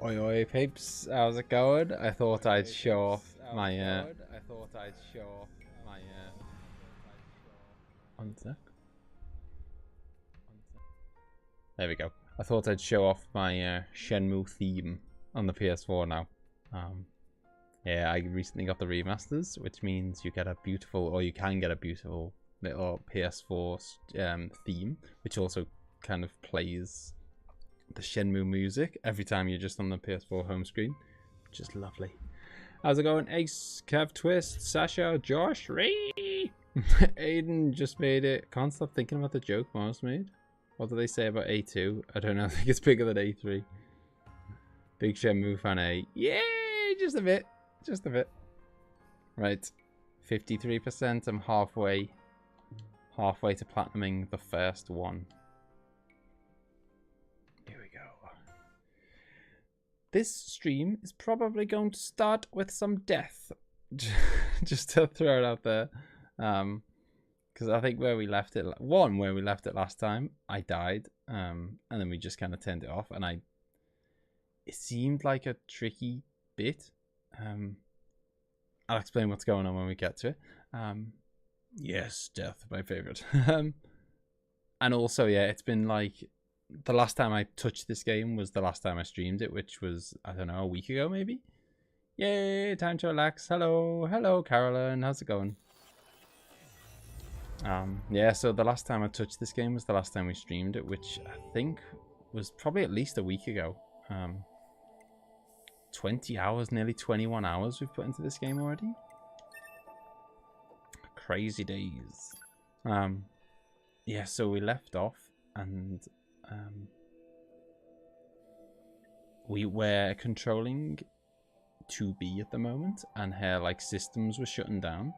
Oi oi peeps, how's it going? I thought I'd show off my one sec. There we go. I thought I'd show off my Shenmue theme on the PS4 now. Yeah, I recently got the remasters, which means you get a beautiful, or you can get a beautiful little PS4 theme, which also kind of plays the Shenmue music every time you're just on the PS4 home screen, which is lovely. How's it going? Ace, Kev, Twist, Sasha, Josh, Ray, Aiden just made it. Can't stop thinking about the joke Mars made. What do they say about A2? I don't know. I think it's bigger than A3. Big Shenmue fan A. Yay! Just a bit. Just a bit. Right. 53%. I'm halfway to platinuming the first one. Here we go. This stream is probably going to start with some death. Just to throw it out there. Because I think where we left it last time, I died. And then we just kind of turned it off. And it seemed like a tricky bit. I'll explain what's going on when we get to it. Yes, death, my favorite. And also, yeah, it's been like the last time I touched this game was the last time I streamed it, which was, I don't know, a week ago maybe. Yay, time to relax. Hello, Carolyn. How's it going? Yeah, so the last time I touched this game was the last time we streamed it, which I think was probably at least a week ago. 20 hours, nearly 21 hours we've put into this game already. Crazy days. Yeah, so we left off and we were controlling 2B at the moment, and her like systems were shutting down.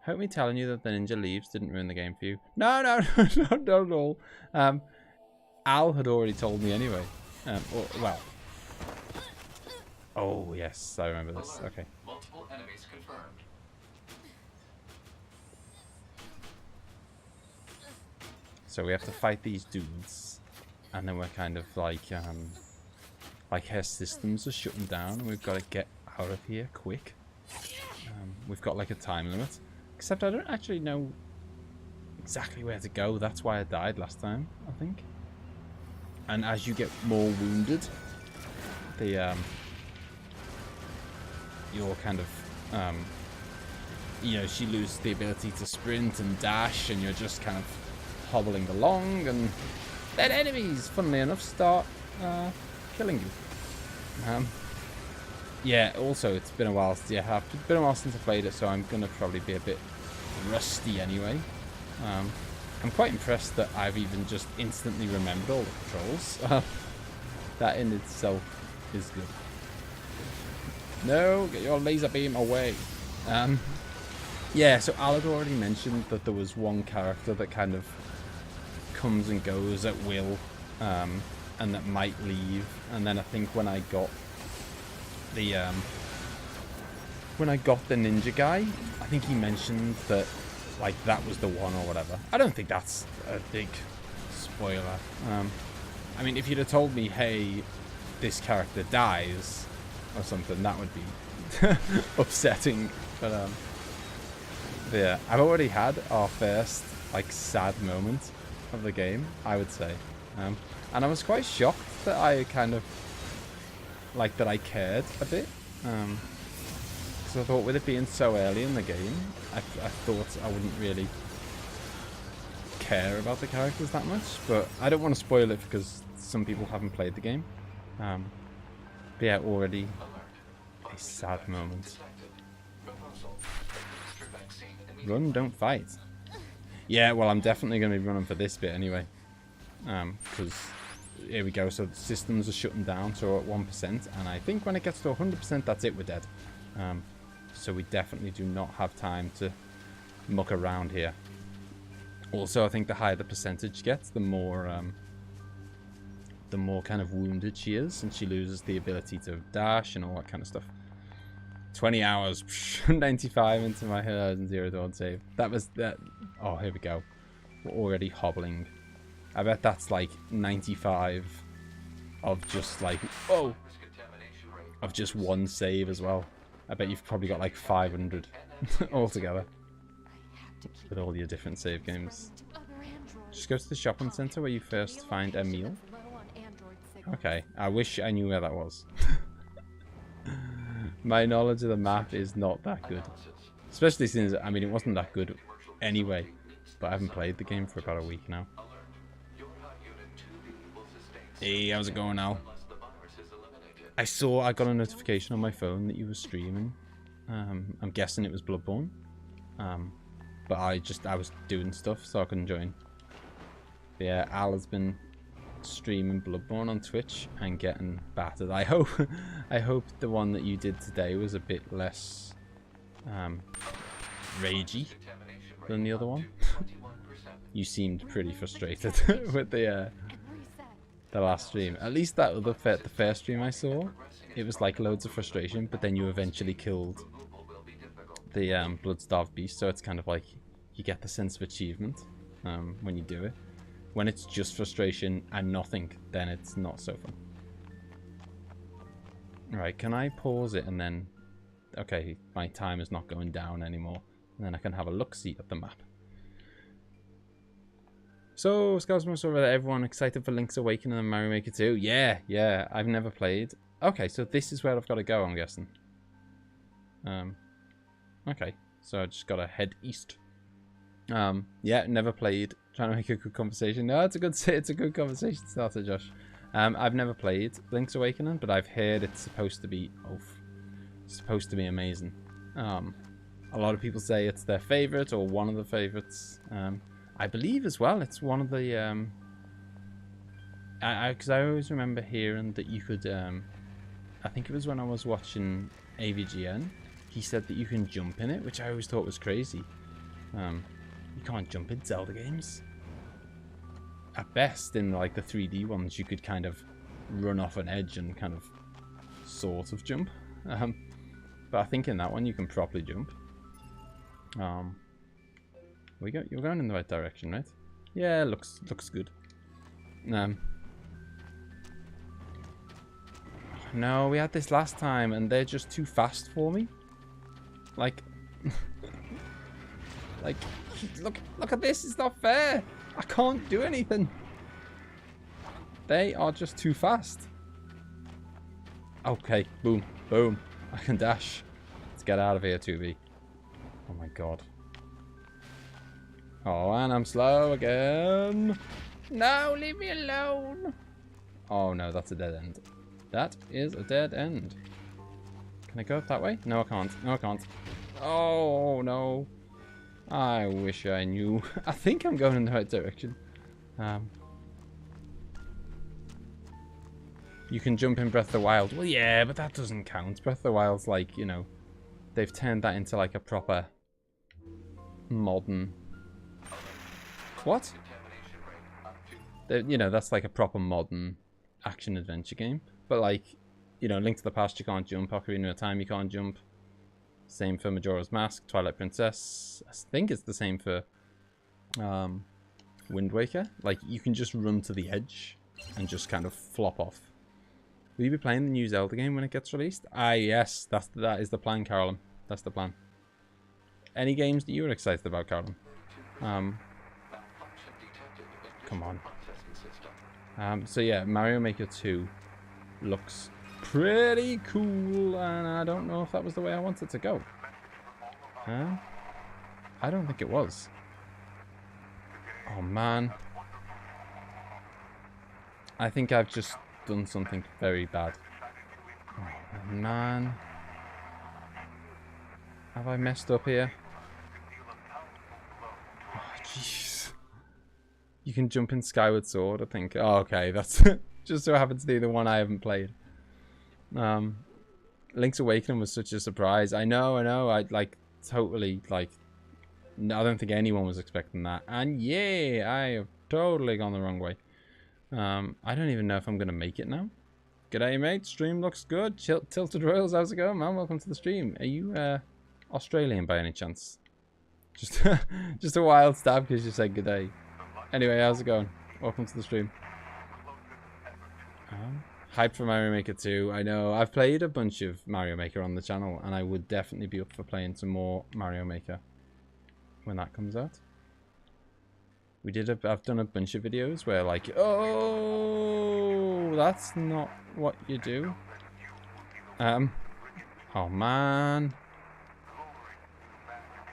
Hope me telling you that the ninja leaves didn't ruin the game for you. No, not at all. Al had already told me anyway. Well. Oh yes, I remember this. Okay. Multiple enemies confirmed. So we have to fight these dudes, and then we're kind of like her systems are shutting down, and we've got to get out of here quick. We've got like a time limit, except I don't actually know exactly where to go. That's why I died last time, I think. And as you get more wounded, you're kind of you know, she loses the ability to sprint and dash, and you're just kind of hobbling along, and then enemies, funnily enough, start killing you. Yeah, also it's been a while. Yeah, it's been a while since I played it, so I'm gonna probably be a bit rusty anyway. I'm quite impressed that I've even just instantly remembered all the controls. That in itself is good. No, get your laser beam away. Yeah, so Al had already mentioned that there was one character that kind of comes and goes at will, and that might leave. And then I think when I got the ninja guy, I think he mentioned that like that was the one or whatever. I don't think that's a big spoiler. I mean, if you'd have told me, hey, this character dies or something, that would be upsetting. But yeah, I've already had our first like sad moment of the game, I would say, and I was quite shocked that I kind of like that I cared a bit, because I thought with it being so early in the game, I thought I wouldn't really care about the characters that much. But I don't want to spoil it because some people haven't played the game. But yeah, already a sad moment. Run, don't fight. Yeah, well, I'm definitely going to be running for this bit anyway. Because, here we go. So the systems are shutting down, so we're at 1%. And I think when it gets to 100%, that's it, we're dead. So we definitely do not have time to muck around here. Also, I think the higher the percentage gets, the more kind of wounded she is. And she loses the ability to dash and all that kind of stuff. 20 hours, 95 into my Horizon Zero Dawn save. That was that. Oh, here we go. We're already hobbling. I bet that's like 95 of just like, oh, of just one save as well. I bet you've probably got like 500 altogether with all your different save games. Just go to the shopping centre where you first find a meal. Okay, I wish I knew where that was. My knowledge of the map is not that good. Especially since, I mean, it wasn't that good anyway. But I haven't played the game for about a week now. Hey, how's it going now? I got a notification on my phone that you were streaming. I'm guessing it was Bloodborne. But I was doing stuff, so I couldn't join. But yeah, Al has been streaming Bloodborne on Twitch and getting battered. I hope the one that you did today was a bit less ragey than the other one. You seemed pretty frustrated with the last stream. At least the first stream I saw, it was like loads of frustration, but then you eventually killed the blood-starved beast, so it's kind of like you get the sense of achievement when you do it. When it's just frustration and nothing, then it's not so fun. Right, can I pause it and then... Okay, my time is not going down anymore. And then I can have a look-see at the map. So, ScouseMouse over there, everyone excited for Link's Awakening and Mario Maker 2? Yeah, I've never played. Okay, so this is where I've got to go, I'm guessing. Okay, so I just got to head east. Yeah, never played. Trying to make a good conversation. No, it's a good conversation starter, Josh. I've never played Link's Awakening, but I've heard it's supposed to be amazing. A lot of people say it's their favorite or one of the favorites. I believe as well it's one of the because I always remember hearing that you could I think it was when I was watching AVGN, he said that you can jump in it, which I always thought was crazy. You can't jump in Zelda games. At best, in like the 3D ones, you could kind of run off an edge and kind of sort of jump. But I think in that one you can properly jump. You're going in the right direction, right? Yeah, looks good. No, we had this last time and they're just too fast for me. Like like look at this, it's not fair. I can't do anything. They are just too fast. Okay, boom, boom. I can dash. Let's get out of here, 2B. Oh my god. Oh, and I'm slow again. No, leave me alone. Oh no, that's a dead end. That is a dead end. Can I go up that way? No, I can't. No, I can't. Oh no. I wish I knew. I think I'm going in the right direction. You can jump in Breath of the Wild. Well, yeah, but that doesn't count. Breath of the Wild's like, you know, they've turned that into like a proper modern... What? You know, that's like a proper modern action-adventure game. But like, you know, Link to the Past, you can't jump. Ocarina of Time, you can't jump. Same for Majora's Mask, Twilight Princess. I think it's the same for Wind Waker. Like, you can just run to the edge and just kind of flop off. Will you be playing the new Zelda game when it gets released? Ah, yes. That is the plan, Carolyn. That's the plan. Any games that you were excited about, Carolyn? Come on. So yeah, Mario Maker 2 looks pretty cool, and I don't know if that was the way I wanted to go. I don't think it was. Oh man. I think I've just done something very bad. Oh man. Have I messed up here? Oh jeez. You can jump in Skyward Sword, I think. Oh, okay, that's just so happens to be the one I haven't played. Link's Awakening was such a surprise. I know. I like totally like. I don't think anyone was expecting that. And yeah, I have totally gone the wrong way. I don't even know if I'm gonna make it now. G'day, mate. Stream looks good. Tilted Royals, how's it going, man? Welcome to the stream. Are you Australian by any chance? Just a wild stab because you said g'day. Anyway, how's it going? Welcome to the stream. Hyped for Mario Maker 2. I know. I've played a bunch of Mario Maker on the channel, and I would definitely be up for playing some more Mario Maker when that comes out. I've done a bunch of videos where like, oh, that's not what you do. Oh man.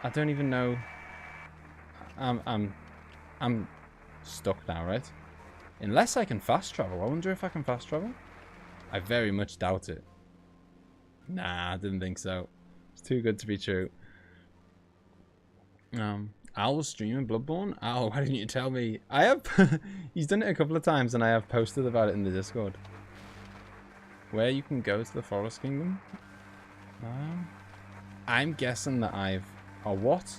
I don't even know. I'm stuck now, right? Unless I can fast travel. I wonder if I can fast travel. I very much doubt it. Nah, I didn't think so. It's too good to be true. Al was streaming Bloodborne? Al, why didn't you tell me? I have... He's done it a couple of times and I have posted about it in the Discord. Where you can go to the Forest Kingdom? I'm guessing that I've... Oh, what?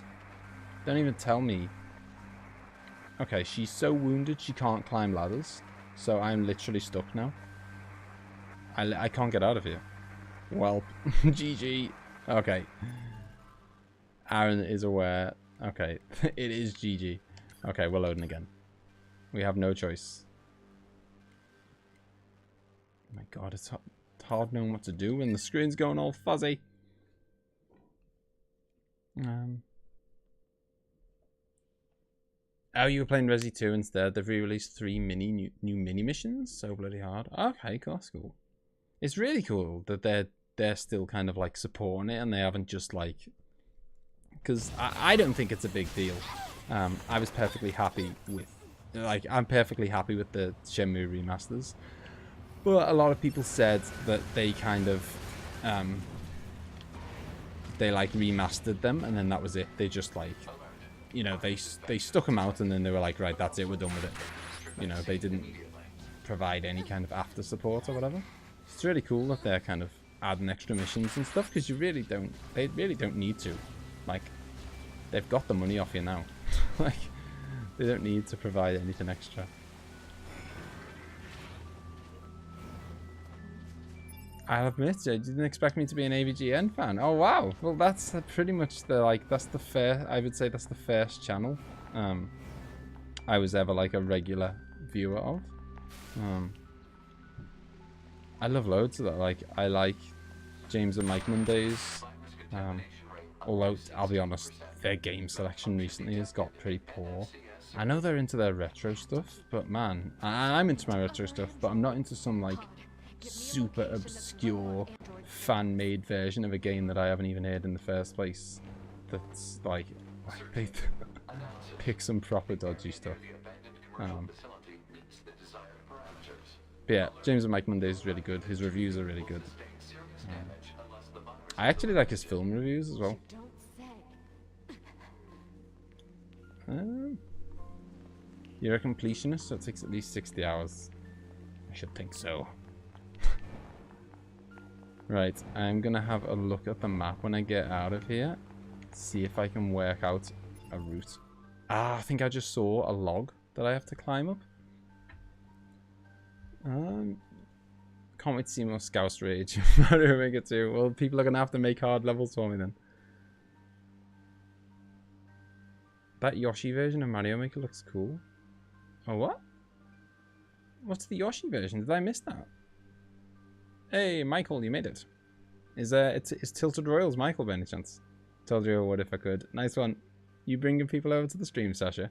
Don't even tell me. Okay, she's so wounded she can't climb ladders. So I'm literally stuck now. I can't get out of here. Well, GG. Okay. Aaron is aware. Okay, it is GG. Okay, we're loading again. We have no choice. Oh my god, it's hard knowing what to do when the screen's going all fuzzy. Oh, you were playing Resi 2 instead. They've re-released 3 new mini missions. So bloody hard. Okay, cool, that's cool. It's really cool that they're still kind of like supporting it and they haven't just like... Because I don't think it's a big deal. I was perfectly happy with... Like, I'm perfectly happy with the Shenmue remasters. But a lot of people said that they kind of... they like remastered them and then that was it. They just like... You know, they stuck them out and then they were like, right, that's it, we're done with it. You know, they didn't provide any kind of after support or whatever. It's really cool that they're kind of adding extra missions and stuff because they really don't need to. Like, they've got the money off you now. Like, they don't need to provide anything extra. I'll admit, you didn't expect me to be an AVGN fan. Oh wow, well that's pretty much the I would say that's the first channel I was ever like a regular viewer of. I love loads of that. Like I like James and Mike Mondays. Although I'll be honest, their game selection recently has got pretty poor. I know they're into their retro stuff, but man, I'm into my retro stuff, but I'm not into some like super obscure fan-made version of a game that I haven't even heard in the first place. That's like they pick some proper dodgy stuff. But yeah, James and Mike Mondays is really good. His reviews are really good. I actually like his film reviews as well. You're a completionist, so it takes at least 60 hours. I should think so. Right, I'm gonna have a look at the map when I get out of here. See if I can work out a route. Ah, I think I just saw a log that I have to climb up. Can't wait to see more Scouse Rage. Mario Maker 2. Well, people are gonna have to make hard levels for me then. That Yoshi version of Mario Maker looks cool. Oh, what? What's the Yoshi version? Did I miss that? Hey, Michael, you made it. It's Tilted Royals Michael by any chance? Told you I would if I could. Nice one. You bringing people over to the stream, Sasha?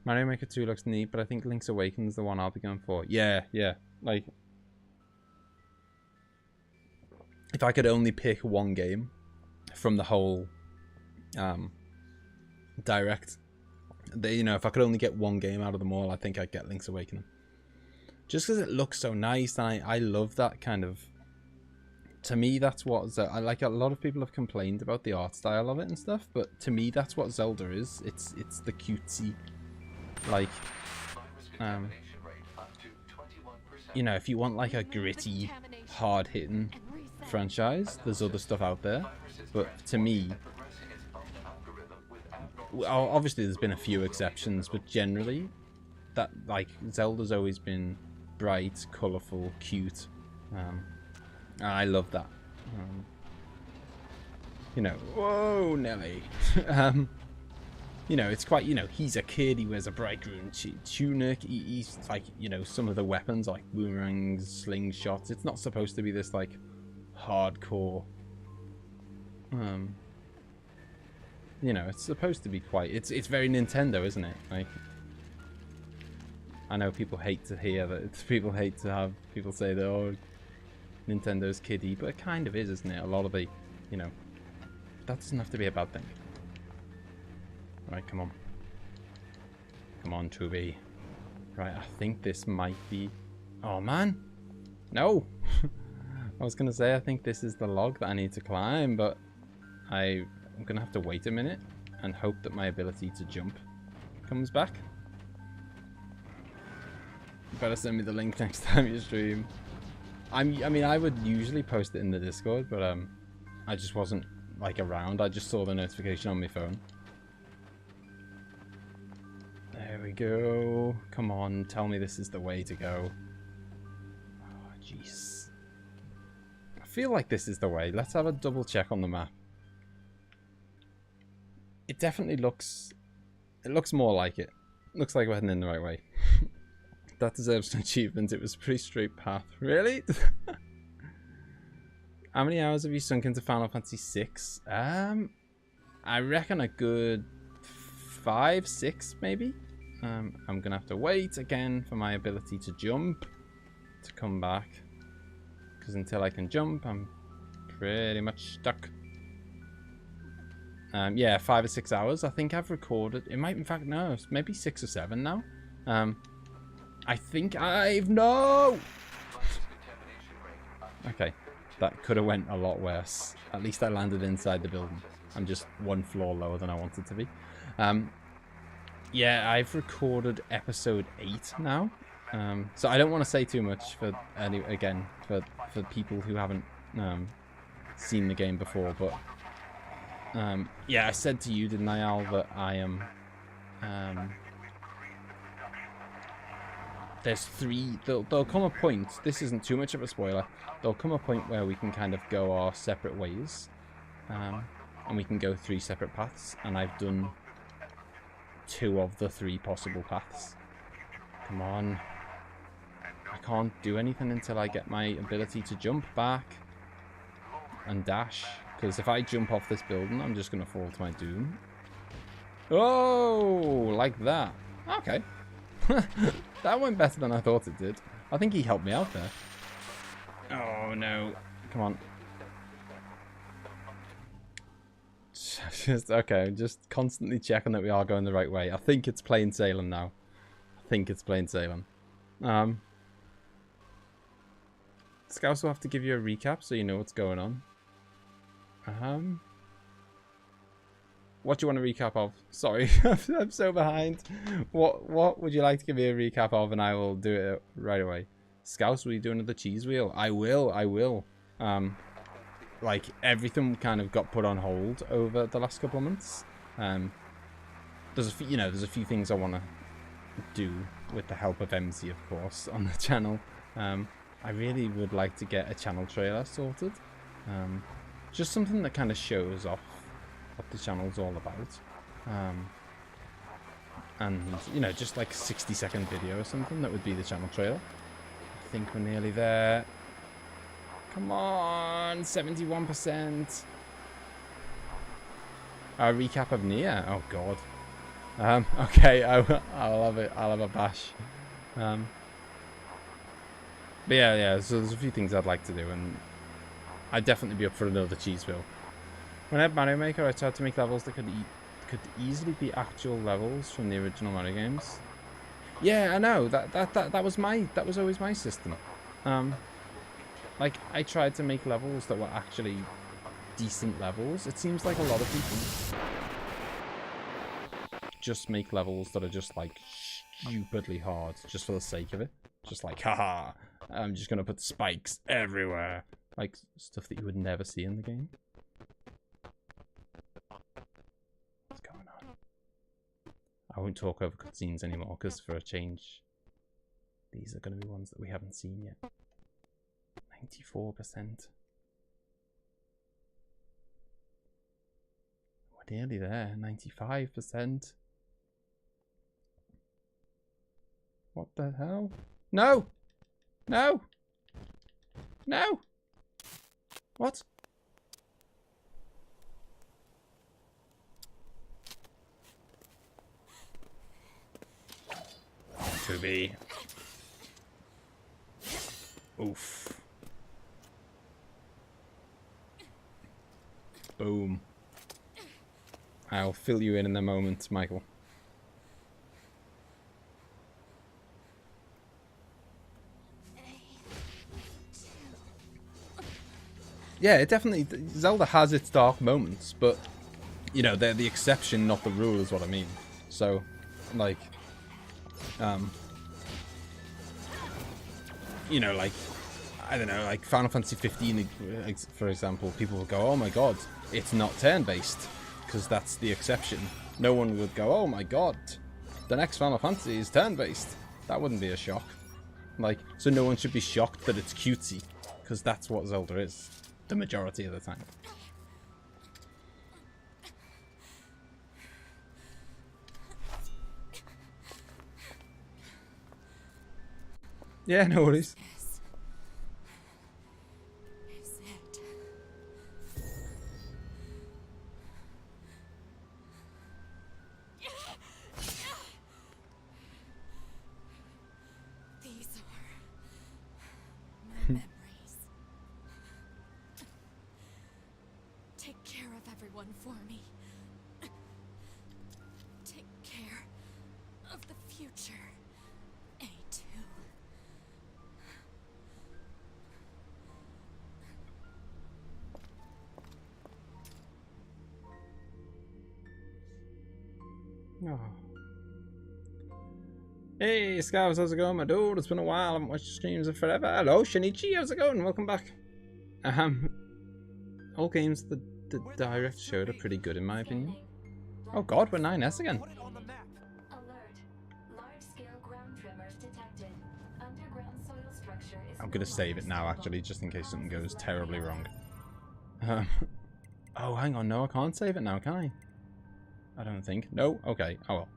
Mario Maker 2 looks neat, but I think Link's Awakening is the one I'll be going for. Yeah. Like, if I could only pick one game from the whole direct, if I could only get one game out of them all, I think I'd get Link's Awakening. Just because it looks so nice, and I love that kind of... To me, that's what... I like. A lot of people have complained about the art style of it and stuff, but to me, that's what Zelda is. It's the cutesy, like... if you want like a gritty, hard-hitting franchise, there's other stuff out there. But to me... Obviously, there's been a few exceptions, but generally, that like Zelda's always been bright, colourful, cute. I love that. Whoa, Nelly. you know, it's quite, you know, he's a kid, he wears a bright green tunic, he's like, you know, some of the weapons like boomerangs, slingshots. It's not supposed to be this like hardcore, you know, it's supposed to be quite, it's very Nintendo, isn't it? Like, I know people hate to hear that, people hate to have people say that, oh, Nintendo's kiddie, but it kind of is, isn't it? A lot of the, you know, that doesn't have to be a bad thing. Right, come on. Come on, 2B. Right, I think this might be... Oh, man! No! I was going to say, I think this is the log that I need to climb, but I'm going to have to wait a minute and hope that my ability to jump comes back. You better send me the link next time you stream. I mean, I would usually post it in the Discord, but I just wasn't, like, around. I just saw the notification on my phone. There we go. Come on, tell me this is the way to go. Oh, jeez. I feel like this is the way. Let's have a double check on the map. It definitely looks... It looks more like it. Looks like we're heading in the right way. That deserves an achievement. It was a pretty straight path. Really? How many hours have you sunk into Final Fantasy VI? I reckon a good 5, 6 maybe. I'm gonna have to wait again for my ability to jump to come back, because until I can jump I'm pretty much stuck. Yeah, 5 or 6 hours. I think I've recorded. It might, in fact, no, it's maybe 6 or 7 now. I think I've... No! Okay, that could have went a lot worse. At least I landed inside the building. I'm just 1 floor lower than I wanted to be. Yeah, I've recorded episode 8 now. So I don't want to say too much for people who haven't seen the game before, but yeah, I said to you, didn't I, Al, that I am there's 3, there'll come a point, this isn't too much of a spoiler, there'll come a point where we can kind of go our separate ways, and we can go 3 separate paths, and I've done 2 of the 3 possible paths. Come on. I can't do anything until I get my ability to jump back and dash, because if I jump off this building, I'm just going to fall to my doom. Oh, like that. Okay. That went better than I thought it did. I think he helped me out there. Oh, no. Come on. Okay, just constantly checking that we are going the right way. I think it's plain sailing now. I think it's plain sailing. Scouse will have to give you a recap so you know what's going on. What do you want a recap of? Sorry, I'm so behind. What would you like to give me a recap of, and I will do it right away. Scouse, will you do another cheese wheel? I will. Like, everything kind of got put on hold over the last couple of months. There's a few things I want to do with the help of MZ, of course, on the channel. I really would like to get a channel trailer sorted. Just something that kind of shows off what the channel's all about. And, you know, just like a 60-second video or something, that would be the channel trailer. I think we're nearly there. Come on, 71%. A recap of NieR. Oh god. Okay, I'll have it. I'll have a bash. But yeah. So there's a few things I'd like to do, and I'd definitely be up for another cheese wheel. When I had Mario Maker, I tried to make levels that could easily be actual levels from the original Mario games. Yeah, I know. That was always my system. Like, I tried to make levels that were actually decent levels. It seems like a lot of people just make levels that are just, like, stupidly hard, just for the sake of it. Just like, haha, I'm just gonna put spikes everywhere. Like, stuff that you would never see in the game. What's going on? I won't talk over cutscenes anymore, because for a change, these are gonna be ones that we haven't seen yet. 94%. We're nearly there. 95%. What the hell? No! No! No! What? To be. Oof. Boom. I'll fill you in a moment, Michael. Yeah, it definitely... Zelda has its dark moments, but, you know, they're the exception, not the rule, is what I mean. So, like... you know, like... I don't know, like Final Fantasy 15, for example, people will go, oh my god, it's not turn-based, because that's the exception. No one would go, oh my god, the next Final Fantasy is turn-based. That wouldn't be a shock. Like, so no one should be shocked that it's cutesy, because that's what Zelda is, the majority of the time. Yeah, no worries. For me. Take care of the future, A2. Oh. Hey, Scouse, how's it going, my dude? It's been a while. I haven't watched streams in forever. Hello, Shinichi, how's it going? Welcome back. All games the direct showed are pretty good in my opinion. Oh god, we're 9S again. Alert. Large-scale ground tremors detected. Underground soil structure is I'm gonna save it now, actually, just in case something goes terribly wrong. Oh, hang on, no, I can't save it now, can I? I don't think. No? Okay, oh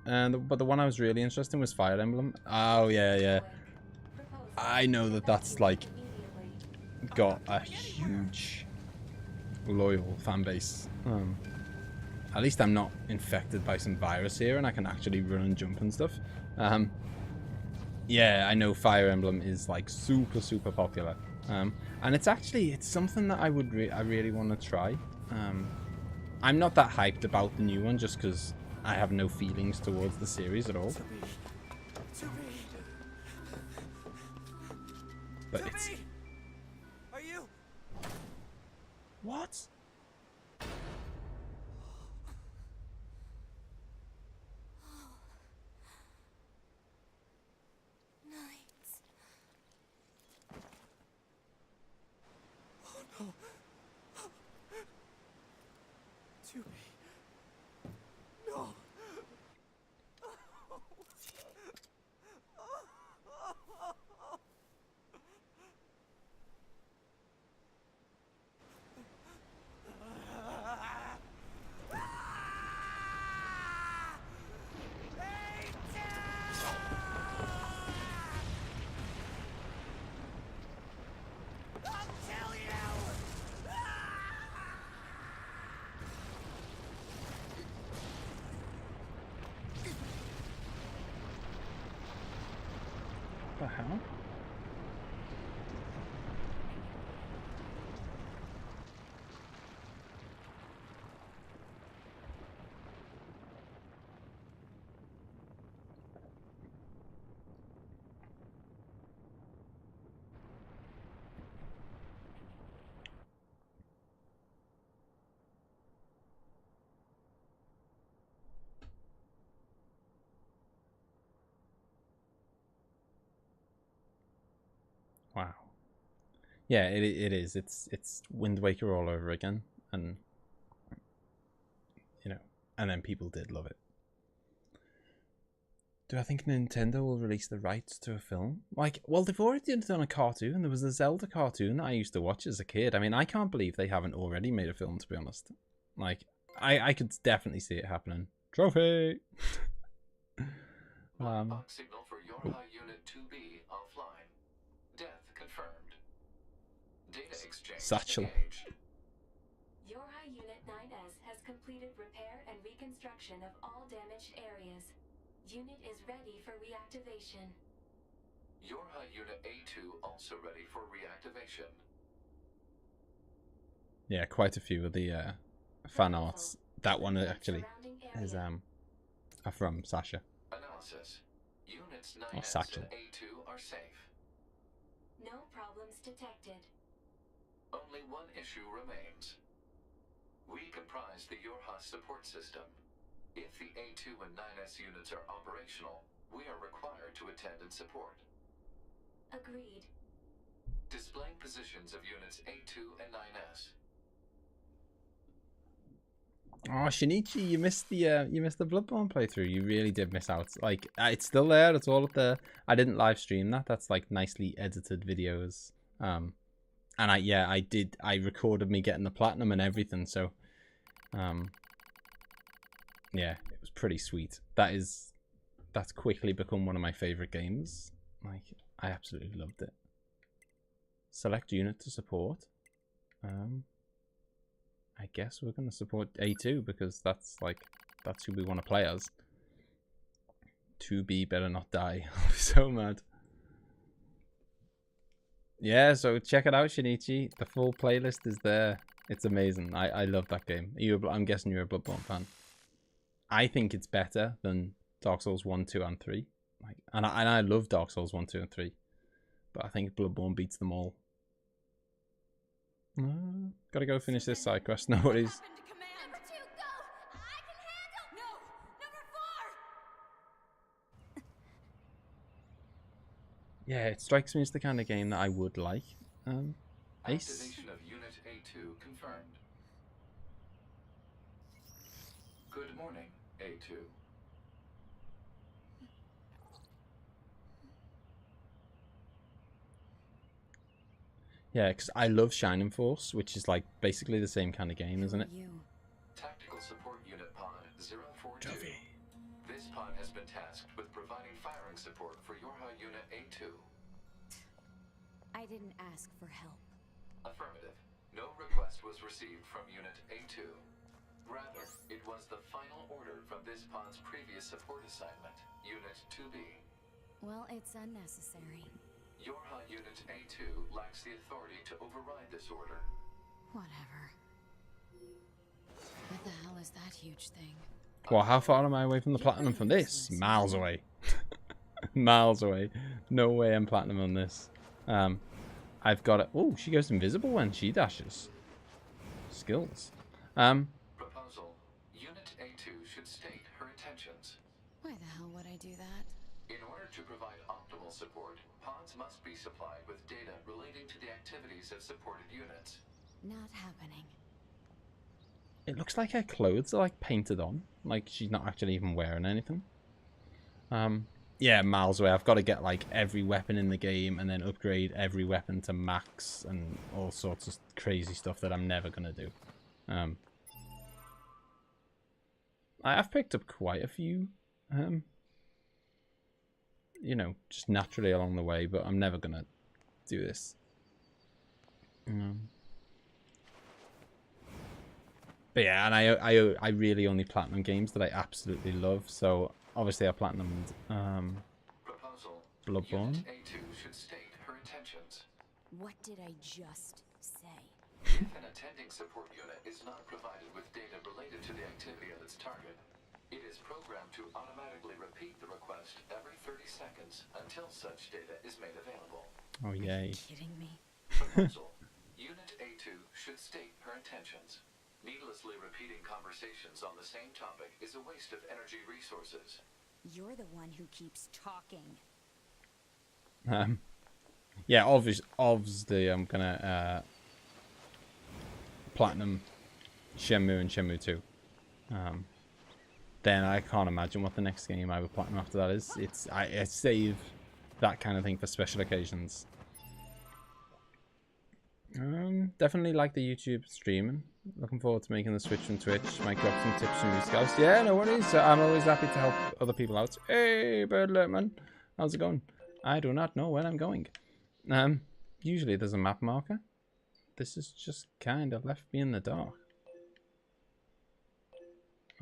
well. But the one I was really interested in was Fire Emblem. Oh, yeah, yeah. I know that that's, like, got a huge, loyal fan base. At least I'm not infected by some virus here and I can actually run and jump and stuff. Yeah, I know Fire Emblem is, like, super, super popular. And it's something that I really want to try. I'm not that hyped about the new one just because I have no feelings towards the series at all. But it's... Are you? What? Nights. Oh no. To me. No. What the hell? Wow. Yeah, it is. It's Wind Waker all over again, and you know, and then people did love it. Do I think Nintendo will release the rights to a film? Like, well, they've already done a cartoon. There was a Zelda cartoon that I used to watch as a kid. I mean, I can't believe they haven't already made a film, to be honest. Like, I could definitely see it happening. Trophy! Black box signal for Yorha Unit 2B offline. Death confirmed. Data exchange Satchel. engaged. Yorha Unit 9S has completed repair and reconstruction of all damaged areas. Unit is ready for reactivation. Yorha Unit A2 also ready for reactivation. Yeah, quite a few of the fan arts. That one actually is from Sasha. Analysis. Units Or 9S Satchel. and A2 are safe. No problems detected. Only one issue remains. We comprise the Yorha support system. If the A2 and 9S units are operational, we are required to attend and support. Agreed. Displaying positions of units A2 and 9S. Oh, Shinichi, you missed the Bloodborne playthrough. You really did miss out. Like, it's still there. It's all up there. I didn't live stream that. That's like nicely edited videos. And I recorded me getting the platinum and everything. So, yeah, it was pretty sweet. That's quickly become one of my favorite games. Like, I absolutely loved it. Select unit to support. I guess we're going to support A2 because that's who we want to play as. 2B better not die. I'll be so mad. Yeah, so check it out, Shinichi. The full playlist is there. It's amazing. I love that game. I'm guessing you're a Bloodborne fan. I think it's better than Dark Souls 1, 2, and 3. And I love Dark Souls 1, 2, and 3. But I think Bloodborne beats them all. Gotta go finish this side quest. No worries. Number 2, go! I can handle. No, number 4. Yeah, it strikes me as the kind of game that I would like. Ace. Activation of Unit A2 confirmed. Good morning, A2. Yeah, because I love Shining Force, which is like basically the same kind of game, isn't it? Tactical Support Unit Pod 042. This pod has been tasked with providing firing support for Yorha Unit A2. I didn't ask for help. Affirmative. No request was received from Unit A2. Rather, it was the final order from this pod's previous support assignment, Unit 2B. Well, it's unnecessary. Yorha Unit A2 lacks the authority to override this order. Whatever. What the hell is that huge thing? Well, how far am I away from the platinum from this? Miles away. Miles away. No way I'm platinum on this. I've got it. Oh, she goes invisible when she dashes. Skills. Proposal. Unit A2 should state her intentions. Why the hell would I do that? In order to provide optimal support, pods must be supplied with data relating to the activities of supported units. Not happening. It looks like her clothes are like painted on. Like she's not actually even wearing anything. Yeah, miles away. I've got to get like every weapon in the game and then upgrade every weapon to max and all sorts of crazy stuff that I'm never going to do. I've picked up quite a few, you know, just naturally along the way, but I'm never going to do this. But yeah, and I really only platinum games that I absolutely love. So obviously I platinumed Proposal. Bloodborne. Unit A2 should state her intentions. What did I just say? If an attending support unit is not provided with data related to the activity of its target, it is programmed to automatically repeat the request every 30 seconds until such data is made available. Oh yay. Kidding me? Proposal. Unit A2 should state her intentions. Needlessly repeating conversations on the same topic is a waste of energy resources. You're the one who keeps talking. Yeah, obviously I'm gonna platinum Shenmue and Shenmue 2. Then I can't imagine what the next game I would platinum after that is. I save that kind of thing for special occasions. Definitely like the YouTube streaming. Looking forward to making the switch from Twitch. Might drop some tips from you, Scouse. Yeah, no worries. I'm always happy to help other people out. Hey, Birdletman. How's it going? I do not know where I'm going. Usually there's a map marker. This is just kind of left me in the dark.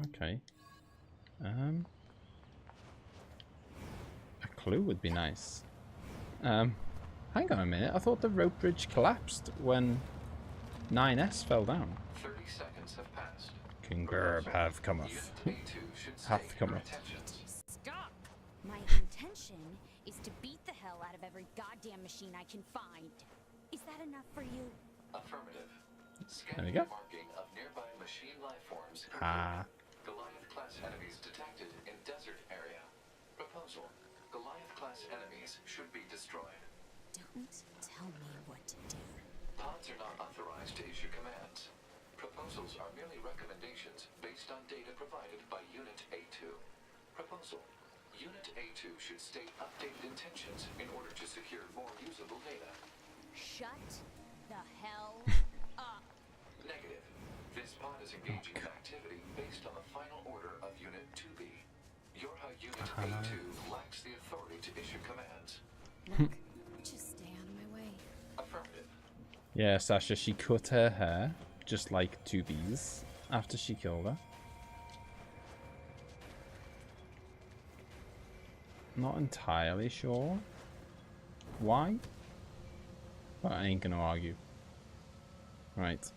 Okay. A clue would be nice. Hang on a minute. I thought the rope bridge collapsed when 9S fell down. 30 seconds have passed. King Gerb hath cometh. Unit A2 should Hath state your cometh. intentions. Stop! My intention is to beat the hell out of every goddamn machine I can find. Is that enough for you? Affirmative. There Scan we the go. marking of nearby machine life forms. Ah. Goliath-class enemies detected in desert area. Proposal. Goliath-class enemies should be destroyed. Don't tell me what to do. Pods are not authorized to issue commands. Proposals are merely recommendations based on data provided by Unit A2. Proposal. Unit A2 should state updated intentions in order to secure more usable data. Shut the hell up. Negative. This pod is engaging in activity based on the final order of Unit 2B. Your Unit A2 lacks the authority to issue commands. Look, just stay out of my way. Affirmative. Yeah, Sasha, she cut her hair just like 2Bs after she killed her. Not entirely sure why, but I ain't gonna argue. Right.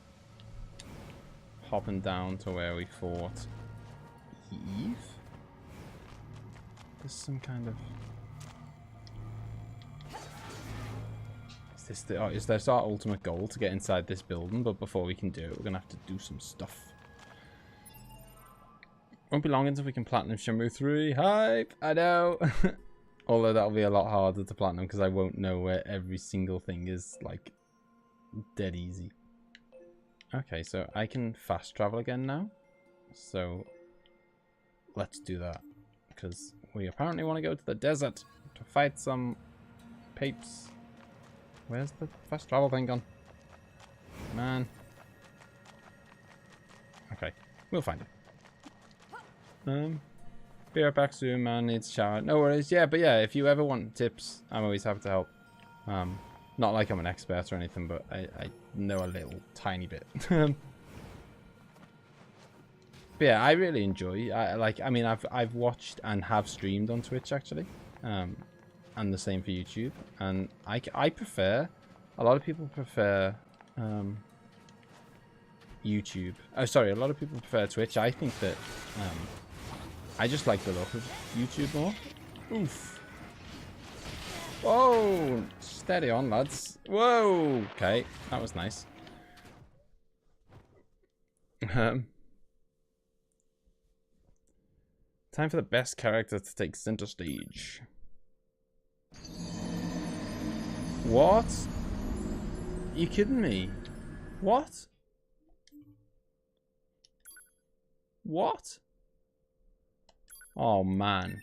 Hopping down to where we fought Eve. There's some kind of... Is this our ultimate goal to get inside this building? But before we can do it, we're gonna have to do some stuff. Won't be long until we can platinum Shenmue 3. Hype! I know! Although that'll be a lot harder to platinum because I won't know where every single thing is, like, dead easy. Okay, so I can fast travel again now. So, let's do that. Because we apparently want to go to the desert to fight some papes. Where's the fast travel thing gone? Man. Okay, we'll find it. Be right back soon, man. Needs a shower. No worries. Yeah, but yeah, if you ever want tips, I'm always happy to help. Not like I'm an expert or anything, but I know a little tiny bit. But yeah, I really enjoy. I mean, I've watched and have streamed on Twitch actually, and the same for YouTube. And I prefer. A lot of people prefer YouTube. Oh, sorry. A lot of people prefer Twitch. I think that I just like the look of YouTube more. Oof. Whoa! Steady on, lads. Whoa! Okay, that was nice. Time for the best character to take center stage. What? Are you kidding me? What? What? Oh, man.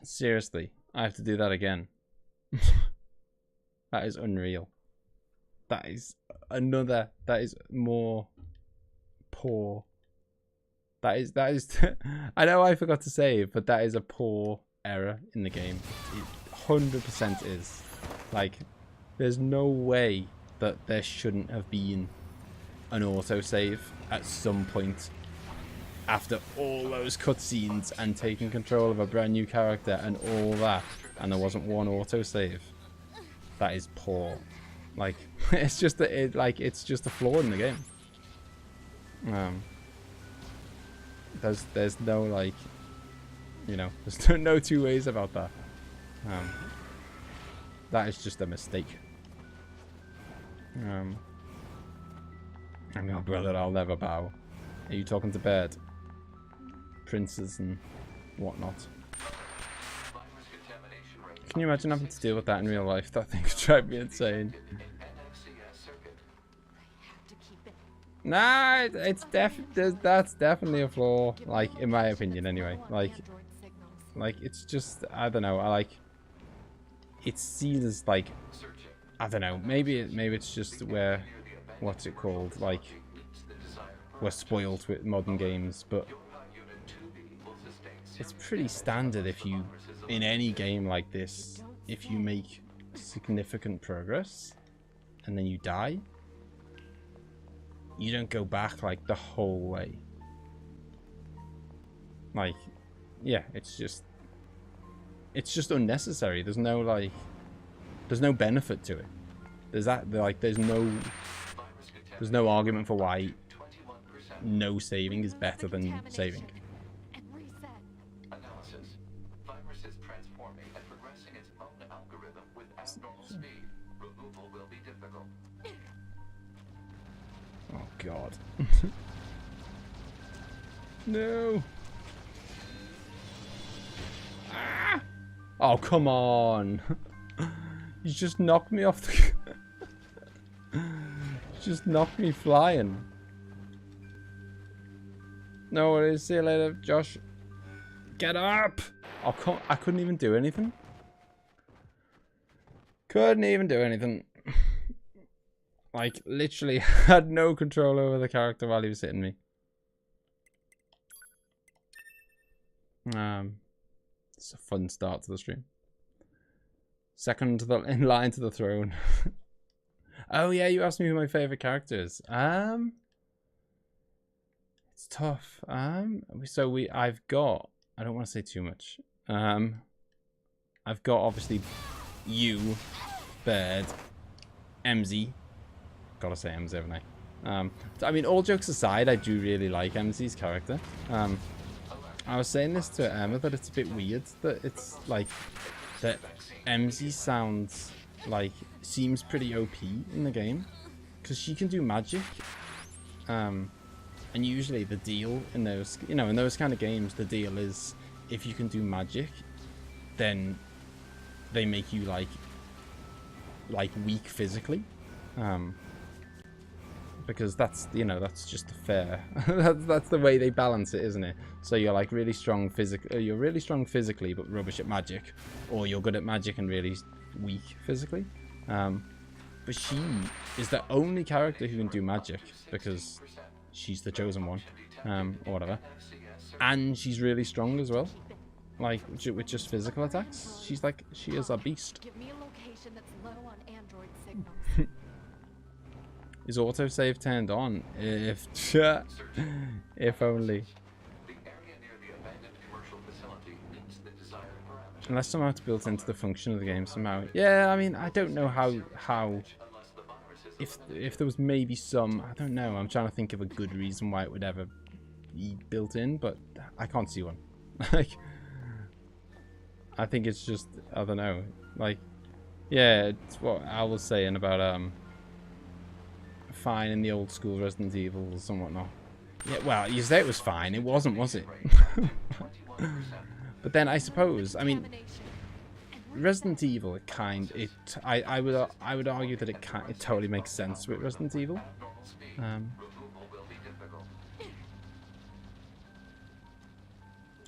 Seriously, I have to do that again. That is unreal. That is another. That is more poor. That is. I know I forgot to say it, but that is a poor error in the game. It 100% is. Like, there's no way that there shouldn't have been an autosave at some point after all those cutscenes and taking control of a brand new character and all that, and there wasn't one autosave. That is poor. Like, it's just it's just a flaw in the game. There's no, like, you know, there's no two ways about that. That is just a mistake. I'm your brother, I'll never bow. Are you talking to Bird? Princes and whatnot. Can you imagine having to deal with that in real life? That thing would drive me insane. Nah, that's definitely a flaw. Like, in my opinion, anyway. Like it's just, I don't know. it's seen as like, I don't know, maybe it's just where, what's it called, like, we're spoiled with modern games, but it's pretty standard if you, in any game like this, if you make significant progress and then you die, you don't go back like the whole way. Like, yeah, it's just unnecessary. There's no like, there's no benefit to it. There's no argument for why no saving is better than saving. And reset. Analysis. Virus is transforming and progressing its own algorithm with abnormal speed. Removal will be difficult. Oh god. No. Ah! Oh, come on. You just knocked me off the... You just knocked me flying. No worries. See you later, Josh. Get up! Oh, I couldn't even do anything. Couldn't even do anything. Like, literally had no control over the character while he was hitting me. It's a fun start to the stream. Second to in line to the throne. Oh yeah, you asked me who my favorite character is. It's tough. I've got, I don't want to say too much. I've got obviously you, Bird, MZ. Gotta say MZ, haven't I? I mean, all jokes aside, I do really like MZ's character. I was saying this to Emma that it's a bit weird that it's like that MZ sounds like seems pretty OP in the game because she can do magic. And usually the deal in those, in those kind of games, the deal is if you can do magic, then they make you like weak physically. Because that's, that's just fair. that's the way they balance it, isn't it? So you're like really strong you're really strong physically but rubbish at magic, or you're good at magic and really weak physically. But she is the only character who can do magic because she's the chosen one, or whatever. And she's really strong as well, like with just physical attacks. She is a beast. Give me a location that's low on Android signals. Is autosave turned on? If only. Unless somehow it's built into the function of the game somehow. Yeah, I mean, I don't know how. If there was maybe some, I don't know. I'm trying to think of a good reason why it would ever be built in, but I can't see one. Like, I think it's just, I don't know. Like, yeah, it's what Al was saying about fine in the old school Resident Evils and whatnot. Yeah, well, you say it was fine. It wasn't, was it? But then I suppose, I mean, Resident Evil, I would argue that it totally makes sense with Resident Evil. I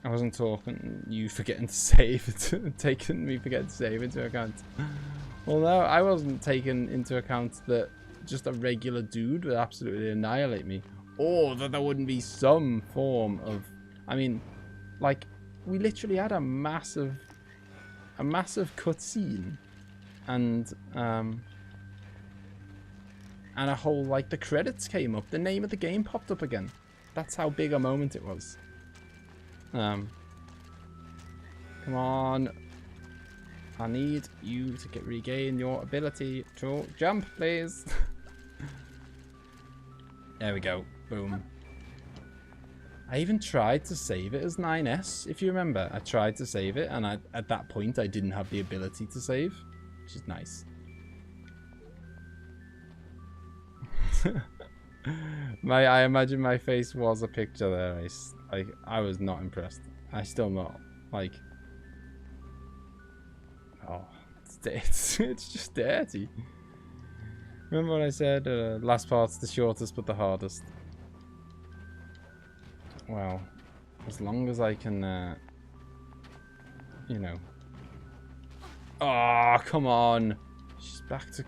wasn't talking you forgetting to save, taking me forgetting to save into account. Well, no, I wasn't taking into account that just a regular dude would absolutely annihilate me, or that there wouldn't be some form of, I mean, like, we literally had a massive cutscene, and a whole, like, the credits came up, the name of the game popped up again. That's how big a moment it was. Come on. I need you to regain your ability to jump, please. There we go. Boom. I even tried to save it as 9S, if you remember. I tried to save it, and at that point I didn't have the ability to save, which is nice. I imagine my face was a picture there. I was not impressed. I still not. Like, oh, it's just dirty. Remember what I said? Last part's the shortest but the hardest. Well, as long as I can, Oh, come on. She's back to...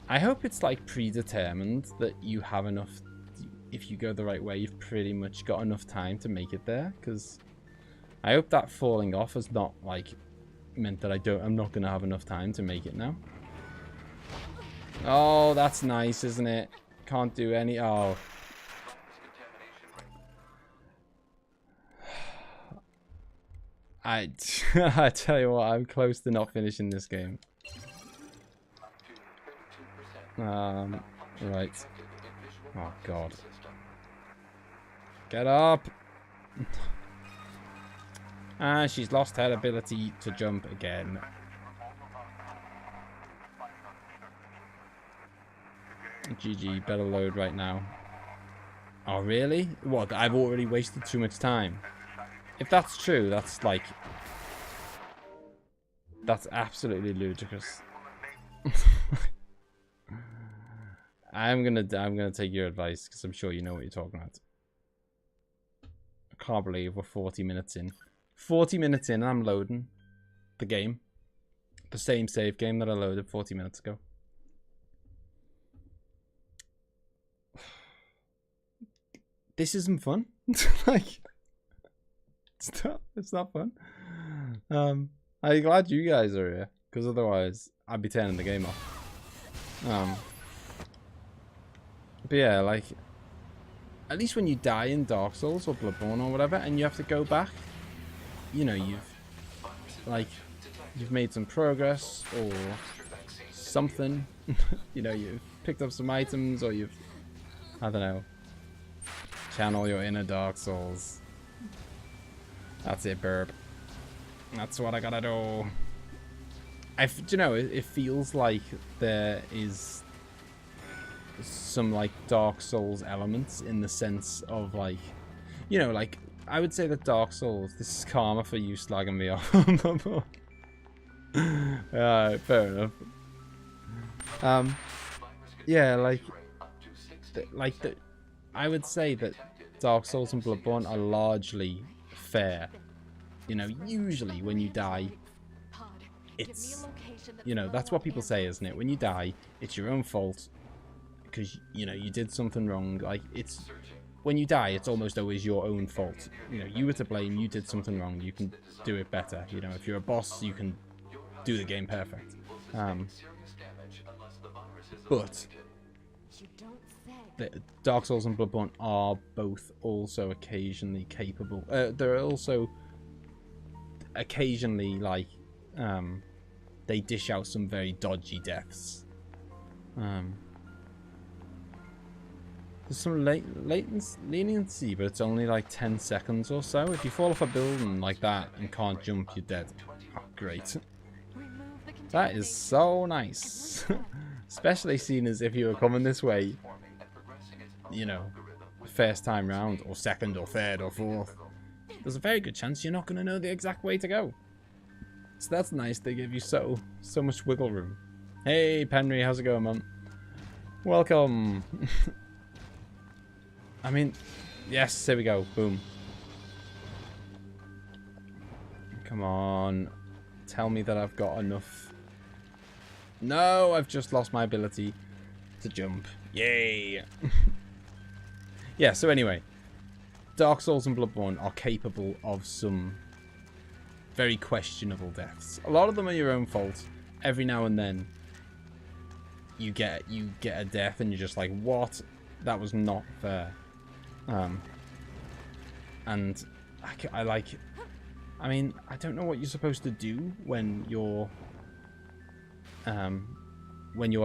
I hope it's like predetermined that you have enough... If you go the right way, you've pretty much got enough time to make it there. Because I hope that falling off has not like meant that I'm not going to have enough time to make it now. Oh, that's nice, isn't it? Can't do any... Oh. I tell you what, I'm close to not finishing this game. Right. Oh, God. Get up! Ah, she's lost her ability to jump again. GG, better load right now. Oh, really? What, I've already wasted too much time? If that's true, that's like... That's absolutely ludicrous. I'm gonna take your advice, because I'm sure you know what you're talking about. I can't believe we're 40 minutes in. 40 minutes in and I'm loading the game. The same save game that I loaded 40 minutes ago. This isn't fun. Like, it's not fun. I'm glad you guys are here, because otherwise I'd be turning the game off. But yeah, like, at least when you die in Dark Souls or Bloodborne or whatever, and you have to go back, you know, you've made some progress or something. You know, you've picked up some items, or you've, I don't know, channel your inner Dark Souls. That's it, burp. That's what I gotta do. You know, it feels like there is some like Dark Souls elements in the sense of like, you know, like I would say that Dark Souls, this is karma for you slagging me off. Alright, fair enough. Yeah, I would say that Dark Souls and Bloodborne are largely fair. You know, usually when you die, it's, you know, that's what people say, isn't it? When you die, it's your own fault because, you know, you did something wrong. Like, it's, when you die, it's almost always your own fault. You know, you were to blame, you did something wrong, you can do it better. You know, if you're a boss, you can do the game perfect. But Dark Souls and Bloodborne are both also occasionally capable. They're also occasionally like they dish out some very dodgy deaths. There's some leniency, but it's only like 10 seconds or so. If you fall off a building like that and can't jump, you're dead. Oh, great. That is so nice. Especially seeing as if you were coming this way, you know, first time round, or second, or third, or fourth. There's a very good chance you're not going to know the exact way to go. So that's nice. They give you so much wiggle room. Hey, Penry, how's it going, Mum? Welcome. I mean, yes, there we go. Boom. Come on. Tell me that I've got enough. No, I've just lost my ability to jump. Yay. Yeah, so anyway. Dark Souls and Bloodborne are capable of some very questionable deaths. A lot of them are your own fault. Every now and then you get a death and you're just like, what? That was not fair. And I mean, I don't know what you're supposed to do when you're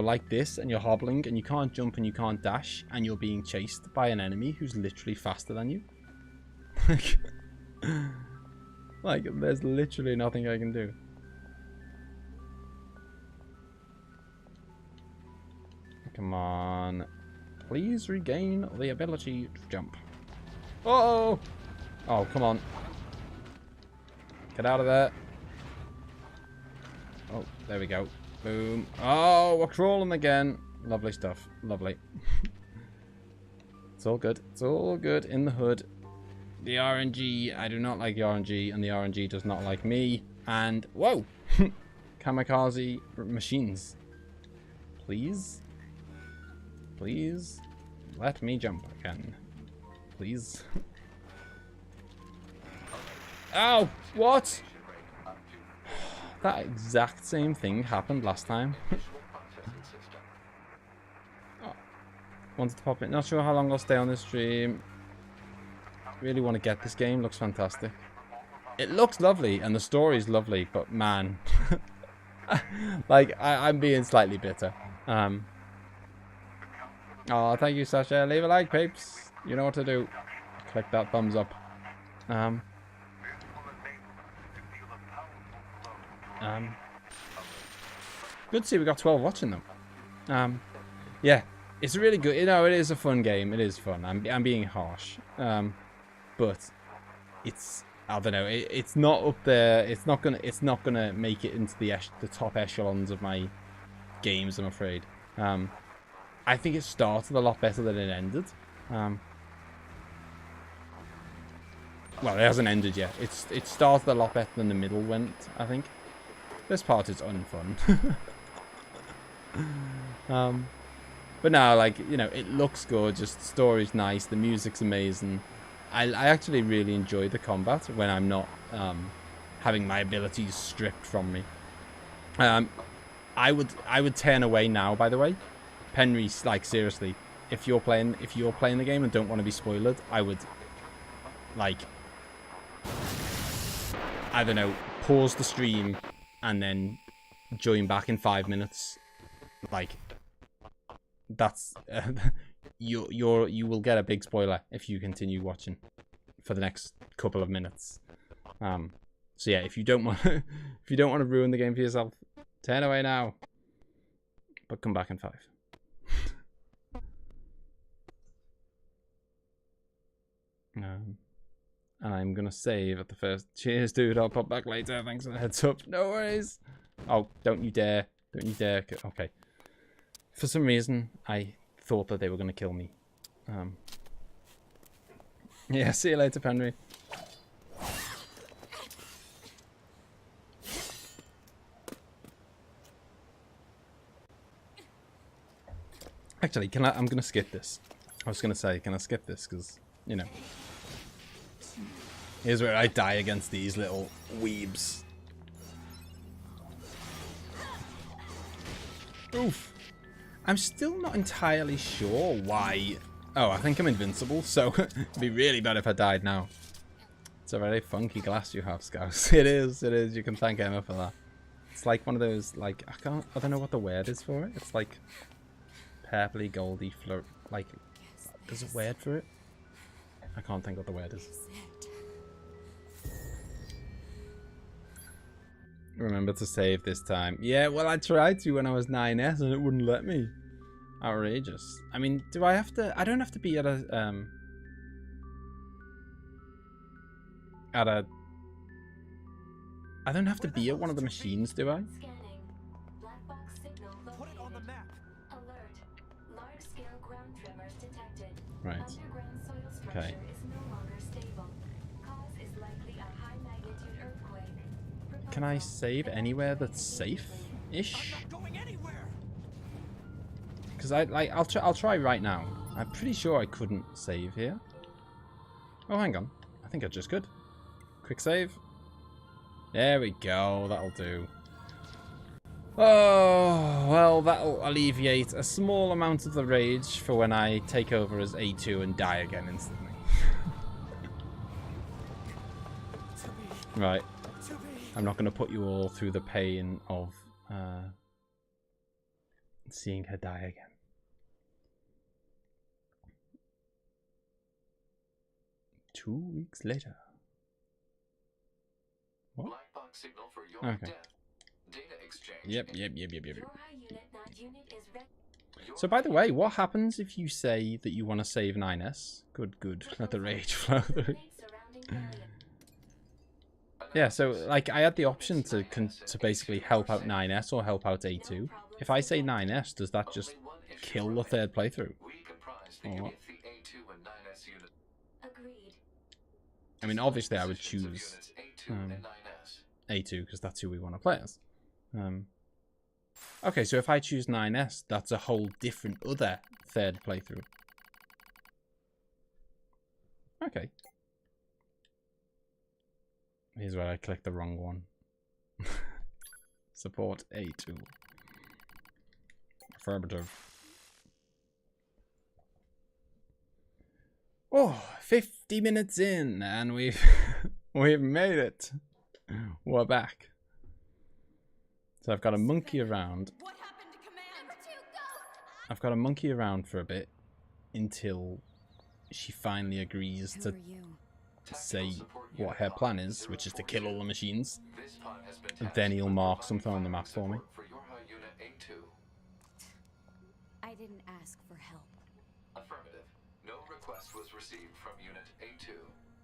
like this and you're hobbling and you can't jump and you can't dash and you're being chased by an enemy who's literally faster than you. Like, there's literally nothing I can do. Come on. Please regain the ability to jump. Oh! Oh, come on. Get out of there. Oh, there we go. Boom. Oh, we're crawling again. Lovely stuff. Lovely. It's all good. It's all good in the hood. The RNG, I do not like the RNG, and the RNG does not like me. And, whoa! Kamikaze machines. Please? Please? Let me jump again. Please? Ow! What? That exact same thing happened last time. Oh, wanted to pop it. Not sure how long I'll stay on this stream. Really want to get this game. Looks fantastic. It looks lovely and the story's lovely, but man, like I'm being slightly bitter. Oh, thank you, Sasha. Leave a like, peeps. You know what to do. Click that thumbs up. Good to see we got 12 watching them. Yeah, it's really good. You know, it is a fun game. It is fun. I'm being harsh. But it's, I don't know. It's not up there. It's not gonna make it into the top echelons of my games, I'm afraid. I think it started a lot better than it ended. Well, it hasn't ended yet. It started a lot better than the middle went, I think. This part is unfun. But no, like, you know, it looks good. Just the story's nice. The music's amazing. I actually really enjoy the combat when I'm not having my abilities stripped from me. I would turn away now, by the way. Henry, like, seriously, if you're playing the game and don't want to be spoiled, I would, like, I don't know, pause the stream and then join back in 5 minutes. Like, that's you will get a big spoiler if you continue watching for the next couple of minutes. So yeah, if you don't want to ruin the game for yourself, turn away now, but come back in 5. And I'm gonna save at the first. Cheers, dude. I'll pop back later. Thanks for the heads up. No worries. Oh, don't you dare. Don't you dare. Okay. For some reason, I thought that they were gonna kill me. Yeah, see you later, Penry. Actually, I'm gonna skip this. I was gonna say, can I skip this? Because, you know. Here's where I die against these little weebs. Oof. I'm still not entirely sure why. Oh, I think I'm invincible, so it'd be really bad if I died now. It's a very funky glass you have, Scouse. It is, it is. You can thank Emma for that. It's like one of those, like, I don't know what the word is for it. It's like purpley, goldy, like, there's a word for it. I can't think what the word is. Remember to save this time. Yeah, well, I tried to when I was 9S and it wouldn't let me. Outrageous. I mean, do I have to... I don't have to be at a... I don't have to be at one of the machines, do I? Scanning. Black box signal located. Put it on the map. Alert. Large-scale ground tremors detected. Right. Underground soil structure Okay. is no longer stable. Cause is likely a high-magnitude earthquake. Can I save anywhere that's safe-ish? Because I'll try right now. I'm pretty sure I couldn't save here. Oh, hang on. I think I just could. Quick save. There we go. That'll do. Oh, well, that'll alleviate a small amount of the rage for when I take over as A2 and die again instantly. Right. I'm not going to put you all through the pain of seeing her die again. Two weeks later. What? Black box signal for your Okay. death. Data exchange. Yep. Your high unit is ready. So, by the way, what happens if you say that you want to save 9S? Good. Let the rage flow through. Yeah, so, like, I had the option to basically help out 9S or help out A2. If I say 9S, does that just kill the third playthrough? We comprise the Or what? UEFI A2 and 9S unit. Agreed. I mean, obviously I would Positions of choose... units A2 and 9S. A2 because that's who we want to play as. Okay, so if I choose 9S, that's a whole different other third playthrough. Okay. Here's where I clicked the wrong one. Support A2. Affirmative. Oh, 50 minutes in and we've we've made it. We're back. So I've got to monkey around. What happened to command? Number 2, go! I've got to monkey around for a bit until she finally agrees Who to are you? say what her plan is, which is to kill all the machines. And then he'll mark something on the map for me. I didn't ask for help. Affirmative. No request was received from Unit A2.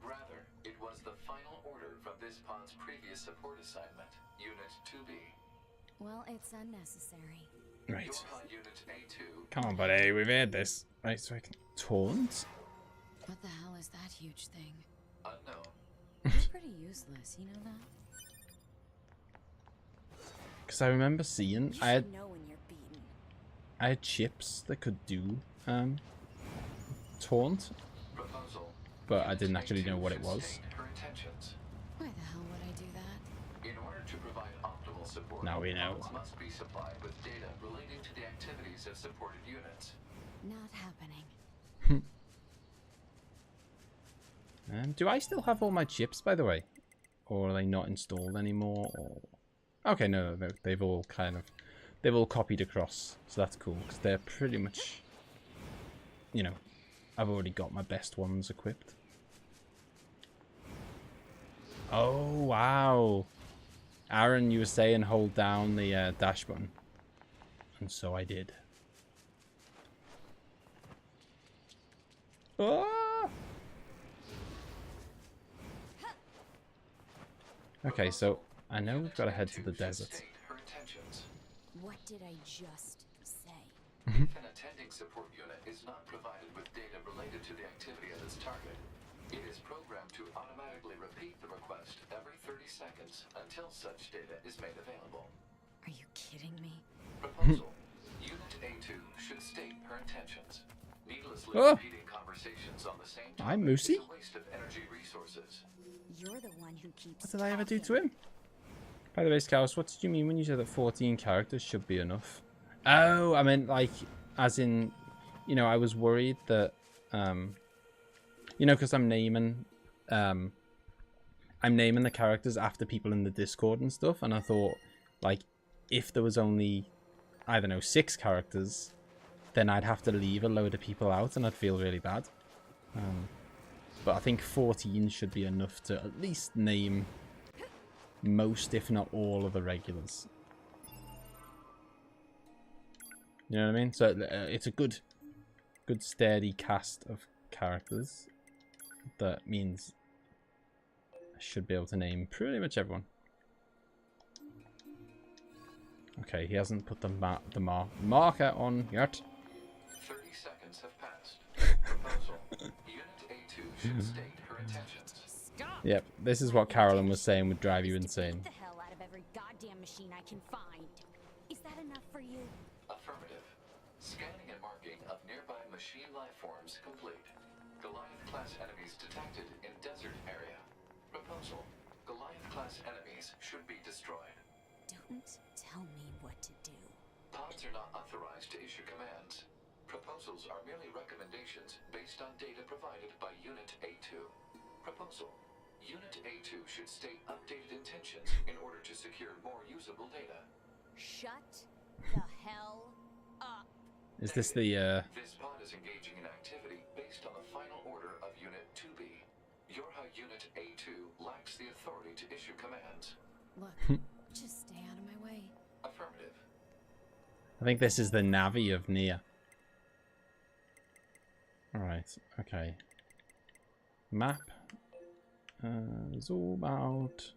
Rather, it was the final order from this pod's previous support assignment, Unit 2B. Well, it's unnecessary. Right. Unit A2. Come on, buddy. We've had this. Right, so I can taunt. What the hell is that huge thing? Unknown. You're pretty useless, you know that? Because I remember seeing You I had should know when you're beaten. chips that could do taunt, Proposal. but I didn't actually know what it was. State her intentions. Why the hell would I do that? In order to provide optimal support, Now we know. pods must be supplied with data relating to the activities of supported units. Not happening. Do I still have all my chips, by the way? Or are they not installed anymore? Or... Okay, no, they've all copied across, so that's cool, because they're pretty much, you know, I've already got my best ones equipped. Oh, wow. Aaron, you were saying hold down the dash button. And so I did. Ah! Okay, so I know we've got to head to the desert. State her intentions. What did I just say? If an attending support unit is not provided with data related to the activity of its target, it is programmed to automatically repeat the request every 30 seconds until such data is made available. Are you kidding me? Proposal. Unit A2 should state her intentions. Needlessly Oh. repeating conversations on the same I'm topic Moosey. is a waste of energy resources. You're the one who keeps What did I ever do to talking. him? By the way, Scouse, what did you mean when you said that 14 characters should be enough? Oh, I meant like, as in, you know, I was worried that, you know, because I'm naming the characters after people in the Discord and stuff, and I thought, like, if there was only, I don't know, 6 characters, then I'd have to leave a load of people out, and I'd feel really bad. But I think 14 should be enough to at least name most, if not all, of the regulars. You know what I mean? So it's a good steady cast of characters. That means I should be able to name pretty much everyone. Okay, he hasn't put the marker on yet. 30 seconds have passed. Proposal. Unit A2 should state her intentions. Stop! Yep, this is what Carolyn was saying would drive you insane. Beat the hell out of every goddamn machine I can find. Is that enough for you? Affirmative. Scanning and marking of nearby machine life forms complete. Goliath-class enemies detected in desert area. Proposal. Goliath-class enemies should be destroyed. Don't tell me what to do. Pods are not authorized to issue commands. Proposals are merely recommendations based on data provided by Unit A2. Proposal. Unit A2 should state updated intentions in order to secure more usable data. Shut the hell up. Is this the This pod is engaging in activity based on the final order of Unit 2B. Your Unit A2 lacks the authority to issue commands. Look, just stay out of my way. Affirmative. I think this is the Navi of NieR. Alright, okay. Map. Zoom out.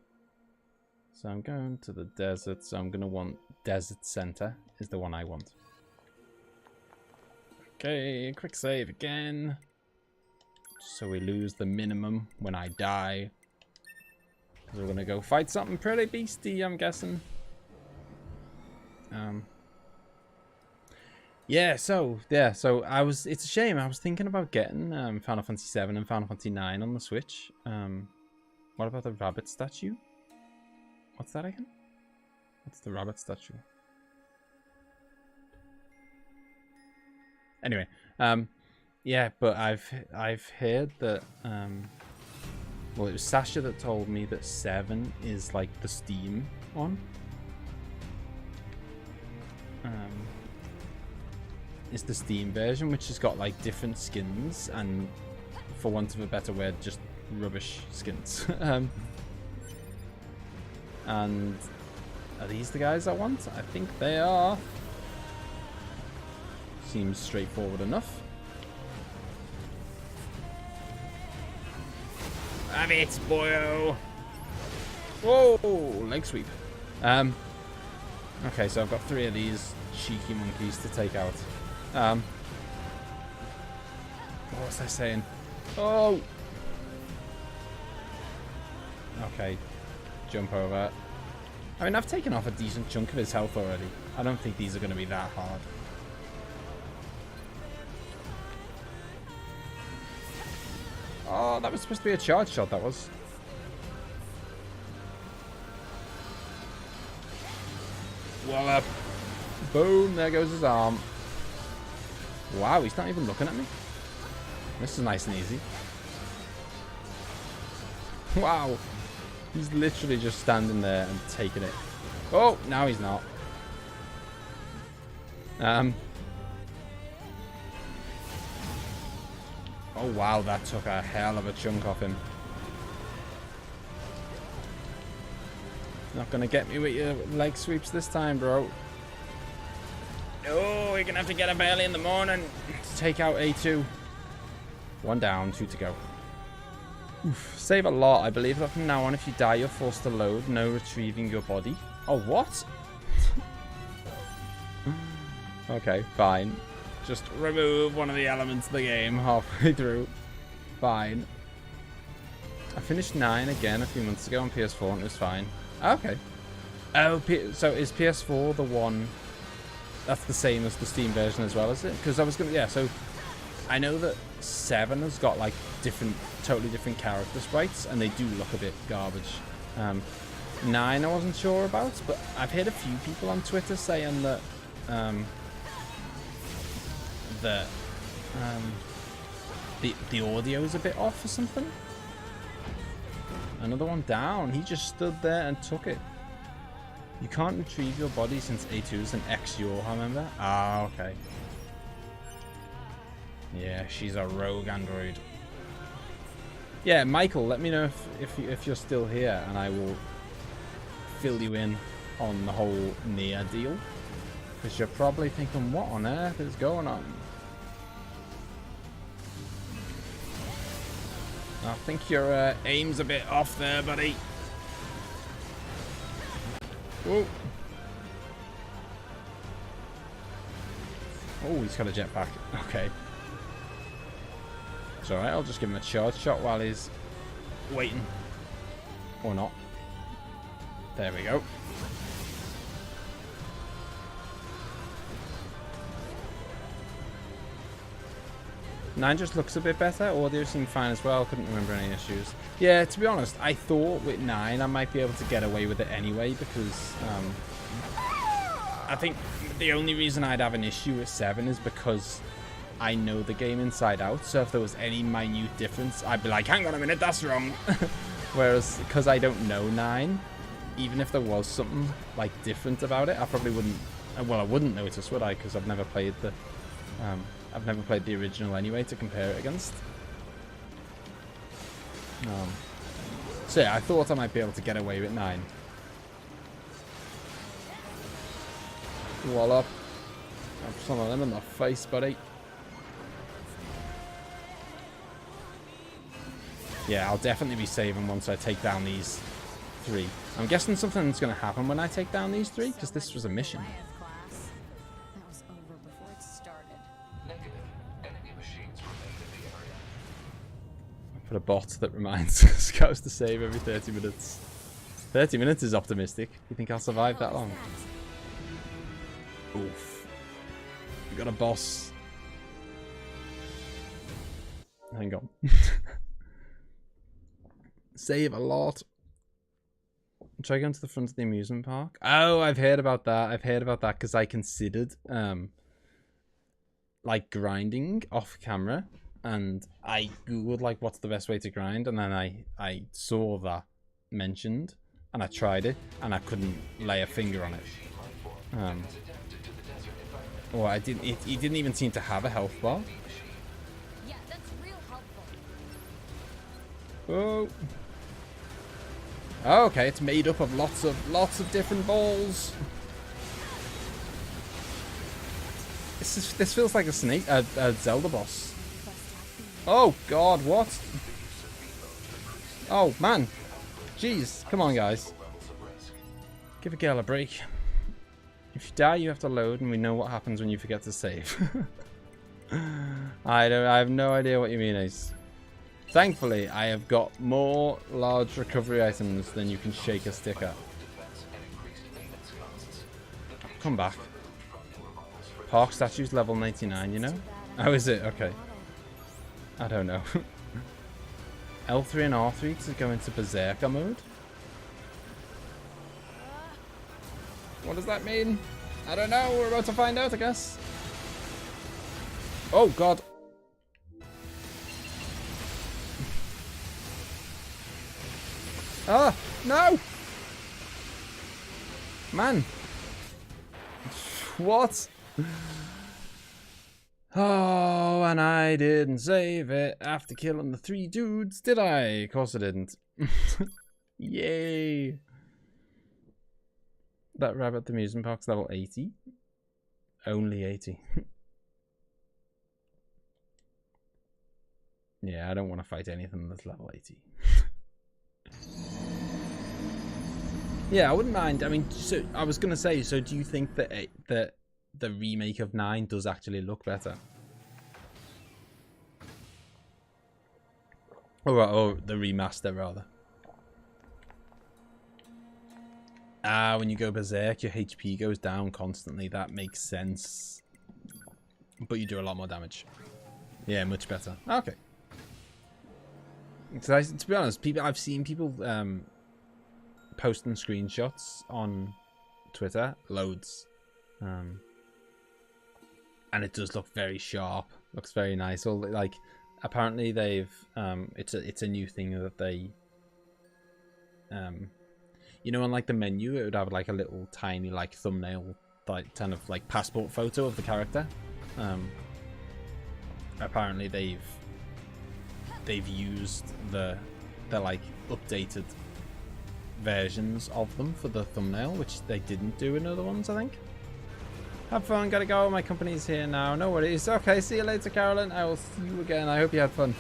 So I'm going to the desert, so I'm going to want Desert Center is the one I want. Okay, quick save again. So we lose the minimum when I die. So we're gonna go fight something pretty beastie, I'm guessing. So it's a shame. I was thinking about getting Final Fantasy 7 and Final Fantasy 9 on the Switch. What about the rabbit statue? What's that again? What's the rabbit statue? Anyway, yeah, but I've heard that well, it was Sasha that told me that 7 is like the Steam one. It's the Steam version, which has got like different skins and, for want of a better word, just rubbish skins. And are these the guys I want? I think they are. Seems straightforward enough. Have it, boyo! Whoa! Leg sweep. Okay, so I've got 3 of these cheeky monkeys to take out. What was I saying? Oh! Okay. Jump over. I mean, I've taken off a decent chunk of his health already. I don't think these are going to be that hard. Oh, that was supposed to be a charge shot, that was. Wallop. Boom, there goes his arm. Wow, he's not even looking at me. This is nice and easy. Wow. He's literally just standing there and taking it. Oh, now he's not. Oh, wow, that took a hell of a chunk off him. Not gonna get me with your leg sweeps this time, bro. Oh, you're gonna have to get up early in the morning to take out A2. 1 down, 2 to go. Oof, save a lot. I believe that from now on, if you die, you're forced to load. No retrieving your body. Oh, what? Okay, fine. Just remove one of the elements of the game halfway through. Fine. I finished 9 again a few months ago on PS4 and it was fine. Okay. Oh, so is PS4 the one that's the same as the Steam version as well, is it? Because I was gonna, yeah, so I know that 7 has got like totally different character sprites and they do look a bit garbage. 9 I wasn't sure about, but I've heard a few people on Twitter saying that the audio is a bit off or something. Another one down. He just stood there and took it. You can't retrieve your body since A2 is an ex-Yorha member. Ah, okay. Yeah, she's a rogue android. Yeah, Michael, let me know if you're still here, and I will fill you in on the whole NieR deal. Because you're probably thinking, what on earth is going on? I think your aim's a bit off there, buddy. Whoa. Oh, he's got a jetpack. Okay. It's alright, I'll just give him a charge shot while he's waiting. Or not. There we go. Nine just looks a bit better. Audio seemed fine as well. Couldn't remember any issues. Yeah, to be honest, I thought with 9 I might be able to get away with it anyway because I think the only reason I'd have an issue with 7 is because I know the game inside out. So if there was any minute difference, I'd be like, hang on a minute, that's wrong. Whereas because I don't know 9, even if there was something like different about it, I probably wouldn't. Well, I wouldn't notice, would I? Because I've never played the. I've never played the original anyway to compare it against. So yeah, I thought I might be able to get away with 9. Wallop. Have some of them in the face, buddy. Yeah, I'll definitely be saving once I take down these 3. I'm guessing something's going to happen when I take down these 3, because this was a mission. Put a bot that reminds Scouts to save every 30 minutes. 30 minutes is optimistic. You think I'll survive that long? Oof. We got a boss. Hang on. Save a lot. Should I go into the front of the amusement park? Oh, I've heard about that. I've heard about that because I considered like grinding off camera, and I googled like what's the best way to grind, and then I saw that mentioned, and I tried it, and I couldn't lay a finger on it. Or I didn't. It didn't even seem to have a health bar. Yeah, that's real helpful. Oh. Oh, okay, it's made up of lots of different balls. This feels like a Zelda boss. Oh God, what? Oh man, jeez, come on guys, give a girl a break. If you die, you have to load, and we know what happens when you forget to save. I have no idea what you mean, Ace. Thankfully, I have got more large recovery items than you can shake a stick at. Come back. Park statue's level 99, you know? Oh, is it? Okay. I don't know. L3 and R3 to go into Berserker mode? What does that mean? I don't know. We're about to find out, I guess. Oh, God. Ah, no! Man. What? Oh, and I didn't save it after killing the 3 dudes, did I? Of course I didn't. Yay. That rabbit at the amusement park's level 80. Only 80. Yeah, I don't want to fight anything that's level 80. Yeah, I wouldn't mind. I mean, so I was gonna say. So, do you think that that the remake of 9 does actually look better, or the remaster rather? When you go berserk, your HP goes down constantly. That makes sense. But you do a lot more damage. Yeah, much better. Okay. So to be honest, I've seen people posting screenshots on Twitter, loads, and it does look very sharp. Looks very nice. Well, like apparently they've it's a new thing that they you know, on like the menu, it would have like a little tiny like thumbnail, like kind of like passport photo of the character. Apparently they've used the like updated versions of them for the thumbnail, which they didn't do in other ones, I think. Have fun, gotta go. My company's here now. No worries. Okay, see you later, Carolyn. I will see you again. I hope you had fun.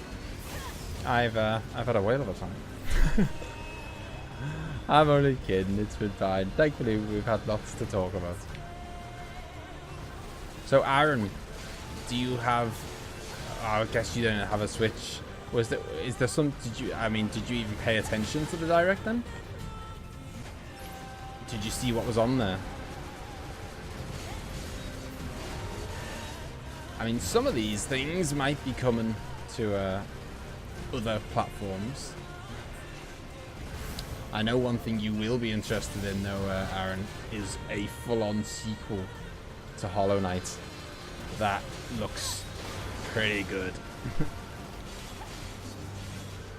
I've had a whale of a time. I'm only kidding. It's been fine. Thankfully, we've had lots to talk about. So, Aaron, do you have? I guess you don't have a Switch. Is there some? Did you even pay attention to the Direct then? Did you see what was on there? I mean, some of these things might be coming to other platforms. I know one thing you will be interested in, though, Aaron, is a full-on sequel to Hollow Knight. That looks pretty good.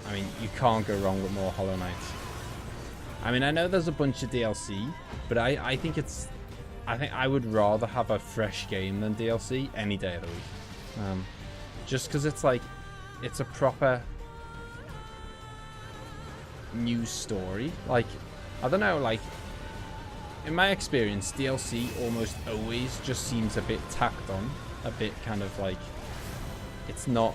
I mean, you can't go wrong with more Hollow Knight. I mean, I know there's a bunch of DLC, but I think I would rather have a fresh game than DLC any day of the week. Just because it's like, it's a proper new story. Like, I don't know, like, in my experience, DLC almost always just seems a bit tacked on, a bit kind of like, it's not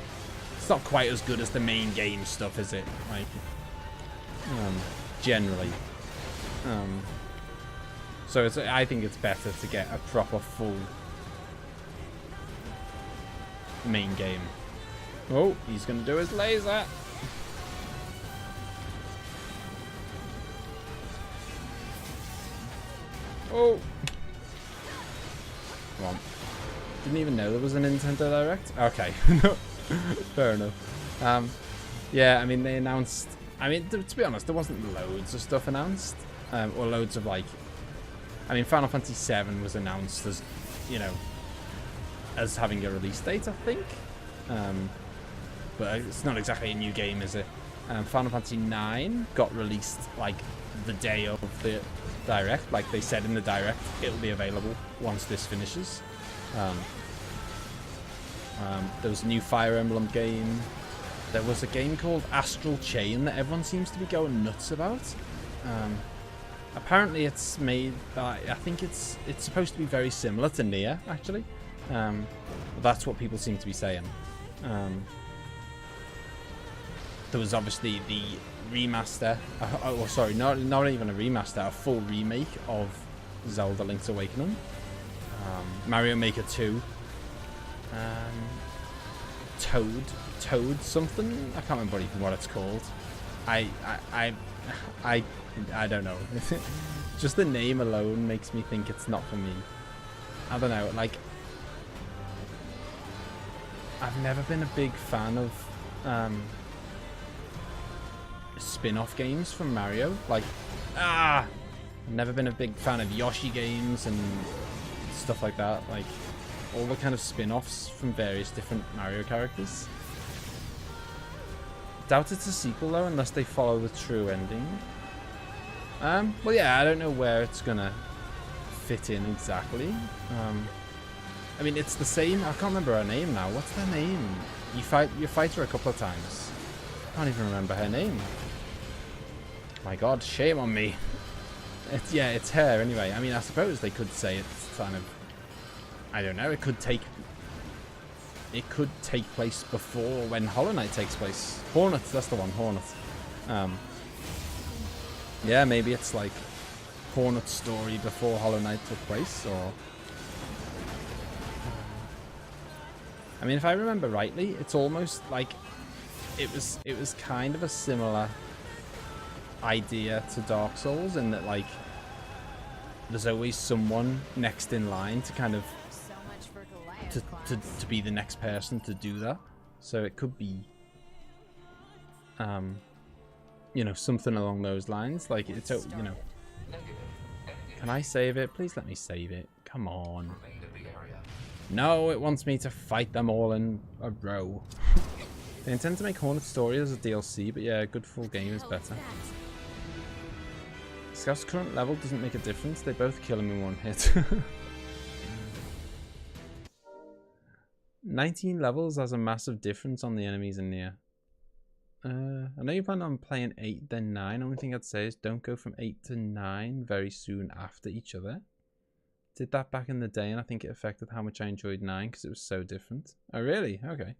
quite as good as the main game stuff, is it? Like, generally. So I think it's better to get a proper full main game. Oh, he's gonna do his laser. Oh! Come on. Didn't even know there was a Nintendo Direct. Okay. Fair enough. Yeah, I mean, they announced... I mean, to be honest, there wasn't loads of stuff announced. Or loads of, like... I mean, Final Fantasy VII was announced as, you know, as having a release date, I think. But it's not exactly a new game, is it? Final Fantasy IX got released, like, the day of the Direct. Like they said in the Direct, it'll be available once this finishes. There was a new Fire Emblem game. There was a game called Astral Chain that everyone seems to be going nuts about. Apparently it's made by, I think it's supposed to be very similar to NieR, actually. That's what people seem to be saying. There was obviously the remaster, or sorry, not even a remaster, a full remake of Zelda Link's Awakening. Mario Maker 2. Toad something? I can't remember even what it's called. I don't know. Just the name alone makes me think it's not for me. I don't know, like... I've never been a big fan of spin-off games from Mario. Like, I've never been a big fan of Yoshi games and stuff like that. Like, all the kind of spin-offs from various different Mario characters. Doubt it's a sequel though, unless they follow the true ending. Well, yeah, I don't know where it's gonna fit in exactly. I mean, it's the same. I can't remember her name now. What's her name? You fight her a couple of times. I can't even remember her name. My God, shame on me. It's her anyway. I mean, I suppose they could say it's kind of, I don't know. It could take place before when Hollow Knight takes place. Hornet, that's the one. Hornet. Yeah, maybe it's like Hornet's story before Hollow Knight took place, or... I mean, if I remember rightly, it's almost like it was kind of a similar idea to Dark Souls in that, like, there's always someone next in line to kind of to be the next person to do that. So it could be you know, something along those lines. Like, it's, you know, can I save it? Please let me save it. Come on. No, it wants me to fight them all in a row. They intend to make Hornet's story as a DLC, but yeah, a good full game is better. Scout's current level doesn't make a difference. They both kill him in one hit. 19 levels has a massive difference on the enemies in NieR. I know you plan on playing 8 then 9. Only thing I'd say is don't go from 8 to 9 very soon after each other. Did that back in the day, and I think it affected how much I enjoyed 9 because it was so different. Oh, really? Okay.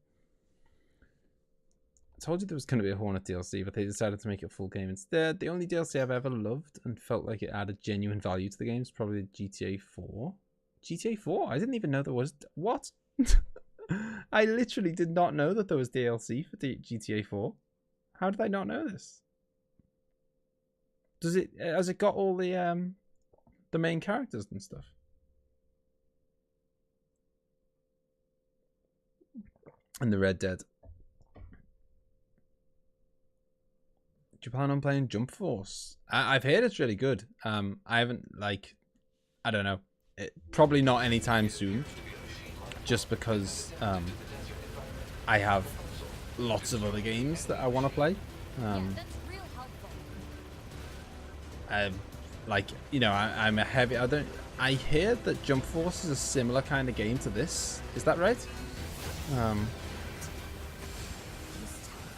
I told you there was going to be a Hornet DLC, but they decided to make it a full game instead. The only DLC I've ever loved and felt like it added genuine value to the game is probably GTA 4. GTA 4? I didn't even know there was... What? I literally did not know that there was DLC for GTA 4. How did I not know this? Does it... Has it got all the main characters and stuff? And the Red Dead. Do you plan on playing Jump Force? I've heard it's really good. I haven't, like, I don't know. Probably not anytime soon. Just because I have lots of other games that I want to play. Like, you know, I'm a heavy... I hear that Jump Force is a similar kind of game to this. Is that right?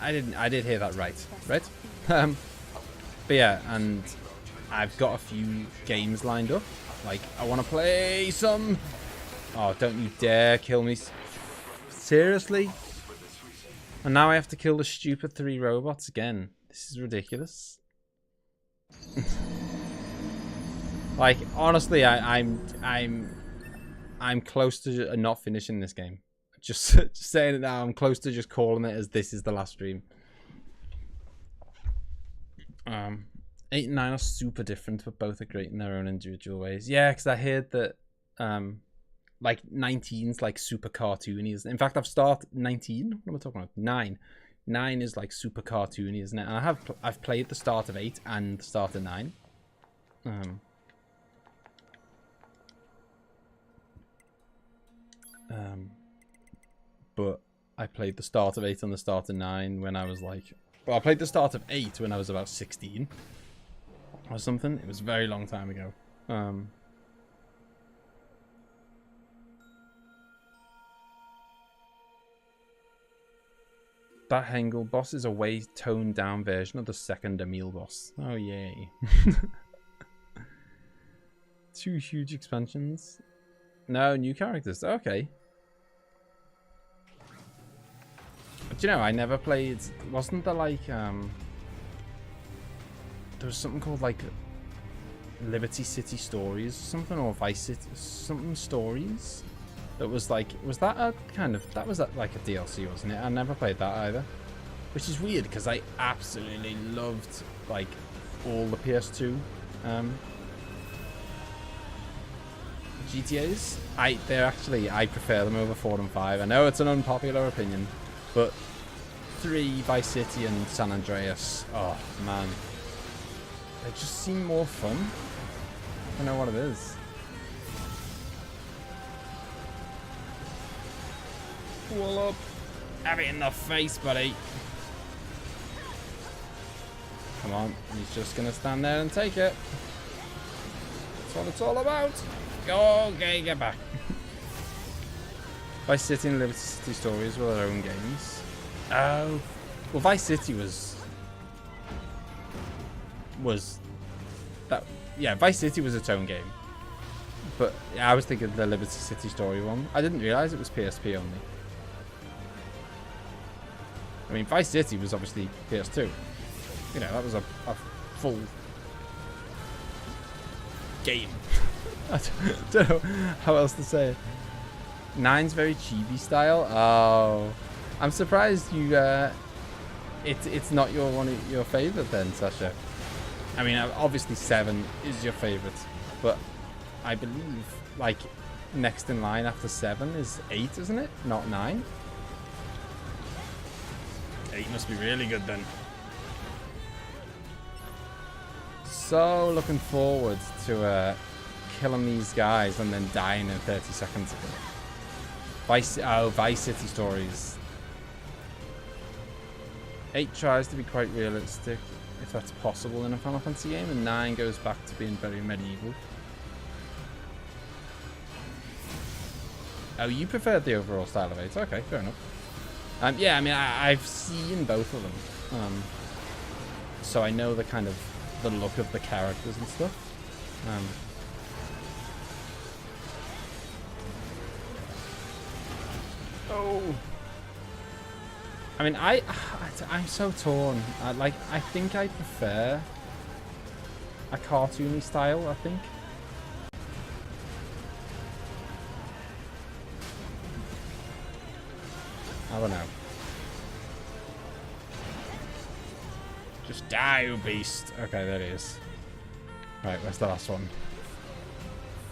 I did hear that right? But yeah, and I've got a few games lined up. Like, I want to play some... Oh, don't you dare kill me. Seriously? And now I have to kill the stupid 3 robots again. This is ridiculous. Like, honestly, I'm close to not finishing this game. Just saying it now, I'm close to just calling it as this is the last stream. 8 and 9 are super different, but both are great in their own individual ways. Yeah, because I heard that like 19's like super cartoony. In fact, I've started 19. What am I talking about? 9. 9 is like super cartoony, isn't it? And I've played the start of 8 and the start of 9. But I played the start of 8 and the start of 9 when I was like... Well, I played the start of 8 when I was about 16. Or something. It was a very long time ago. That Hengel boss is a way toned down version of the second Emil boss. Oh, yay. 2 huge expansions. No, new characters. Okay. But you know, I never played... Wasn't there like... There was something called like Liberty City Stories or something, or Vice City something Stories. That was like, was that a kind of, that was like a DLC, wasn't it? I never played that either, which is weird because I absolutely loved like all the PS2 GTAs. I prefer them over 4 and 5. I know it's an unpopular opinion, but 3, Vice City and San Andreas, oh man, they just seem more fun. I don't know what it is. Wall up. Have it in the face, buddy. Come on. He's just going to stand there and take it. That's what it's all about. Go, okay, get back. Vice City and Liberty City Stories were their own games. Oh. Well, Vice City was that... Yeah, Vice City was its own game. But yeah, I was thinking the Liberty City Story one. I didn't realise it was PSP only. I mean, Vice City was obviously PS2. You know, that was a full game. I don't know how else to say it. 9's very chibi style. Oh, I'm surprised you. It's not your favorite then, Sasha. I mean, obviously 7 is your favorite, but I believe like next in line after 7 is 8, isn't it? Not 9. 8 must be really good then. So looking forward to killing these guys and then dying in 30 seconds. Vice City Stories. 8 tries to be quite realistic, if that's possible in a Final Fantasy game, and 9 goes back to being very medieval. Oh, you preferred the overall style of 8. Okay, fair enough. Yeah, I mean, I've seen both of them, so I know the kind of the look of the characters and stuff. Oh, I mean, I'm so torn. I think I prefer a cartoony style. I think. I don't know. Just die, you beast. Okay, there it is. Right, where's the last one?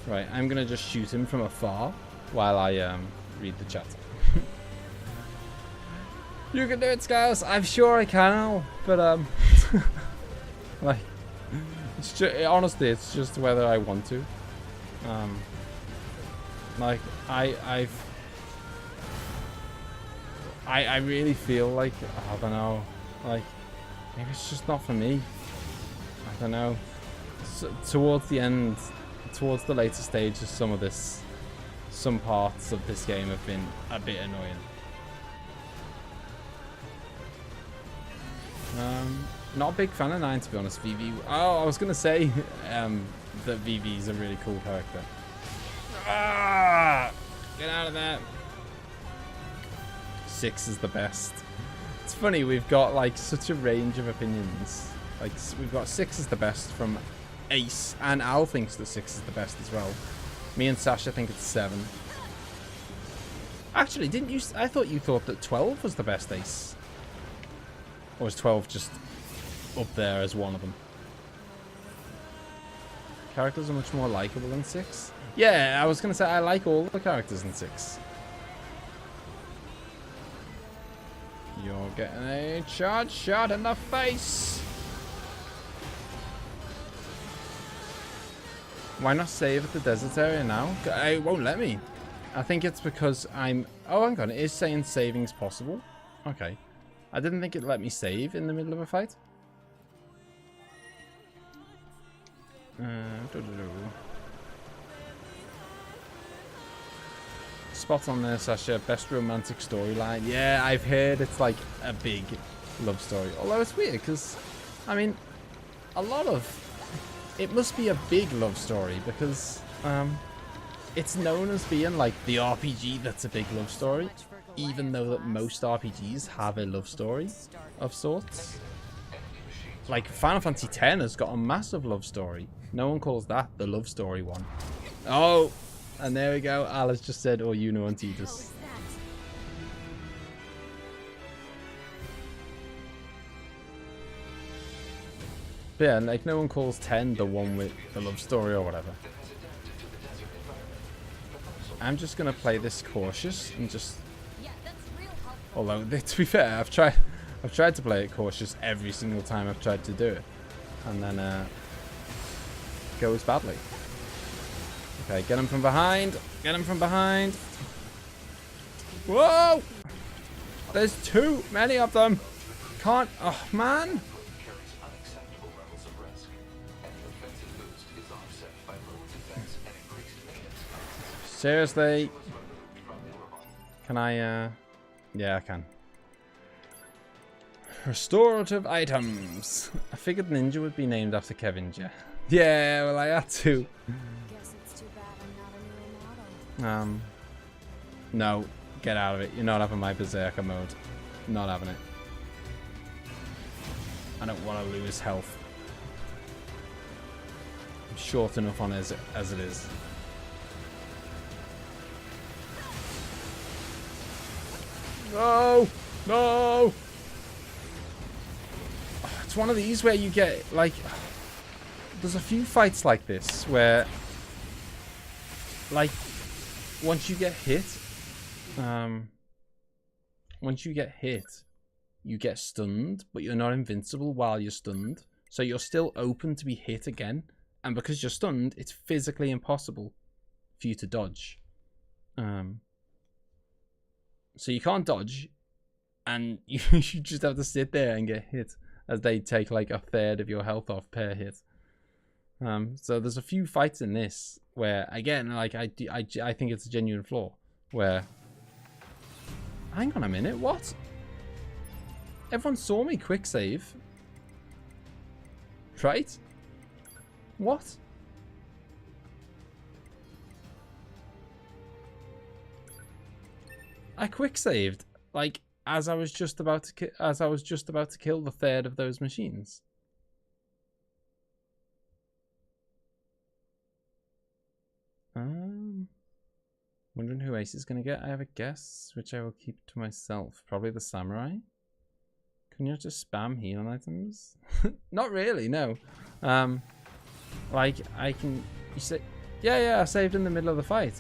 Right, I'm gonna just shoot him from afar while I read the chat. You can do it, Scouse. I'm sure I can, but like, it's just, honestly, it's just whether I want to. Like I really feel like, I don't know, like, maybe it's just not for me. I don't know. So, towards the end, towards the later stages, some parts of this game have been a bit annoying. Not a big fan of 9, to be honest. Vivi. Oh, I was gonna say that Vivi is a really cool character. Ah, get out of there. 6 is the best. It's funny, we've got like such a range of opinions. Like, we've got 6 is the best from Ace, and Al thinks that 6 is the best as well. Me and Sasha think it's 7. Actually, didn't you? I thought you thought that 12 was the best Ace. Or was 12 just up there as one of them? Characters are much more likable in 6. Yeah, I was gonna say I like all the characters in 6. You're getting a charge shot in the face. Why not save at the desert area now? It won't let me. I think it's because I'm... Oh, hang on. It is saying saving's possible. Okay. I didn't think it let me save in the middle of a fight. Spot on there, Sasha. Best romantic storyline. Yeah, I've heard it's like a big love story. Although it's weird because, I mean, a lot of... It must be a big love story because it's known as being like the RPG that's a big love story, even though that most RPGs have a love story of sorts. Like Final Fantasy X has got a massive love story. No one calls that the love story one. Oh, and there we go. Alice just said, "Oh, you know, Antitas." But yeah, like no one calls 10 the one with the love story or whatever. I'm just gonna play this cautious and just. Although to be fair, I've tried to play it cautious every single time I've tried to do it, and then it goes badly. Okay, get him from behind. Get him from behind. Whoa! There's too many of them. Can't. Oh man. Seriously? Can I, yeah, I can. Restorative items. I figured Ninja would be named after Kevin, yeah. Yeah, well, I had to. Guess it's too bad I'm not a newer model. No. Get out of it. You're not having my Berserker mode. Not having it. I don't want to lose health. I'm short enough on it as it is. No! No! It's one of these where you get, like... There's a few fights like this where... Like, once you get hit... Once you get hit, you get stunned, but you're not invincible while you're stunned. So you're still open to be hit again. And because you're stunned, it's physically impossible for you to dodge. So you can't dodge, and you just have to sit there and get hit as they take like a third of your health off per hit. So there's a few fights in this where, again, like I think it's a genuine flaw. Where, hang on a minute, what? Everyone saw me quick save, right? What? I quick saved like as I was just about to kill the third of those machines. Wondering who Ace is gonna get. I have a guess, which I will keep to myself. Probably the samurai. Can you just spam healing items? Not really, no. Like I can. You say, yeah, I saved in the middle of the fight.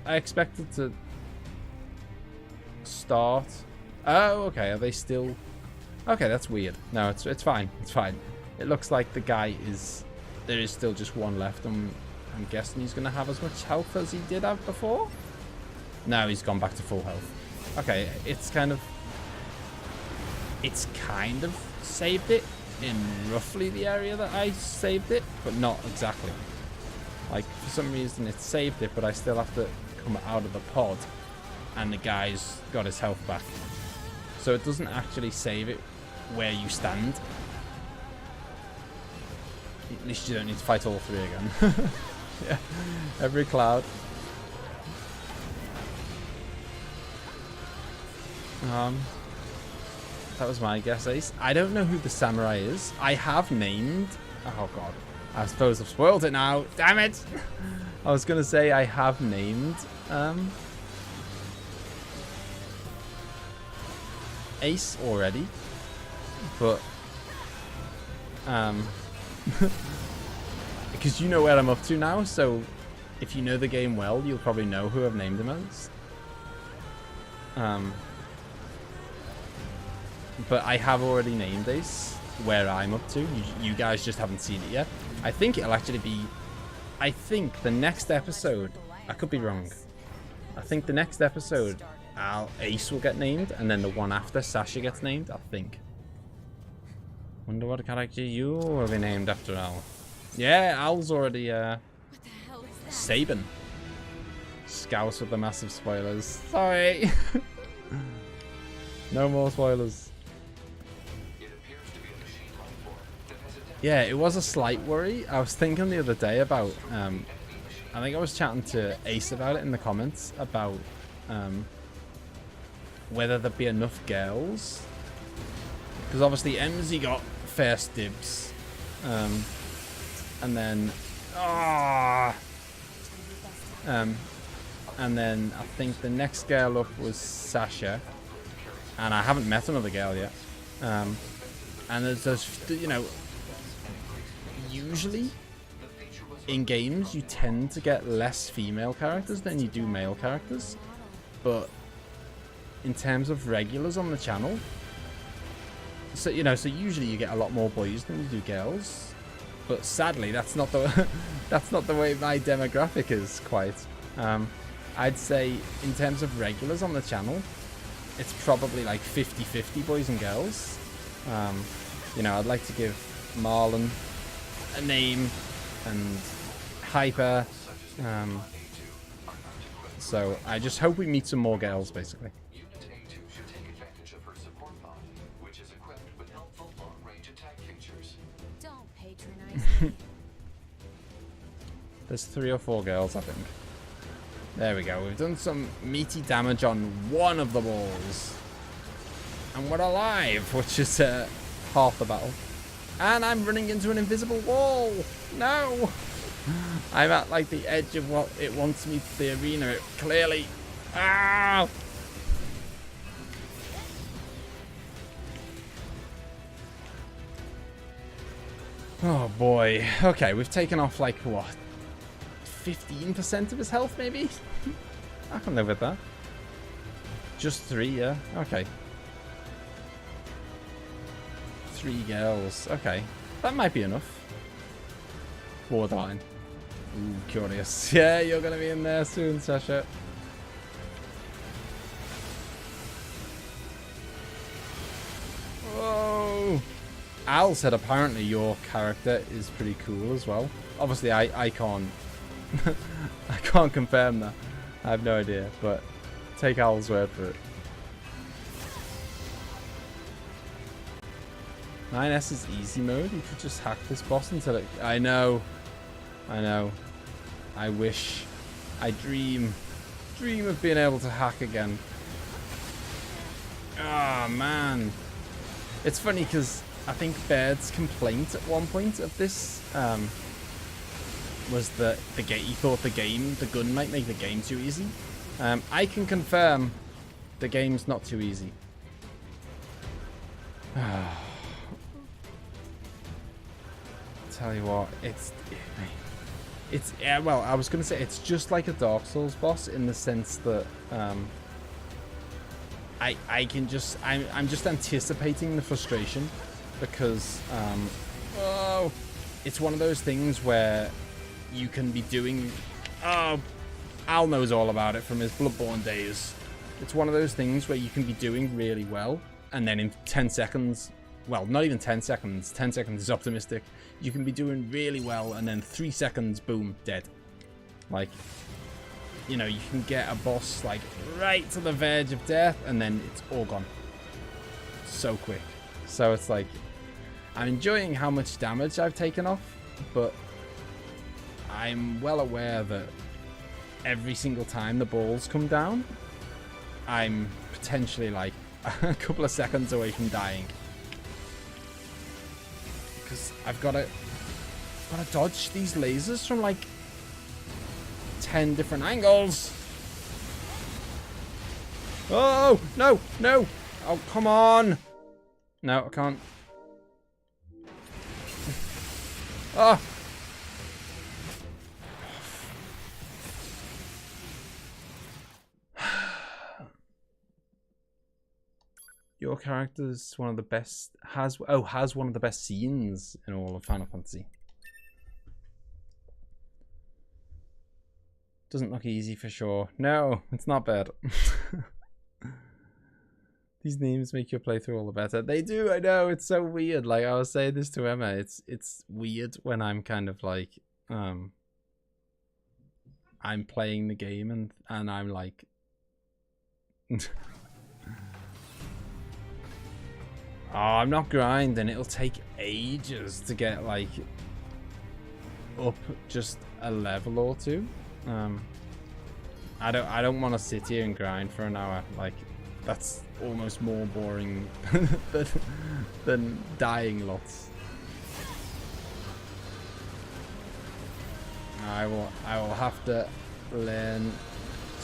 I expected to start. Oh, okay. Are they still? Okay, that's weird. No, it's fine. It's fine. It looks like the guy is. There is still just one left. I'm guessing he's gonna have as much health as he did have before. No, he's gone back to full health. Okay, it's kind of saved it in roughly the area that I saved it, but not exactly. Like for some reason it saved it, but I still have to come out of the pod. And the guy's got his health back. So it doesn't actually save it where you stand. At least you don't need to fight all three again. Yeah, every cloud. That was my guess, Ace. I don't know who the samurai is. I have named... Oh, God. I suppose I've spoiled it now. Damn it! I was going to say I have named... Ace already, but because you know where I'm up to now, so if you know the game well, you'll probably know who I've named him as. But I have already named Ace where I'm up to. You guys just haven't seen it yet. I think it'll actually be... I think the next episode... I could be wrong. I think the next episode, Ace will get named, and then the one after, Sasha gets named, I think. Wonder what character you will be named after Al. Yeah, Al's already, What the hell is that? Saban. Scouse with the massive spoilers. Sorry. No more spoilers. Yeah, it was a slight worry. I was thinking the other day about, I think I was chatting to Ace about it in the comments, about whether there'd be enough girls. Because obviously MZ got first dibs. And then... and then I think the next girl up was Sasha. And I haven't met another girl yet. And there's, you know... Usually, in games, you tend to get less female characters than you do male characters. But in terms of regulars on the channel, so you know, so usually you get a lot more boys than you do girls. But sadly, that's not the that's not the way my demographic is quite. I'd say in terms of regulars on the channel, it's probably like 50-50 boys and girls. You know, I'd like to give Marlon a name and Hyper. So I just hope we meet some more girls, basically. Unit A2 should take advantage of her support pod, which is equipped with helpful long-range attack features. Don't patronize me. There's 3 or 4 girls, I think. There we go. We've done some meaty damage on one of the balls. And we're alive, which is half the battle. And I'm running into an invisible wall. No! I'm at like the edge of what it wants me to the arena. It clearly... Ah! Oh boy. Okay, we've taken off like what? 15% of his health maybe? I can live with that. Just 3, yeah. Okay. 3 girls. Okay. That might be enough. Borderline. Ooh, curious. Yeah, you're gonna be in there soon, Sasha. Whoa! Al said apparently your character is pretty cool as well. Obviously, I can't... I can't confirm that. I have no idea, but take Al's word for it. 9S is easy mode. You could just hack this boss until it... I know. I know. I wish. I dream of being able to hack again. Ah, oh, man. It's funny because I think Baird's complaint at one point of this was that he thought the gun might make the game too easy. I can confirm the game's not too easy. Tell you what, it's yeah, well, I was gonna say it's just like a Dark Souls boss in the sense that I'm just anticipating the frustration because it's one of those things where you can be doing Al knows all about it from his Bloodborne days. It's one of those things where you can be doing really well and then in 10 seconds, well, not even 10 seconds, 10 seconds is optimistic, you can be doing really well and then 3 seconds, boom, dead. Like, you know, you can get a boss like right to the verge of death and then it's all gone. So quick. So it's like, I'm enjoying how much damage I've taken off, but I'm well aware that every single time the balls come down, I'm potentially like a couple of seconds away from dying. Because I've got to dodge these lasers from like 10 different angles. Oh, no, no. Oh, come on. No, I can't. Oh. your character's one of the best, has one of the best scenes in all of Final Fantasy. Doesn't look easy for sure. No, it's not bad. These names make your playthrough all the better. They do, I know, it's so weird. Like, I was saying this to Emma, it's weird when I'm kind of like, I'm playing the game and I'm like... Oh, I'm not grinding. It'll take ages to get like up just a level or two. I don't want to sit here and grind for an hour. Like, that's almost more boring than dying lots. I will have to learn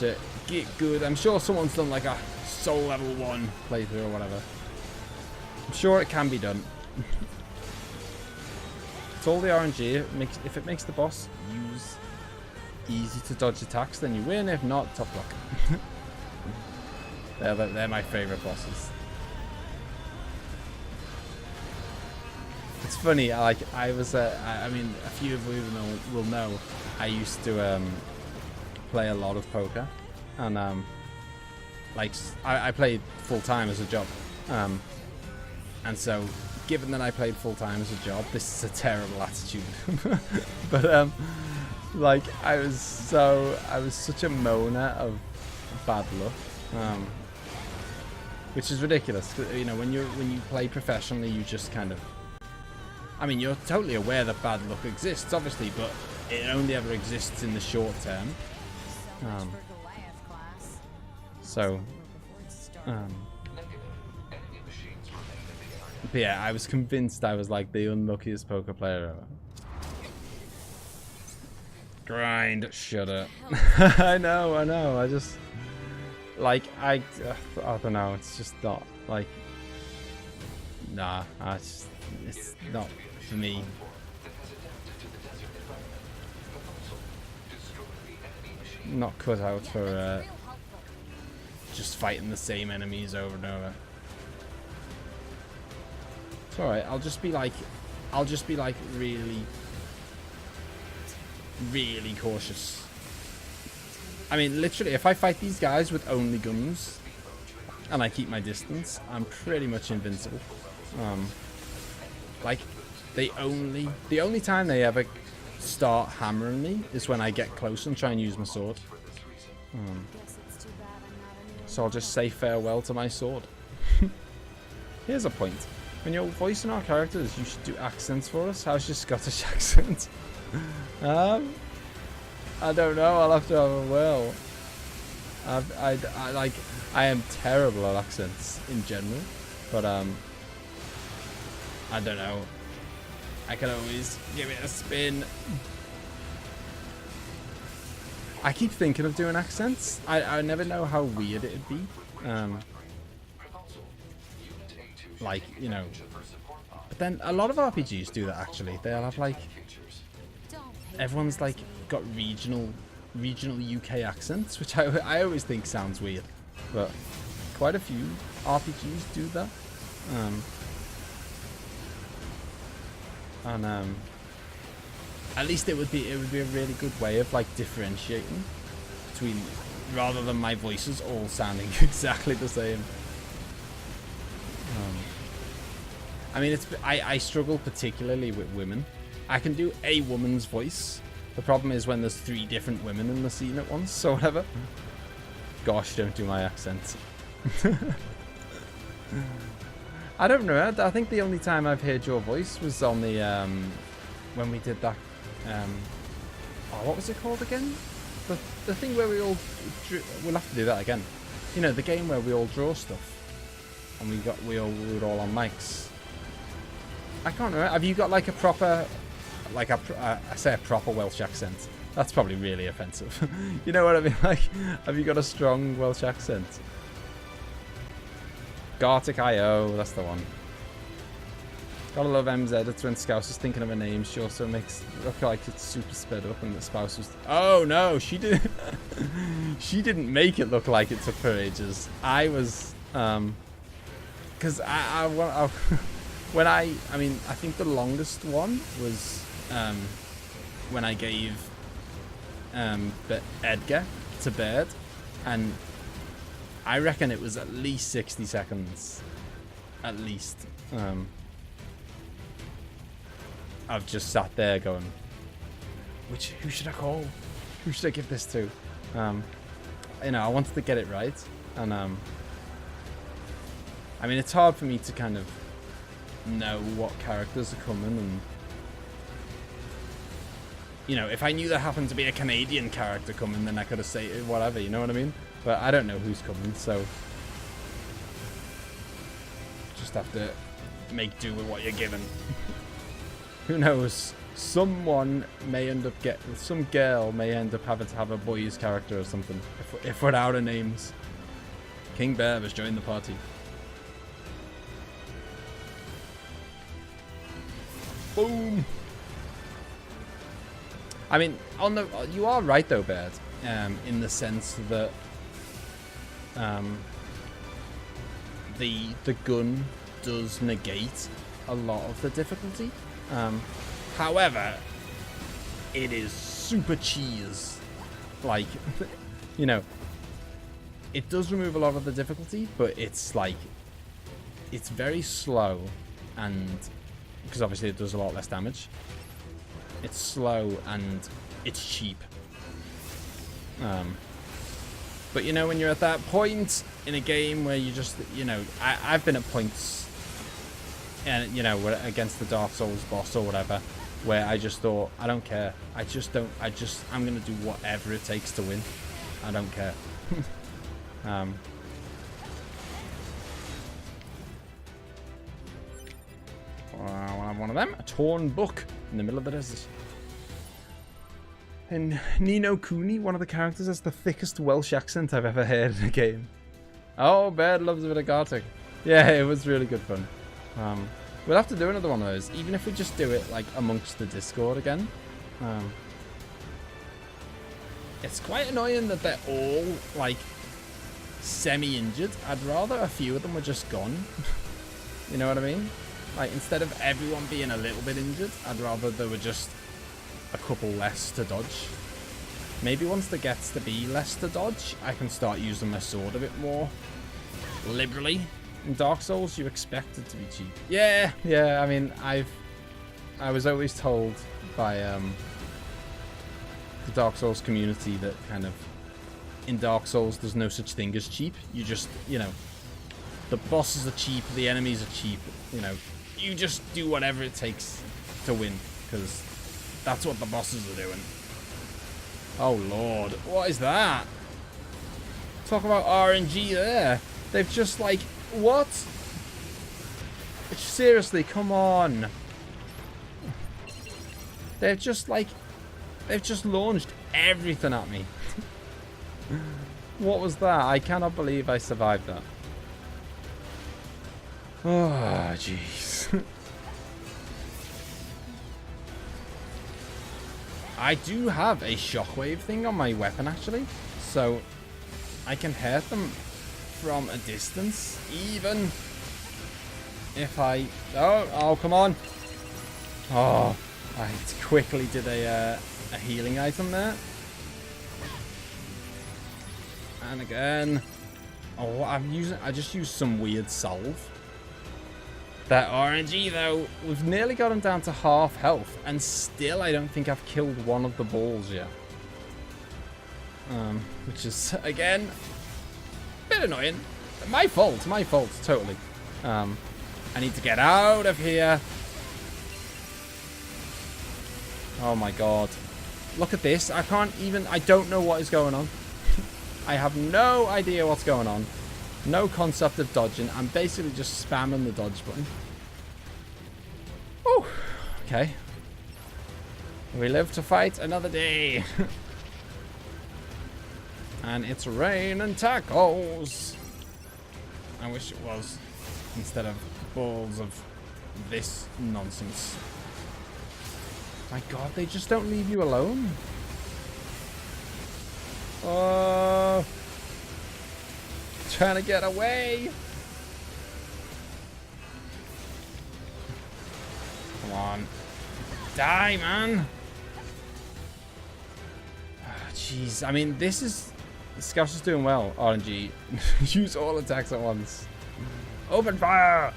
to get good. I'm sure someone's done like a soul level 1 playthrough or whatever. I'm sure it can be done. It's all the RNG. If it makes the boss use easy to dodge attacks, then you win. If not, tough luck. They're my favorite bosses. It's funny. I mean, a few of you will know I used to play a lot of poker, and like I played full time as a job. And so, given that I played full-time as a job, this is a terrible attitude. But, like, I was such a moaner of bad luck. Which is ridiculous. You know, when you play professionally, you just kind of... I mean, you're totally aware that bad luck exists, obviously, but it only ever exists in the short term. But yeah, I was convinced I was like the unluckiest poker player ever. Grind, shut up. I know. I just like I don't know. It's just not like it's not for me. Not cut out for just fighting the same enemies over and over. It's alright, I'll just be like really cautious. I mean, literally, if I fight these guys with only guns and I keep my distance, I'm pretty much invincible. Like, the only time they ever start hammering me is when I get close and try and use my sword. So I'll just say farewell to my sword. Here's a point. When you're voicing our characters, you should do accents for us. How's your Scottish accent? I don't know. I'll have to have a whirl. I am terrible at accents in general, but I don't know. I can always give it a spin. I keep thinking of doing accents. I never know how weird it'd be. Like, you know, but then a lot of RPGs do that actually. They'll have like, everyone's like got regional UK accents, which I always think sounds weird, but quite a few RPGs do that. At least it would be a really good way of like differentiating between, rather than my voices all sounding exactly the same. I mean, I struggle particularly with women. I can do a woman's voice. The problem is when there's 3 different women in the scene at once, so whatever. Gosh, don't do my accent. I don't know. I think the only time I've heard your voice was on the when we did that. What was it called again? The thing where we all drew, we'll have to do that again. You know, the game where we all draw stuff, and we were all on mics. I can't remember. Have you got like a proper, like I say a proper Welsh accent? That's probably really offensive. You know what I mean? Like, have you got a strong Welsh accent? Gartic.io, that's the one. Gotta love M's editor and Scouse is thinking of a name. She also makes it look like it's super sped up and the spouse was... Oh no, she didn't... she didn't make it look like it took her ages. I was because I when I mean, I think the longest one was when I gave Edgar to Bird, and I reckon it was at least 60 seconds, at least. I've just sat there going, who should I call? Who should I give this to? You know, I wanted to get it right, and I mean, it's hard for me to kind of know what characters are coming, and you know, if I knew there happened to be a Canadian character coming, then I could have said whatever, you know what I mean? But I don't know who's coming, so just have to make do with what you're given. Who knows? Someone may end up some girl may end up having to have a boy's character or something if we're out of names. King Bear has joined the party. Boom. I mean, you are right though, Baird, in the sense that the gun does negate a lot of the difficulty. However, it is super cheese. Like, you know, it does remove a lot of the difficulty, but it's like, it's very slow, and because obviously it does a lot less damage. It's slow and it's cheap. But you know, when you're at that point in a game where you just, you know, I've been at points, and you know, against the Dark Souls boss or whatever, where I just thought, I don't care. I'm gonna do whatever it takes to win. I don't care. I'll have one of them. A torn book in the middle of the desert. And Nino Cooney, one of the characters, has the thickest Welsh accent I've ever heard in a game. Oh, Bird loves a bit of Gartic. Yeah, it was really good fun. We'll have to do another one of those, even if we just do it like amongst the Discord again. It's quite annoying that they're all like semi-injured. I'd rather a few of them were just gone. You know what I mean? Like, instead of everyone being a little bit injured, I'd rather there were just a couple less to dodge. Maybe once there gets to be less to dodge, I can start using my sword a bit more liberally. In Dark Souls, you expect it to be cheap. Yeah, I mean, I was always told by the Dark Souls community that kind of in Dark Souls there's no such thing as cheap. You just, you know, the bosses are cheap, the enemies are cheap, you know, you just do whatever it takes to win, because that's what the bosses are doing. Oh lord, what is that? Talk about RNG there. They've just like, what? Seriously, come on. They've just launched everything at me. What was that? I cannot believe I survived that. Oh, jeez. I do have a shockwave thing on my weapon, actually. So I can hurt them from a distance, even if I... Oh, come on. Oh, I quickly did a healing item there. And again. Oh, I just used some weird salve. That RNG, though, we've nearly got him down to half health, and still I don't think I've killed one of the balls yet. Which is, again, a bit annoying. My fault, totally. I need to get out of here. Oh my god. Look at this. I don't know what is going on. I have no idea what's going on. No concept of dodging. I'm basically just spamming the dodge button. Oh, okay. We live to fight another day. And it's rain and tacos. I wish it was, instead of balls of this nonsense. My god, they just don't leave you alone. Oh. Trying to get away. Come on. Die, man! Jeez, I mean, this is... Scouse is doing well. RNG. Use all attacks at once. Open fire!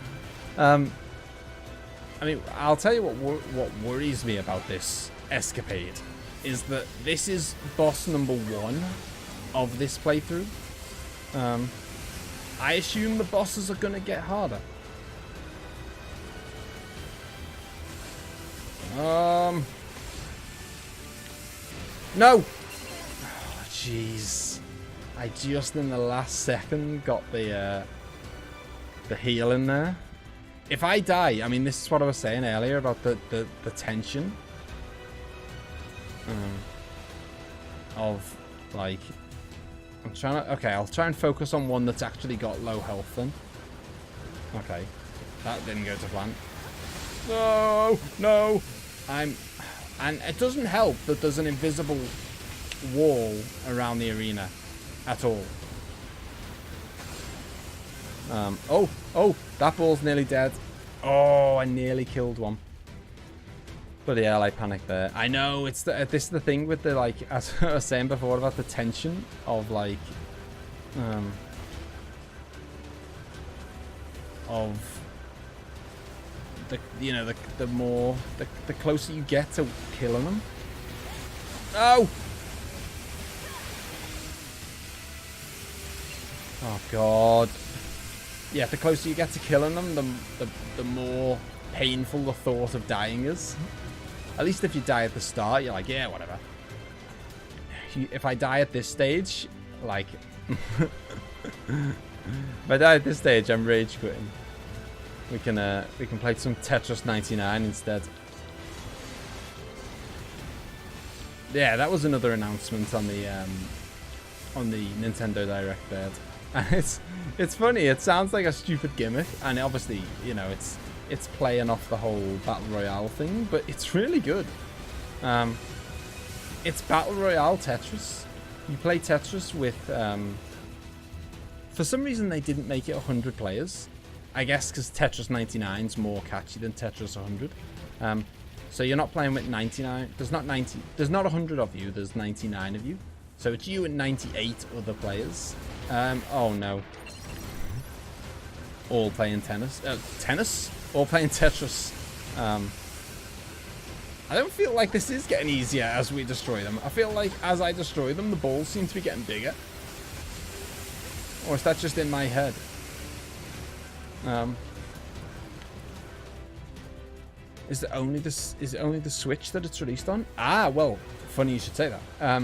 I mean, I'll tell you what worries me about this escapade is that this is boss number 1 of this playthrough. I assume the bosses are going to get harder. No! Jeez. I just in the last second got the heal in there. If I die, I mean, this is what I was saying earlier about the tension of, like, I'm trying to, okay, I'll try and focus on one that's actually got low health then. Okay, that didn't go to plan. No, no, and it doesn't help that there's an invisible wall around the arena at all. Oh, that ball's nearly dead. Oh, I nearly killed one. Bloody hell, I panicked there. I know, it's this is the thing with the, like, as I was saying before about the tension of, like, of the, you know, the more, the closer you get to killing them. Oh! Oh, God. Yeah, the closer you get to killing them, the more painful the thought of dying is. At least if you die at the start, you're like, yeah, whatever. If I die at this stage, like... if I die at this stage, I'm rage quitting. We can play some Tetris 99 instead. Yeah, that was another announcement on the Nintendo Direct there. And it's funny. It sounds like a stupid gimmick, and obviously, you know, it's playing off the whole Battle Royale thing, but it's really good. It's Battle Royale Tetris. You play Tetris with... for some reason, they didn't make it 100 players. I guess because Tetris 99 is more catchy than Tetris 100. So you're not playing with 99. There's not 100 of you. There's 99 of you. So it's you and 98 other players. Oh no. All playing tennis. Tennis? All playing Tetris. I don't feel like this is getting easier as we destroy them. I feel like as I destroy them, the balls seem to be getting bigger. Or is that just in my head? Is it only the Switch that it's released on? Ah, well, funny you should say that.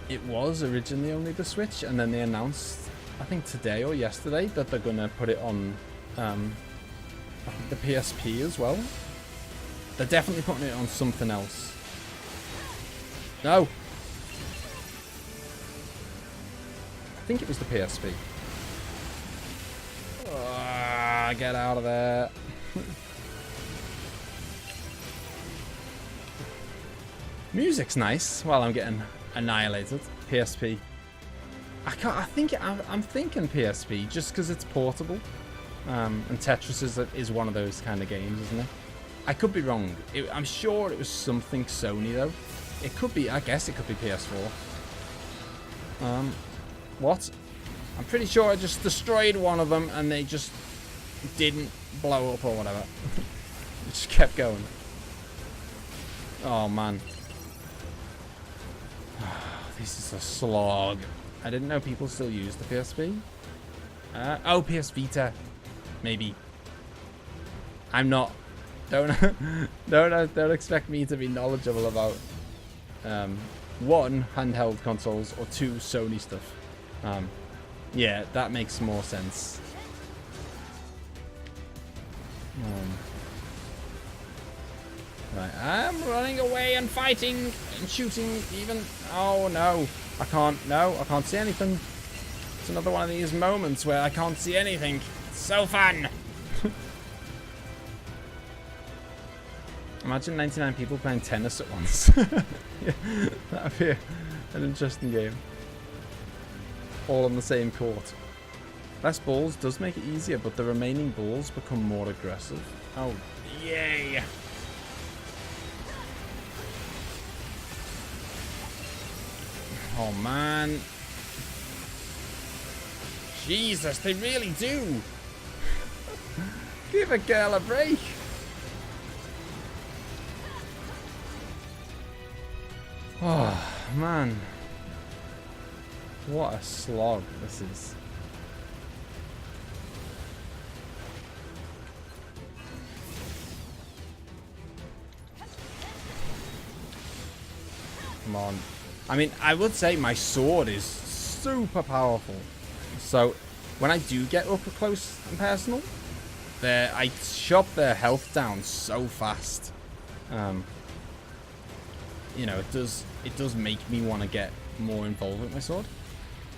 It was originally only the Switch, and then they announced, I think today or yesterday, that they're gonna put it on the PSP as well. They're definitely putting it on something else. No. I think it was the PSP. Get out of there. Music's nice while I'm getting annihilated. PSP. I'm thinking PSP just because it's portable. And Tetris is one of those kind of games, isn't it? I could be wrong. I'm sure it was something Sony though. It could be. I guess it could be PS4. What? I'm pretty sure I just destroyed one of them and they just didn't blow up or whatever. It just kept going. Oh man. This is a slog. I didn't know people still use the PSP. Oh, PS Vita. Maybe. I'm not. Don't expect me to be knowledgeable about one, handheld consoles, or two, Sony stuff. Yeah, that makes more sense. Right, I'm running away and fighting and shooting even. Oh no, I can't see anything. It's another one of these moments where I can't see anything. It's so fun. Imagine 99 people playing tennis at once. Yeah, that would be an interesting game. All on the same court. Less balls does make it easier, but the remaining balls become more aggressive. Oh, yay! Oh, man. Jesus, they really do. Give a girl a break. Oh, man. What a slog this is. Come on. I mean, I would say my sword is super powerful. So, when I do get up close and personal, I chop their health down so fast. You know, it does make me want to get more involved with my sword.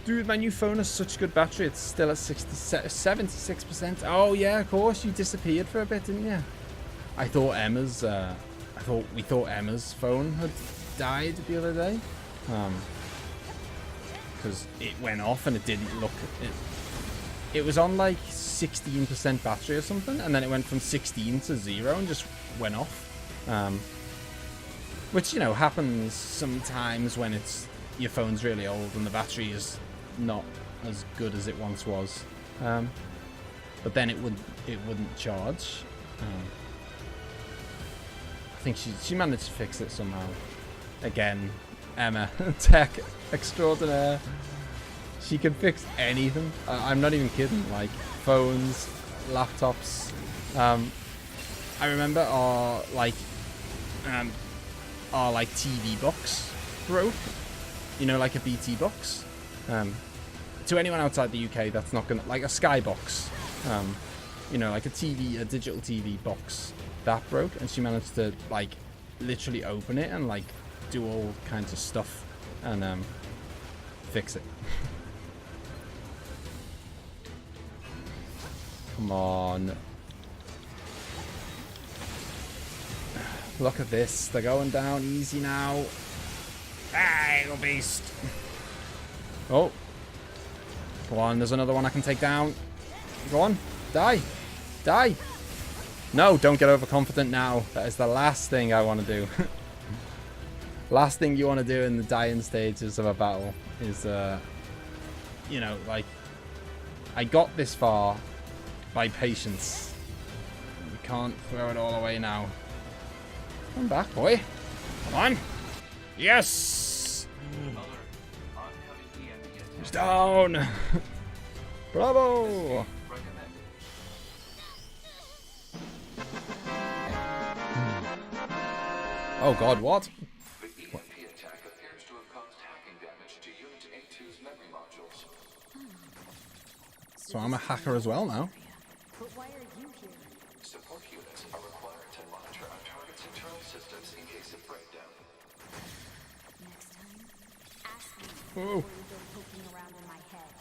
Dude, my new phone has such good battery. It's still at 76%. Oh yeah, of course. You disappeared for a bit, didn't you? I thought we thought Emma's phone had died the other day. Because it went off and it didn't look. It was on like 16% battery or something, and then it went from 16 to 0 and just went off. Which, you know, happens sometimes when your phone's really old and the battery is not as good as it once was. But then it wouldn't charge. I think she managed to fix it somehow. Again, Emma, tech extraordinaire. She can fix anything. I'm not even kidding. Like phones, laptops. I remember our TV box broke. You know, like a BT box. To anyone outside the UK, that's not gonna, like a Skybox. You know, like a digital TV box that broke, and she managed to like literally open it and like do all kinds of stuff and fix it. Come on. Look at this. They're going down easy now. Ah, little beast. Oh. Go on, there's another one I can take down. Go on. Die. Die. No, don't get overconfident now. That is the last thing I want to do. Last thing you want to do in the dying stages of a battle is, you know, like, I got this far by patience. You can't throw it all away now. Come back, boy. Come on. Yes! He's down! Bravo! Oh god, what? The EMP attack appears to have caused hacking damage to Unit A2's memory modules. So I'm a hacker as well now. But why are you here? Support units are required to monitor our target's internal systems in case of breakdown. Next time, ask me Whoa. before you go poking around in my head.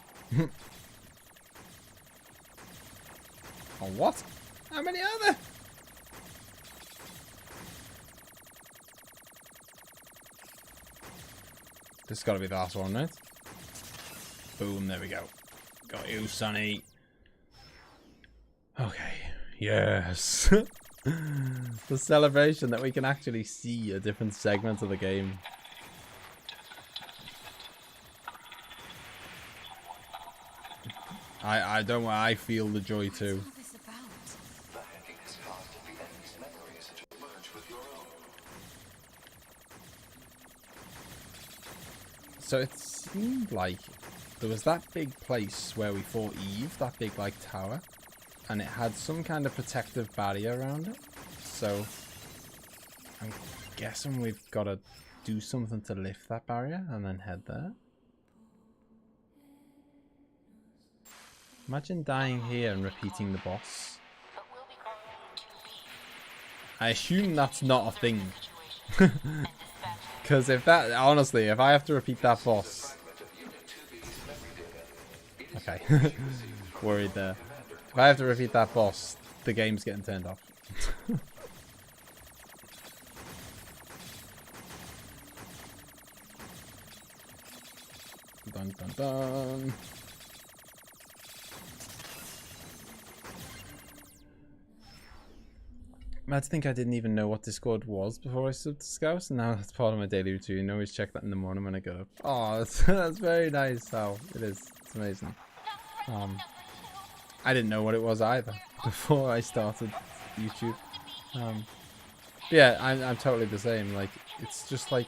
Oh, what? How many are there? This has got to be the last one, right? Boom, there we go. Got you, Sonny. Okay, yes. The celebration that we can actually see a different segment of the game. I feel the joy too. What's all this about? The hacking has caused the enemy's memories to merge with your own. So it seemed like there was that big place where we fought Eve, that big like tower, and it had some kind of protective barrier around it. So I'm guessing we've got to do something to lift that barrier and then head there. Imagine dying here and repeating the boss. I assume that's not a thing. Because if that, honestly, if I have to repeat that boss... Okay. Worried there. If I have to repeat that boss, the game's getting turned off. Dun dun dun. I think I didn't even know what Discord was before I subbed to Scouse, and now that's part of my daily routine. I always check that in the morning when I get up. Oh, that's very nice, Sal. It is. It's amazing. I didn't know what it was either before I started YouTube. Yeah, I'm totally the same. Like, it's just like,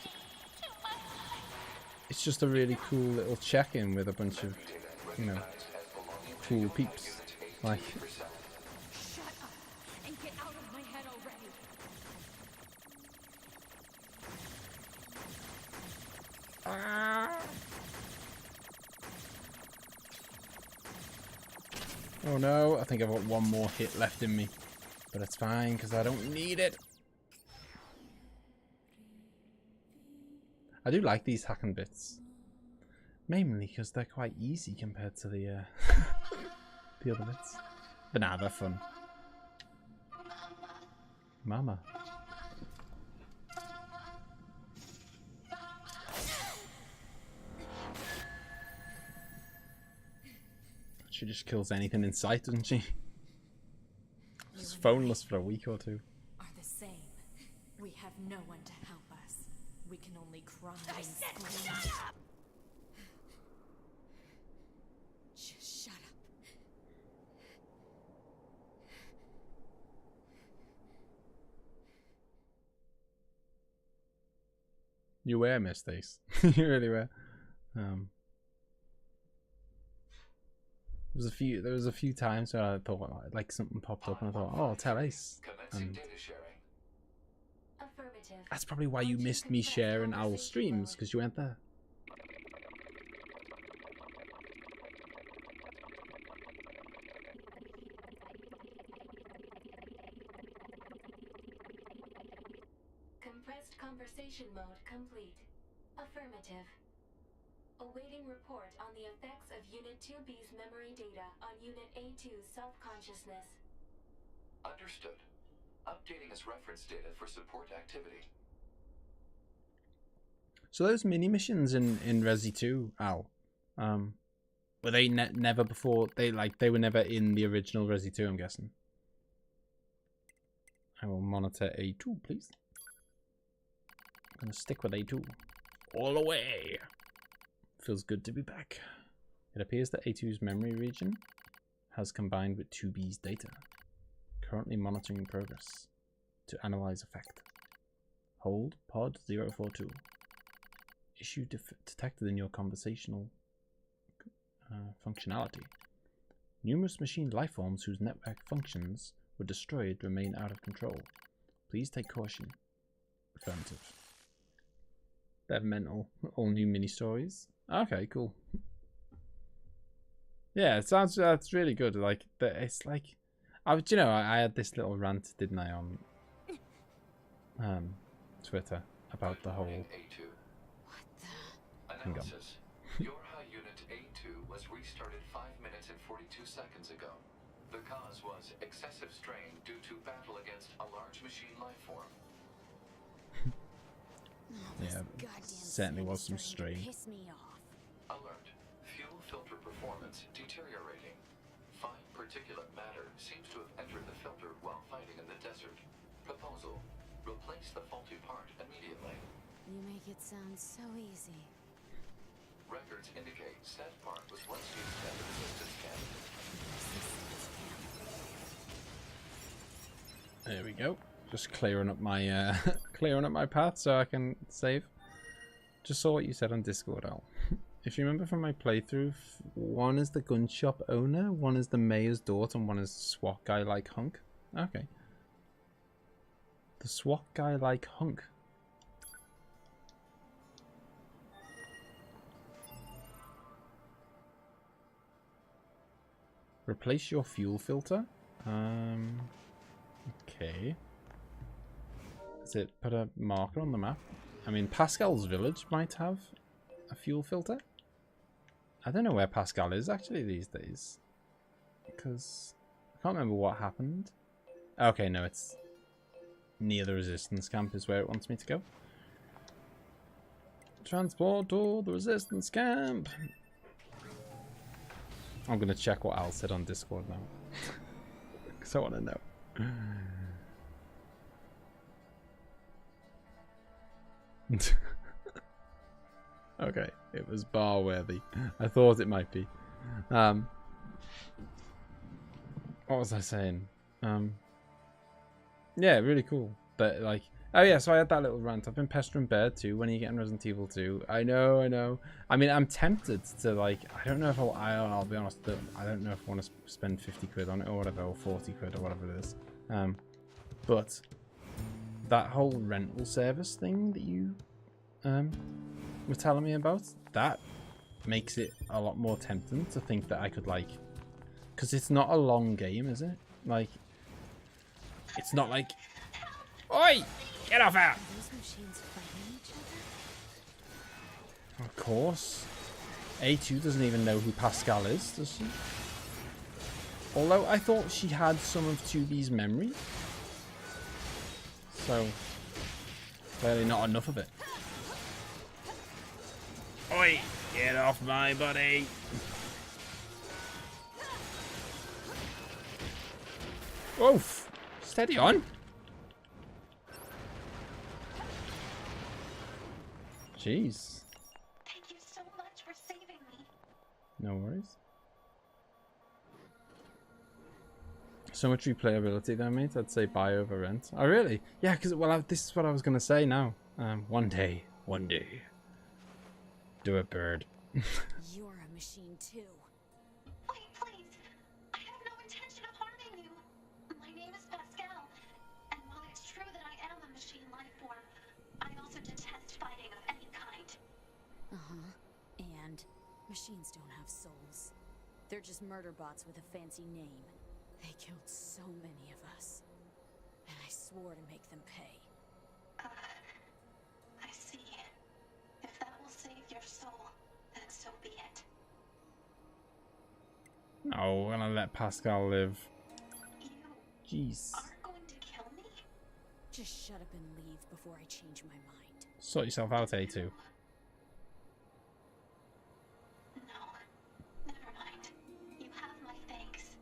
it's just a really cool little check-in with a bunch of, you know, cool peeps. Like, Shut up and get out of my head already. oh no, I think I've got one more hit left in me. But it's fine, because I don't need it. I do like these hacking bits. Mainly because they're quite easy compared to the, the other bits. But nah, they're fun. Mama. She just kills anything in sight, doesn't she? Just phoneless for a week or two. Are the same. We have no one to help us. We can only cry and scream. Just shut up. You were, Miss Stace. You really were. There was a few times where I thought like something popped up and I thought, oh, I'll tell Ace. And Affirmative. that's probably why you missed me sharing Owl streams, because you weren't there. Compressed conversation mode complete. Affirmative. Awaiting report on the effects of Unit 2B's memory data on Unit A2's self-consciousness. Understood. Updating as reference data for support activity. So those mini missions in Resi 2, Al, were they never before? They were never in the original Resi 2, I'm guessing. I will monitor A2, please. I'm gonna stick with A2 all the way. Feels good to be back. It appears that A2's memory region has combined with 2B's data. Currently monitoring progress to analyze effect. Hold pod 042. Issue detected in your conversational functionality. Numerous machine lifeforms whose network functions were destroyed remain out of control. Please take caution. Affirmative. They're mental. All new mini stories. Okay, cool. Yeah, it sounds that's really good. Like it's like I had this little rant, didn't I, on Twitter about the whole A2. What the? Analysis. Your high unit A2 was restarted 5 minutes and 42 seconds ago. The cause was excessive strain due to battle against a large machine lifeform. yeah, certainly was some strain. Piss me off. Alert. Fuel filter performance deteriorating. Fine particulate matter seems to have entered the filter while fighting in the desert. Proposal. Replace the faulty part immediately. You make it sound so easy. Records indicate said part was once used as a resistance camp. There we go. Just clearing up my clearing up my path so I can save. Just saw what you said on Discord, Al. If you remember from my playthrough, one is the gun shop owner, one is the mayor's daughter, and one is SWAT guy like hunk. Okay. The SWAT guy like hunk. Replace your fuel filter. Okay. Does it put a marker on the map? I mean, Pascal's village might have a fuel filter. I don't know where Pascal is actually these days, because I can't remember what happened. Okay, no, it's near the resistance camp is where it wants me to go. Transport to the resistance camp. I'm gonna check what Al said on Discord now, because I want to know. Okay, it was bar worthy. I thought it might be. What was I saying? Yeah, really cool. But like, oh yeah, so I had that little rant. I've been pestering Bear too. When are you getting Resident Evil 2? I know. I mean, I'm tempted to like. I don't know if I'll be honest. I don't know if I want to spend 50 quid on it or whatever, or 40 quid or whatever it is. But that whole rental service thing that you were telling me about, that makes it a lot more tempting to think that I could like, because it's not a long game, is it? Like, it's not like, oi, get off out. Those machines fighting each other? Of course. A2 doesn't even know who Pascal is, does she? Although I thought she had some of 2B's memory. So, clearly not enough of it. Oi, get off my body. Oof, steady on. Jeez. Thank you so much for saving me. No worries. So much replayability there, mate. I'd say buy over rent. Oh, really? Yeah, because, well, this is what I was going to say now. One day. Do it, bird. You're a machine too. Wait, please. I have no intention of harming you. My name is Pascal, and while it's true that I am a machine life form, I also detest fighting of any kind. Uh-huh. And machines don't have souls. They're just murder bots with a fancy name. They killed so many of us. And I swore to make them pay. I see. If that will save your soul, then so be it. No, we're gonna let Pascal live. You Jeez. aren't going to kill me? Just shut up and leave before I change my mind. Sort yourself out, A2. No. Never mind. You have my thanks.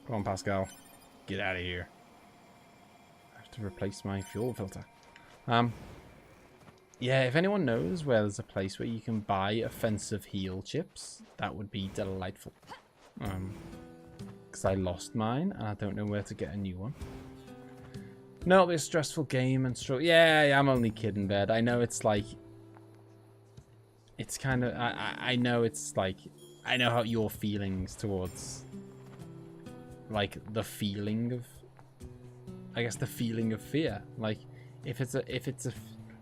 Come on, Pascal. Get out of here. I have to replace my fuel filter. Yeah, if anyone knows where there's a place where you can buy offensive heal chips, that would be delightful. Because I lost mine and I don't know where to get a new one. No, it'll be a stressful game and yeah, I'm only kidding, Bed. I know it's like, it's kind of, I know it's like, I know how your feelings towards, like, the feeling of, I guess the feeling of fear. Like, if it's a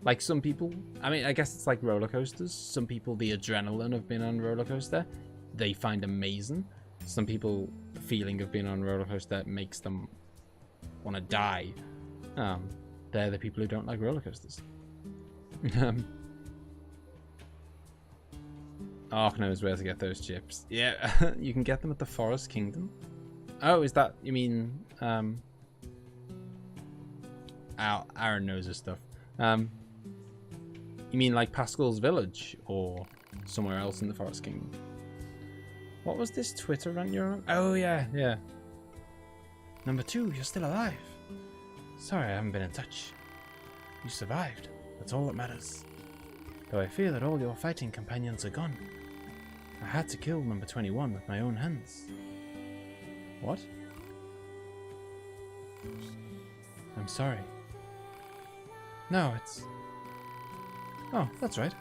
like, some people, I mean, I guess it's like roller coasters. Some people, the adrenaline of being on a roller coaster, they find amazing. Some people, the feeling of being on a roller coaster makes them want to die. They're the people who don't like roller coasters. Ark knows where to get those chips. Yeah, you can get them at the Forest Kingdom. Oh, is that, you mean, Aaron knows his stuff. You mean like Pascal's village or somewhere else in the Forest Kingdom? What was this Twitter rant you're on? Oh yeah. Number 2, you're still alive. Sorry I haven't been in touch. You survived. That's all that matters. Though I fear that all your fighting companions are gone. I had to kill number 21 with my own hands. What? I'm sorry. No, it's... Oh, that's right.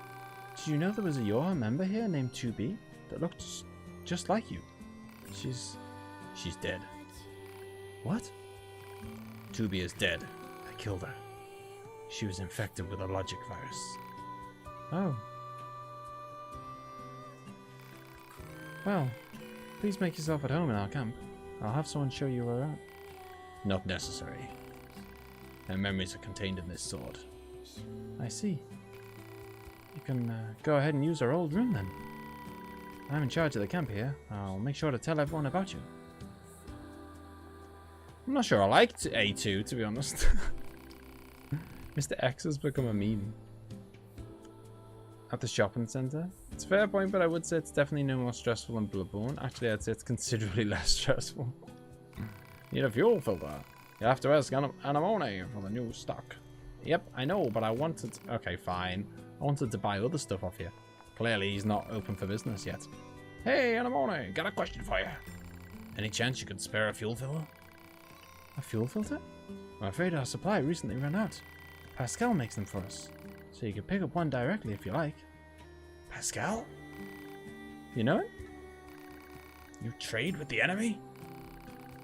Did you know there was a Yoha member here named 2B that looked just like you? She's dead. What? 2B is dead. I killed her. She was infected with a logic virus. Oh. Well, please make yourself at home in our camp. I'll have someone show you around. Not necessary. Her memories are contained in this sword. I see. You can go ahead and use our old room then. I'm in charge of the camp here. I'll make sure to tell everyone about you. I'm not sure I liked A2, to be honest. Mr. X has become a meme. At the shopping centre. It's a fair point, but I would say it's definitely no more stressful than Bloodborne. Actually, I'd say it's considerably less stressful. Need a fuel filter. You have to ask Anamone for the new stock. Yep, I know, but I wanted... Okay, fine. I wanted to buy other stuff off you. Clearly, he's not open for business yet. Hey, Anemone, got a question for you. Any chance you could spare a fuel filter? A fuel filter? I'm afraid our supply recently ran out. Pascal makes them for us, so you can pick up one directly if you like. Pascal? You know it? You trade with the enemy?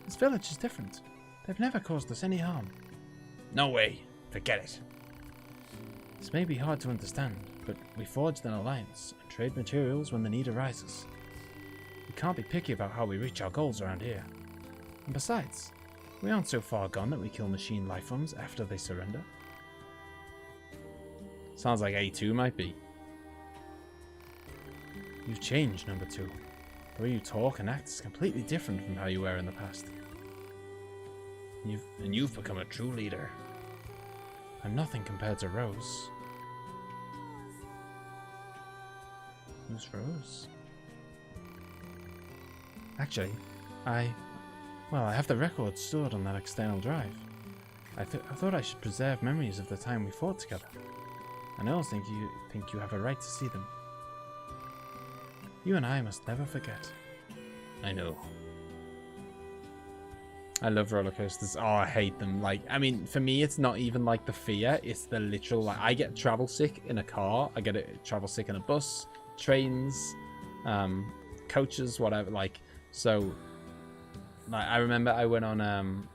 This village is different. They've never caused us any harm. No way. Forget it. This may be hard to understand, but we forged an alliance and trade materials when the need arises. We can't be picky about how we reach our goals around here. And besides, we aren't so far gone that we kill machine lifeforms after they surrender. Sounds like A2 might be. You've changed, number 2. The way you talk and act is completely different from how you were in the past. You've become a true leader. I'm nothing compared to Rose. Who's Rose? Actually, I have the record stored on that external drive. I thought I should preserve memories of the time we fought together. And I also think you have a right to see them. You and I must never forget. I know. I love roller coasters. Oh, I hate them. Like, I mean, for me, it's not even like the fear. It's the literal, like, I get travel sick in a car. I get travel sick in a bus, trains, coaches, whatever. Like, so, like, I remember I went on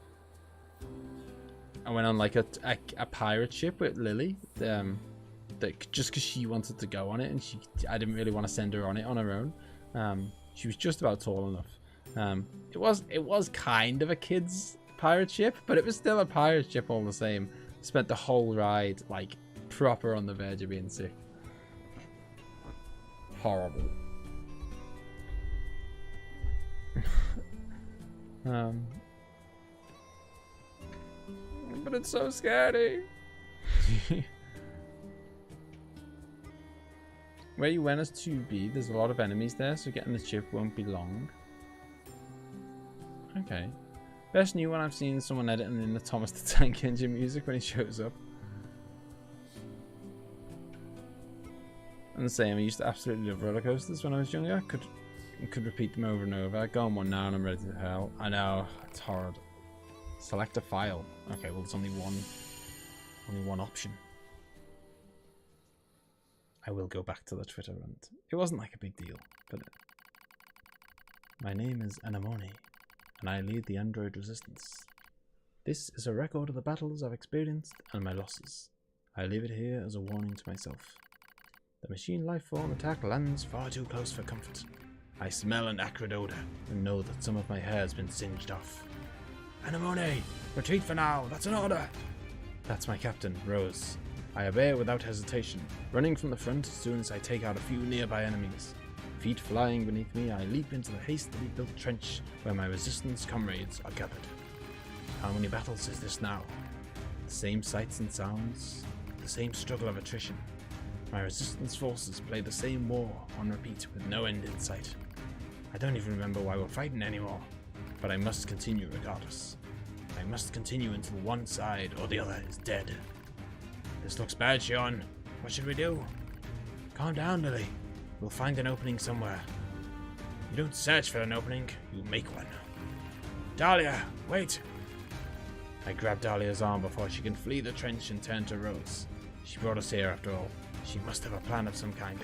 like a pirate ship with Lily. Just because she wanted to go on it, and I didn't really want to send her on it on her own. She was just about tall enough. It was kind of a kid's pirate ship, but it was still a pirate ship all the same. Spent the whole ride like proper on the verge of being sick. Horrible. But it's so scary. Where you went as 2B, there's a lot of enemies there, so getting the chip won't be long. Okay. Best new one I've seen someone editing in the Thomas the Tank Engine music when he shows up. I'm the same, I used to absolutely love roller coasters when I was younger. Could repeat them over and over. I go on one now and I'm ready to hell. I know, it's hard. Select a file. Okay, well there's only one option. I will go back to the Twitter rant. It wasn't like a big deal, but... My name is Anemone, and I lead the android resistance. This is a record of the battles I've experienced and my losses. I leave it here as a warning to myself. The machine lifeform attack lands far too close for comfort. I smell an acrid odor and know that some of my hair has been singed off. Anemone! Retreat for now! That's an order! That's my captain, Rose. I obey without hesitation, running from the front as soon as I take out a few nearby enemies. Feet flying beneath me, I leap into the hastily built trench where my resistance comrades are gathered. How many battles is this now? The same sights and sounds, the same struggle of attrition. My resistance forces play the same war on repeat with no end in sight. I don't even remember why we're fighting anymore, but I must continue regardless. I must continue until one side or the other is dead. This looks bad, Sean. What should we do? Calm down, Lily. We'll find an opening somewhere. You don't search for an opening, you make one. Dahlia, wait! I grab Dahlia's arm before she can flee the trench and turn to Rose. She brought us here after all. She must have a plan of some kind.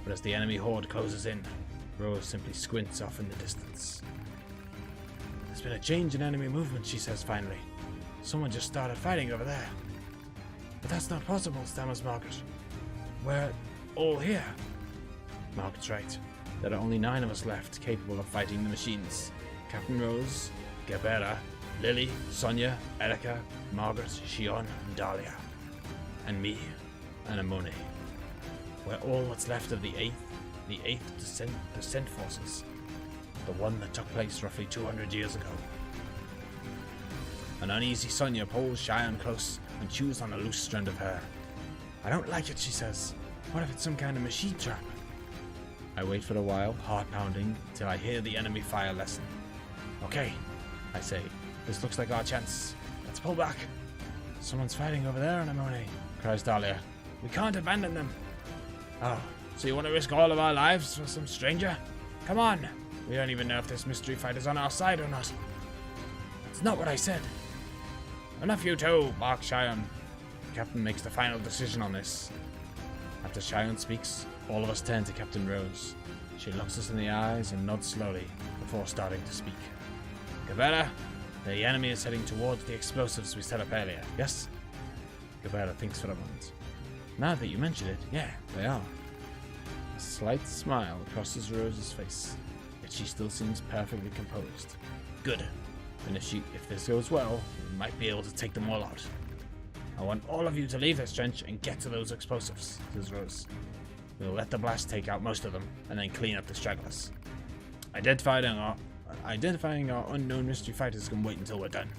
But as the enemy horde closes in, Rose simply squints off in the distance. There's been a change in enemy movement, she says finally. Someone just started fighting over there. But that's not possible, stammers Margaret. We're all here. Margaret's right. There are only 9 of us left capable of fighting the machines. Captain Rose, Gabera, Lily, Sonia, Erica, Margaret, Shion, and Dahlia. And me, Anemone. We're all that's left of the 8th Descent Forces. The one that took place roughly 200 years ago. An uneasy Sonia pulls Cheyenne close and chews on a loose strand of hair. I don't like it, she says. What if it's some kind of machine trap? I wait for a while, heart pounding, till I hear the enemy fire lessen. Okay, I say. This looks like our chance. Let's pull back. someone's fighting over there, Anemone, cries Dahlia. We can't abandon them. Oh, so you want to risk all of our lives for some stranger? Come on. We don't even know if this mystery fighter's on our side or not. That's not what I said. Enough you two, barks Cheyenne. The captain makes the final decision on this. After Cheyenne speaks, all of us turn to Captain Rose. She looks us in the eyes and nods slowly before starting to speak. Gabella, the enemy is heading towards the explosives we set up earlier, yes? Gabella thinks for a moment. Now that you mention it, yeah, they are. A slight smile crosses Rose's face, yet she still seems perfectly composed. Good. And if this goes well, we might be able to take them all out. I want all of you to leave this trench and get to those explosives, says Rose. We'll let the blast take out most of them, and then clean up the stragglers. Identifying our unknown mystery fighters can wait until we're done.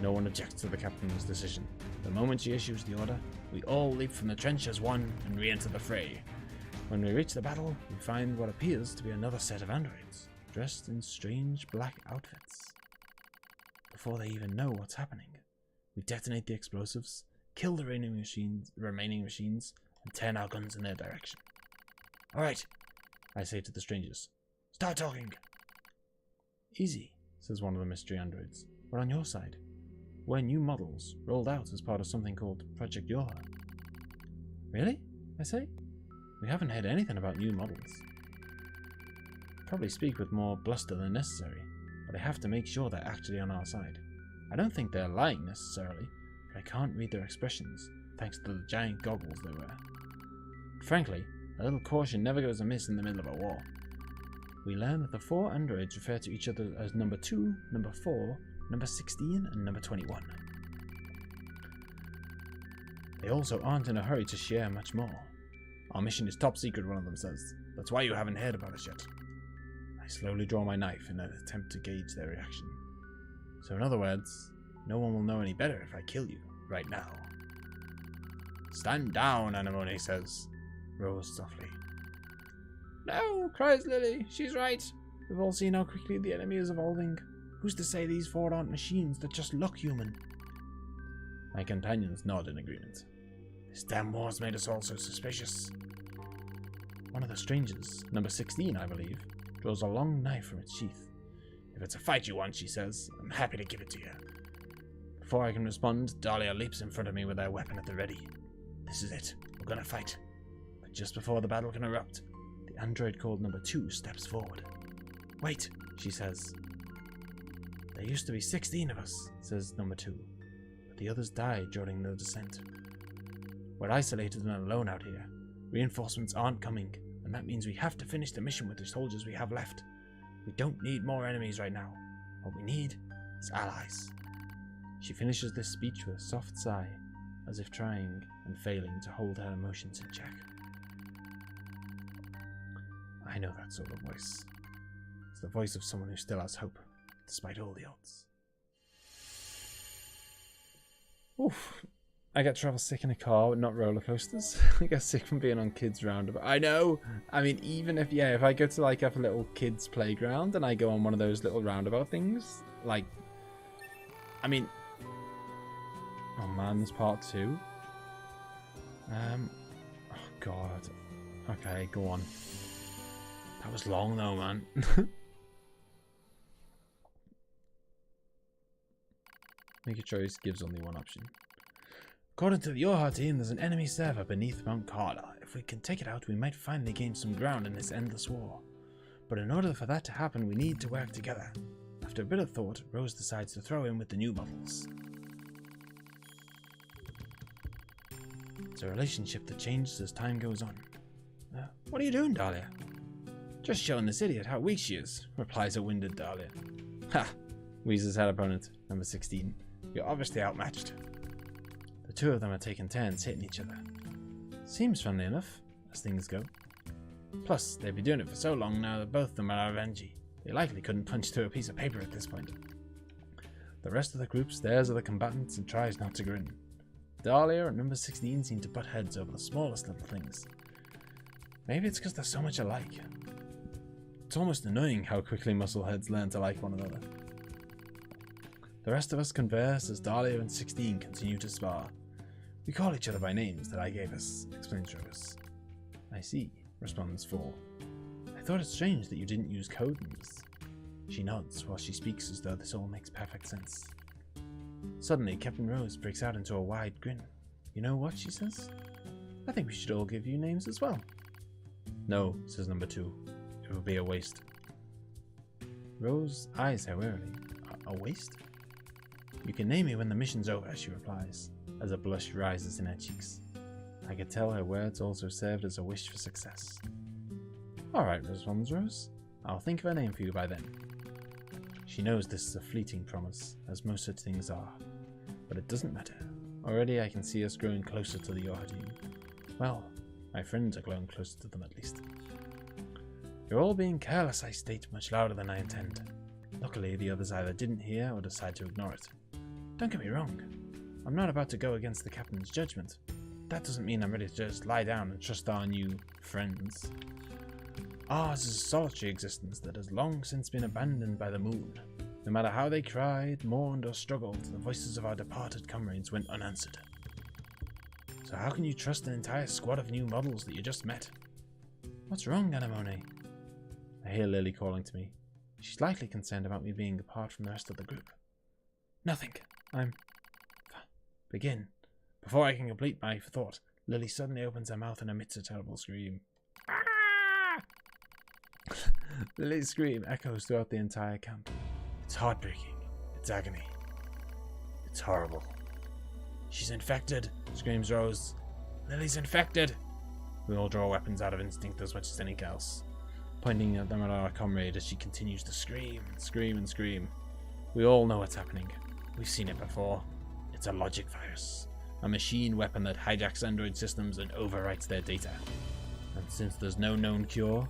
No one objects to the captain's decision. The moment she issues the order, we all leap from the trench as one and re-enter the fray. When we reach the battle, we find what appears to be another set of androids, dressed in strange black outfits. Before they even know what's happening, we detonate the explosives, kill the remaining machines, and turn our guns in their direction. Alright, I say to the strangers. Start talking! Easy, says one of the mystery androids. We're on your side. We're new models, rolled out as part of something called Project Yoha. Really? I say. We haven't heard anything about new models. Probably speak with more bluster than necessary, but I have to make sure they're actually on our side. I don't think they're lying necessarily, but I can't read their expressions, thanks to the giant goggles they wear. Frankly, a little caution never goes amiss in the middle of a war. We learn that the 4 androids refer to each other as number 2, number 4, number 16, and number 21. They also aren't in a hurry to share much more. Our mission is top secret, one of them says. That's why you haven't heard about us yet. I slowly draw my knife in an attempt to gauge their reaction. So in other words, no one will know any better if I kill you, right now. Stand down, Anemone says. Rose softly. No, cries Lily. She's right. We've all seen how quickly the enemy is evolving. Who's to say these 4 aren't machines that just look human? My companions nod in agreement. This damn war's made us all so suspicious. One of the strangers, number 16 I believe, draws a long knife from its sheath. If it's a fight you want, she says, I'm happy to give it to you. Before I can respond, Dahlia leaps in front of me with her weapon at the ready. This is it. We're gonna fight. But just before the battle can erupt, the android called number 2 steps forward. Wait, she says. There used to be 16 of us, says number 2, but the others died during the descent. We're isolated and alone out here. Reinforcements aren't coming, and that means we have to finish the mission with the soldiers we have left. We don't need more enemies right now. What we need is allies. She finishes this speech with a soft sigh, as if trying and failing to hold her emotions in check. I know that sort of voice. It's the voice of someone who still has hope, despite all the odds. Oof. I get travel sick in a car, but not roller coasters. I get sick from being on kids' roundabout. I know. I mean, even if I go to like a little kids' playground and I go on one of those little roundabout things, like, I mean, oh man, there's part 2. Oh god. Okay, go on. That was long though, man. Make a choice gives only one option. According to the Yoha team, there's an enemy server beneath Mount Carla. If we can take it out, we might finally gain some ground in this endless war. But in order for that to happen, we need to work together. After a bit of thought, Rose decides to throw in with the new models. It's a relationship that changes as time goes on. What are you doing, Dahlia? Just showing this idiot how weak she is, replies a winded Dahlia. Ha! Wheezes her opponent, number 16. You're obviously outmatched. The 2 of them are taking turns hitting each other. Seems friendly enough, as things go. Plus, they've been doing it for so long now that both of them are revengey. They likely couldn't punch through a piece of paper at this point. The rest of the group stares at the combatants and tries not to grin. Dahlia and number 16 seem to butt heads over the smallest little things. Maybe it's because they're so much alike. It's almost annoying how quickly muscleheads learn to like one another. The rest of us converse as Dahlia and 16 continue to spar. We call each other by names that I gave us, explains Rose. I see, responds 4. I thought it strange that you didn't use code names. She nods while she speaks as though this all makes perfect sense. Suddenly, Captain Rose breaks out into a wide grin. You know what, she says? I think we should all give you names as well. No, says number 2. It would be a waste. Rose eyes her warily. A waste? You can name me when the mission's over, she replies, as a blush rises in her cheeks. I could tell her words also served as a wish for success. Alright, responds Rose. I'll think of a name for you by then. She knows this is a fleeting promise, as most such things are. But it doesn't matter. Already I can see us growing closer to the Yorhadim. Well, my friends are growing closer to them at least. You're all being careless, I state, much louder than I intend. Luckily, the others either didn't hear or decided to ignore it. Don't get me wrong. I'm not about to go against the captain's judgment. That doesn't mean I'm ready to just lie down and trust our new friends. Ours is a solitary existence that has long since been abandoned by the moon. No matter how they cried, mourned, or struggled, the voices of our departed comrades went unanswered. So how can you trust an entire squad of new models that you just met? What's wrong, Anemone? I hear Lily calling to me. She's slightly concerned about me being apart from the rest of the group. Nothing. Begin. Before I can complete my thought, Lily suddenly opens her mouth and emits a terrible scream. Lily's scream echoes throughout the entire camp. It's heartbreaking. It's agony. It's horrible. She's infected, screams Rose. Lily's infected. We all draw weapons out of instinct as much as anything else, pointing at them at our comrade as she continues to scream and scream and scream. We all know what's happening. We've seen it before. It's a logic virus. A machine weapon that hijacks android systems and overwrites their data. And since there's no known cure,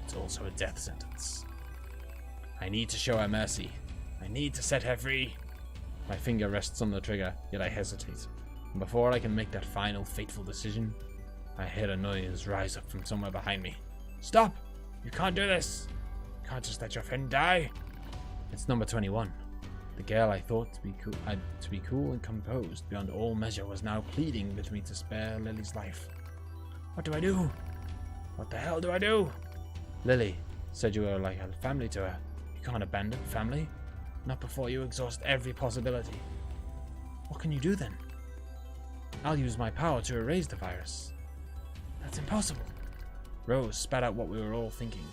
it's also a death sentence. I need to show her mercy. I need to set her free. My finger rests on the trigger, yet I hesitate. And before I can make that final fateful decision, I hear a noise rise up from somewhere behind me. Stop! You can't do this! You can't just let your friend die! It's number 21. The girl I thought to be cool and composed beyond all measure was now pleading with me to spare Lily's life. What do I do? What the hell do I do? Lily said you were like a family to her. You can't abandon family. Not before you exhaust every possibility. What can you do then? I'll use my power to erase the virus. That's impossible. Rose spat out what we were all thinking.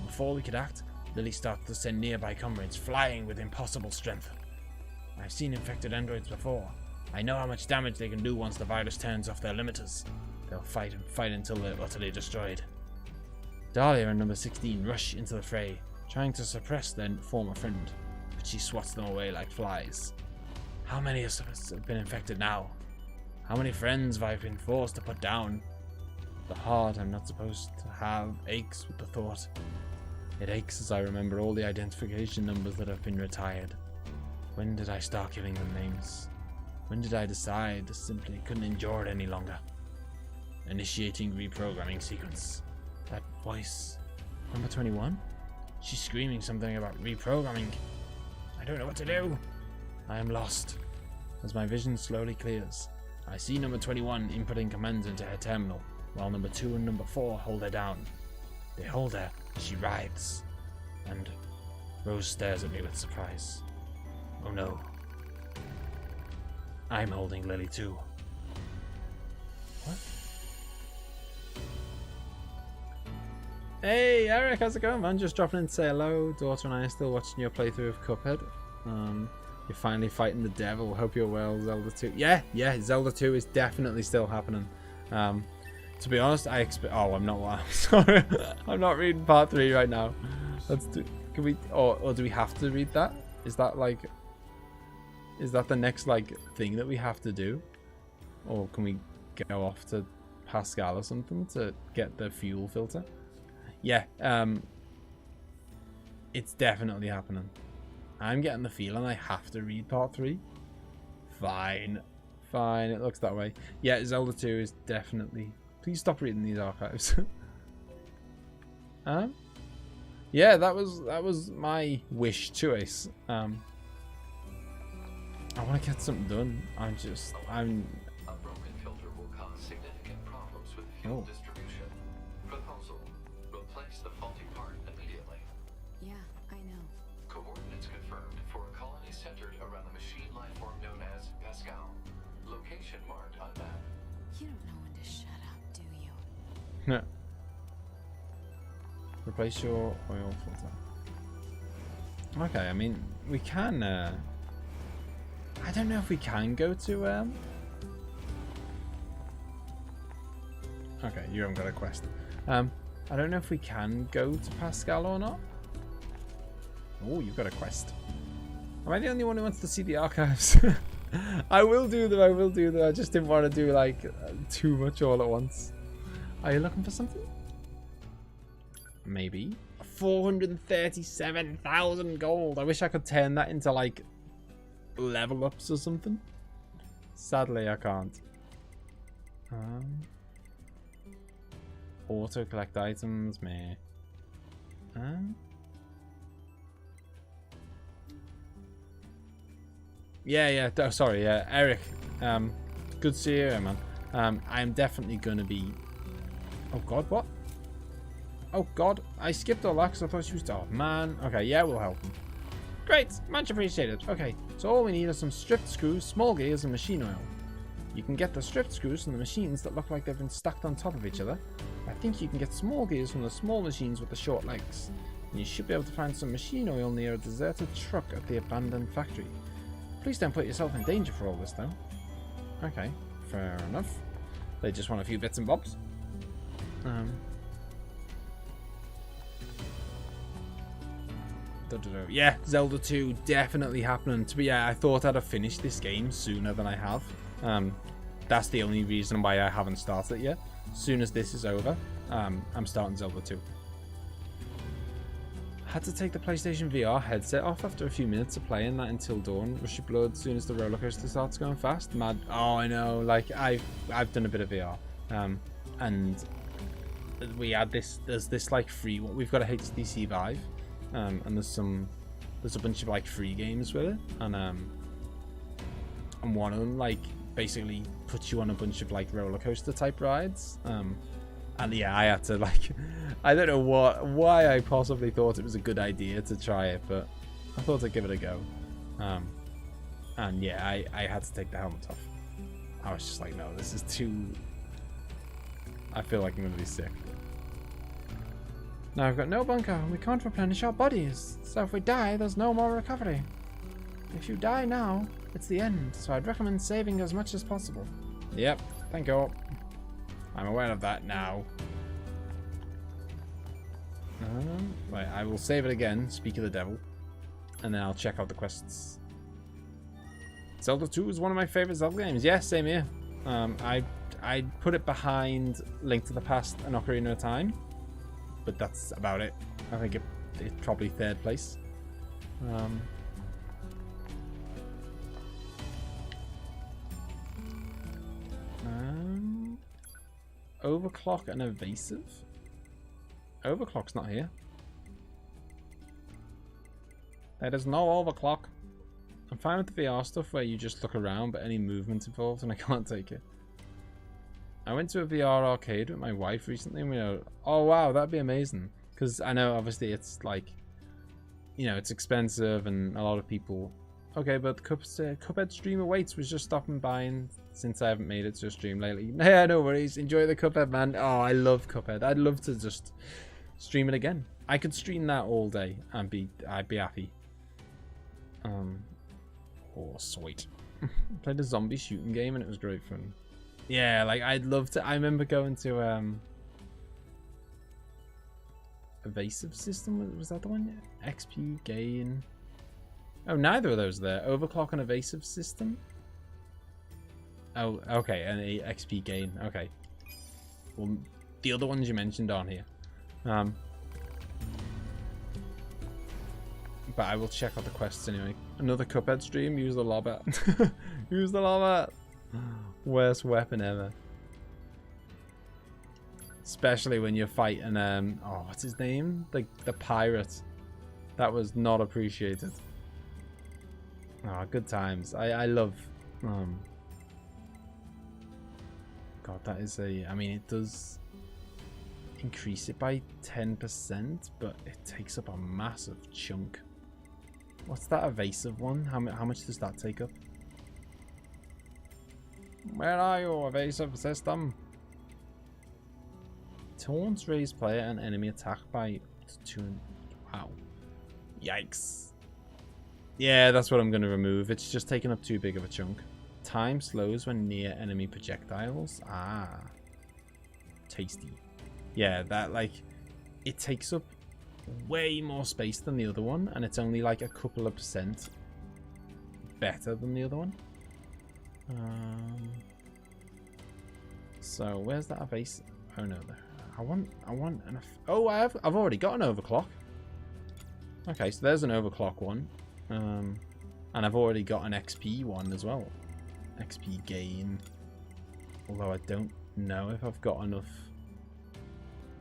Before we could act, Lily started to send nearby comrades flying with impossible strength. I've seen infected androids before. I know how much damage they can do once the virus turns off their limiters. They'll fight and fight until they're utterly destroyed. Dahlia and number 16 rush into the fray, trying to suppress their former friend, but she swats them away like flies. How many of us have been infected now? How many friends have I been forced to put down? The heart I'm not supposed to have aches with the thought. It aches as I remember all the identification numbers that have been retired. When did I start giving them names? When did I decide I simply couldn't endure it any longer? Initiating reprogramming sequence. That voice. Number 21? She's screaming something about reprogramming. I don't know what to do. I am lost. As my vision slowly clears, I see number 21 inputting commands into her terminal, while number 2 and number 4 hold her down. They hold her as she writhes, and Rose stares at me with surprise. Oh no. I'm holding Lily too. What? Hey Eric, how's it going, man? Just dropping in to say hello. Daughter and I are still watching your playthrough of Cuphead. You're finally fighting the devil. Hope you're well. Zelda 2. Yeah, Zelda 2 is definitely still happening. To be honest, I expect. Oh, I'm not. Well, sorry, I'm not reading part 3 right now. Let's do. Can we? Or do we have to read that? Is that like? Is that the next like thing that we have to do? Or can we go off to Pascal or something to get the fuel filter? Yeah. It's definitely happening. I'm getting the feeling I have to read part 3. Fine. It looks that way. Yeah, Zelda 2 is definitely. Please stop reading these archives. Yeah, that was my wish choice. I want to get something done. I'm A broken filter will cause significant problems with fuel distribution. Proposal: replace the faulty part immediately. Yeah, I know. Coordinates confirmed for a colony centered around the machine life form known as Pascal. Location marked on map. You don't know when to shut up, do you? No. Replace your oil filter. Okay, I mean, we can, I don't know if we can go to, okay, you haven't got a quest. I don't know if we can go to Pascal or not. Oh, you've got a quest. Am I the only one who wants to see the archives? I will do them, I just didn't want to do, like, too much all at once. Are you looking for something? Maybe. 437,000 gold. I wish I could turn that into, like, level ups or something. Sadly, I can't. Auto collect items, meh. Yeah. Oh, sorry, yeah, Eric. Good to see you, man. I'm definitely gonna be. Oh God, what? Oh God, I skipped all that because I thought she was. Oh man. Okay, yeah, we'll help him. Great, much appreciated. Okay, so all we need are some stripped screws, small gears, and machine oil. You can get the stripped screws from the machines that look like they've been stacked on top of each other. I think you can get small gears from the small machines with the short legs. And you should be able to find some machine oil near a deserted truck at the abandoned factory. Please don't put yourself in danger for all this, though. Okay, fair enough. They just want a few bits and bobs. Yeah, Zelda 2 definitely happening. To be I thought I'd have finished this game sooner than I have. That's the only reason why I haven't started it yet. As soon as this is over, I'm starting Zelda 2. Had to take the PlayStation VR headset off after a few minutes of playing that Until Dawn. Rush your blood as soon as the roller coaster starts going fast. Mad. Oh, I know. Like I've done a bit of VR, and we had this. There's this like free. We've got a HTC Vive, and there's a bunch of like free games with it, and one of them like basically puts you on a bunch of like roller coaster type rides. And yeah, I had to like, I don't know why I possibly thought it was a good idea to try it, but I thought I'd give it a go. And yeah, I had to take the helmet off. I was just like, no, this is too, I feel like I'm going to be sick. Now I've got no bunker, and we can't replenish our bodies, so if we die, there's no more recovery. If you die now, it's the end, so I'd recommend saving as much as possible. Yep, thank you. I'm aware of that now. Right, I will save it again, speak of the devil, and then I'll check out the quests. Zelda 2 is one of my favorite Zelda games. Yeah, same here. I put it behind Link to the Past and Ocarina of Time, but that's about it. I think it's probably third place. Overclock and evasive? Overclock's not here. There is no overclock. I'm fine with the VR stuff where you just look around, but any movement involved and I can't take it. I went to a VR arcade with my wife recently and we were, oh wow, that'd be amazing. Because I know obviously it's like, you know, it's expensive and a lot of people... Okay, but the Cuphead stream awaits. Was just stopping by, and since I haven't made it to a stream lately. Yeah, no worries. Enjoy the Cuphead, man. Oh, I love Cuphead. I'd love to just stream it again. I could stream that all day and I'd be happy. Oh, sweet. Played a zombie shooting game and it was great fun. Yeah, like I'd love to. I remember going to evasive system. Was that the one? Yeah. XP gain. Oh, neither of those there. Overclock and evasive system. Oh, okay, and a XP gain. Okay. Well, the other ones you mentioned aren't here. But I will check out the quests anyway. Another Cuphead stream. Use the lobber. Use the lobber. Worst weapon ever. Especially when you're fighting. Oh, what's his name? The pirate. That was not appreciated. Oh, good times. I love God, that is a, I mean, it does increase it by 10%, but it takes up a massive chunk. What's that evasive one? How much does that take up? Where are you, evasive system? Taunts raise player and enemy attack by up to 2. Wow. Yikes. Yeah, that's what I'm going to remove. It's just taking up too big of a chunk. Time slows when near enemy projectiles. Ah. Tasty. Yeah, that, like, it takes up way more space than the other one, and it's only like a couple of percent better than the other one. So where's that base? Oh no, I want an. Oh, I've already got an overclock. Okay, so there's an overclock one, and I've already got an XP one as well. XP gain. Although I don't know if I've got enough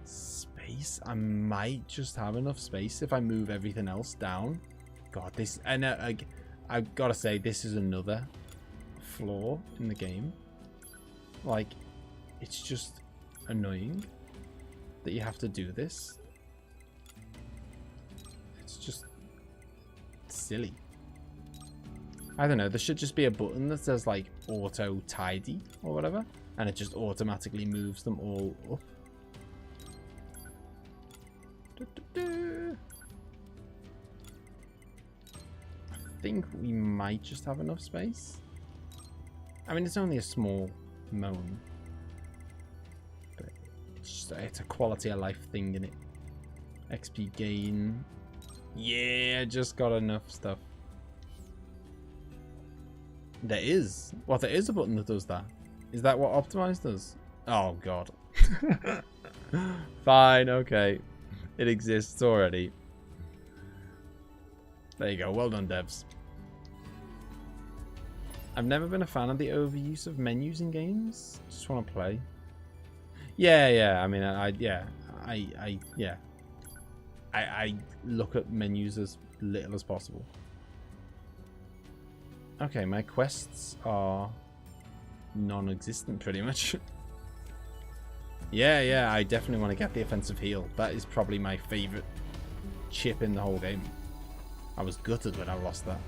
space. I might just have enough space if I move everything else down. God, this, and I've got to say, this is another flaw in the game. Like, it's just annoying that you have to do this. It's just silly. I don't know, there should just be a button that says like auto tidy or whatever, and it just automatically moves them all up. I think we might just have enough space. I mean, it's only a small moan, but it's a quality of life thing, innit? XP gain. Yeah, just got enough stuff. There is. Well, there is a button that does that. Is that what Optimize does? Oh, God. Fine, okay. It exists already. There you go. Well done, devs. I've never been a fan of the overuse of menus in games. Just want to play. Yeah. I mean, I look at menus as little as possible. Okay, my quests are non-existent pretty much. Yeah, I definitely want to get the offensive heal. That is probably my favorite chip in the whole game. I was gutted when I lost that.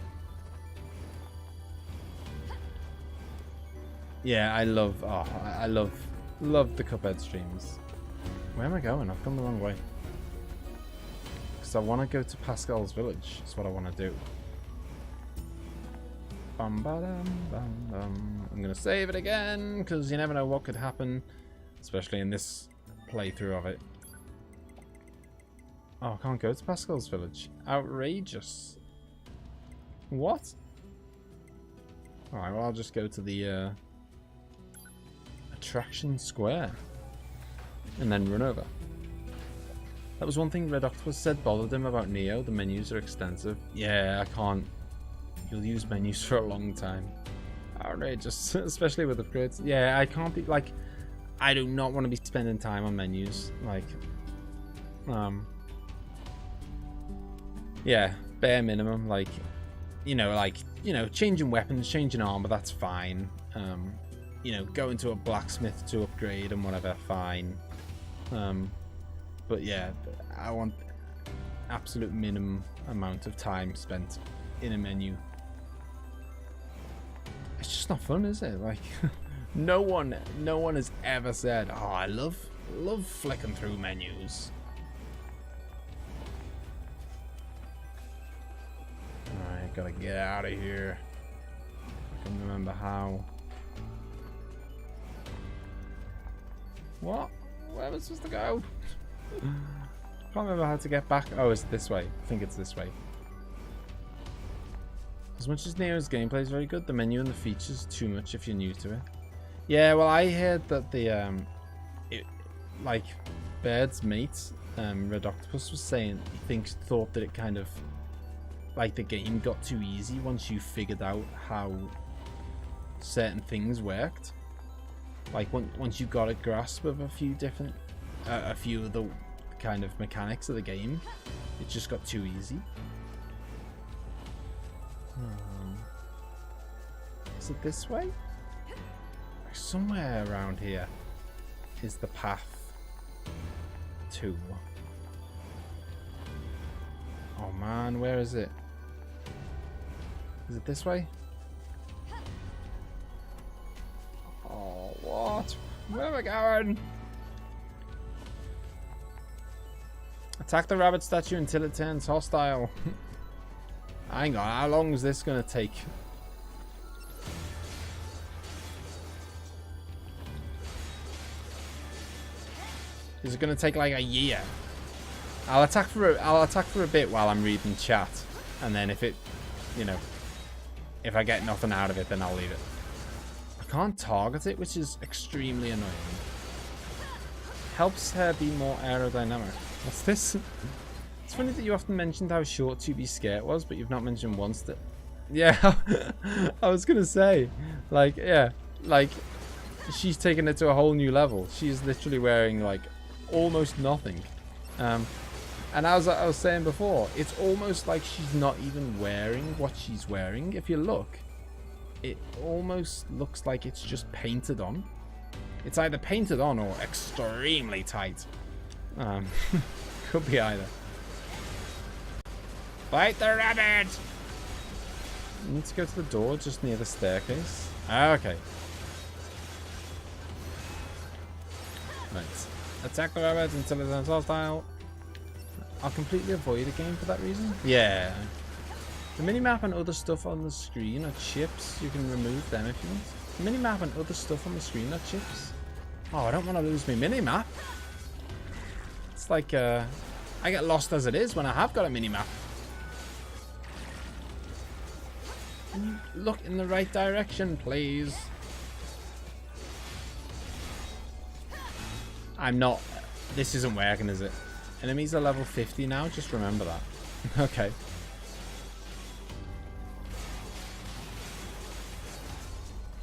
Yeah, I love the Cuphead streams. Where am I going? I've gone the wrong way. Because I want to go to Pascal's village. That's what I want to do. I'm going to save it again, because you never know what could happen, especially in this playthrough of it. Oh, I can't go to Pascal's village. Outrageous. What? Alright, well, I'll just go to the attraction square and then run over. That was one thing Red Octopus said bothered him about Neo. The menus are extensive. Yeah, I can't. You'll use menus for a long time. Outrageous, especially with upgrades. Yeah, I can't be like, I do not want to be spending time on menus. Like, yeah, bare minimum. Like, changing weapons, changing armor, that's fine. Going to a blacksmith to upgrade and whatever, fine. But yeah, I want absolute minimum amount of time spent in a menu. It's just not fun, is it? Like, no one has ever said, "Oh, I love flicking through menus." Alright, gotta get out of here. I can't remember how. What? Where was I supposed to go? Can't remember how to get back. Oh, it's this way. I think it's this way. As much as Neo's gameplay is very good, the menu and the features too much if you're new to it. Yeah, well, I heard that the like Baird's mate, Red Octopus, was saying he thought that it kind of like the game got too easy once you figured out how certain things worked. Like once you got a grasp of a few of the kind of mechanics of the game, it just got too easy. Is it this way? Somewhere around here is the path to... Oh man, where is it? Is it this way? Oh, what? Where am I going? Attack the rabbit statue until it turns hostile. Hang on, how long is this going to take? Is it going to take like a year? I'll attack for a bit while I'm reading chat, and then if it, you know, if I get nothing out of it, then I'll leave it. I can't target it, which is extremely annoying. Helps her be more aerodynamic. What's this? It's funny that you often mentioned how short 2B skirt was, but you've not mentioned once that. Yeah, I was gonna say, like, yeah, like she's taken it to a whole new level. She's literally wearing like almost nothing. And as I was saying before, it's almost like she's not even wearing what she's wearing. If you look, it almost looks like it's just painted on. It's either painted on or extremely tight. Could be either. Fight the rabbit! I need to go to the door just near the staircase. Ah, okay. Right. Attack the rabbit until it turns hostile. I'll completely avoid a game for that reason. Yeah. The minimap and other stuff on the screen are chips. You can remove them if you want. The minimap and other stuff on the screen are chips. Oh, I don't want to lose my minimap. It's like, I get lost as it is when I have got a minimap. Look in the right direction, please. I'm not... This isn't working, is it? Enemies are level 50 now, just remember that. Okay.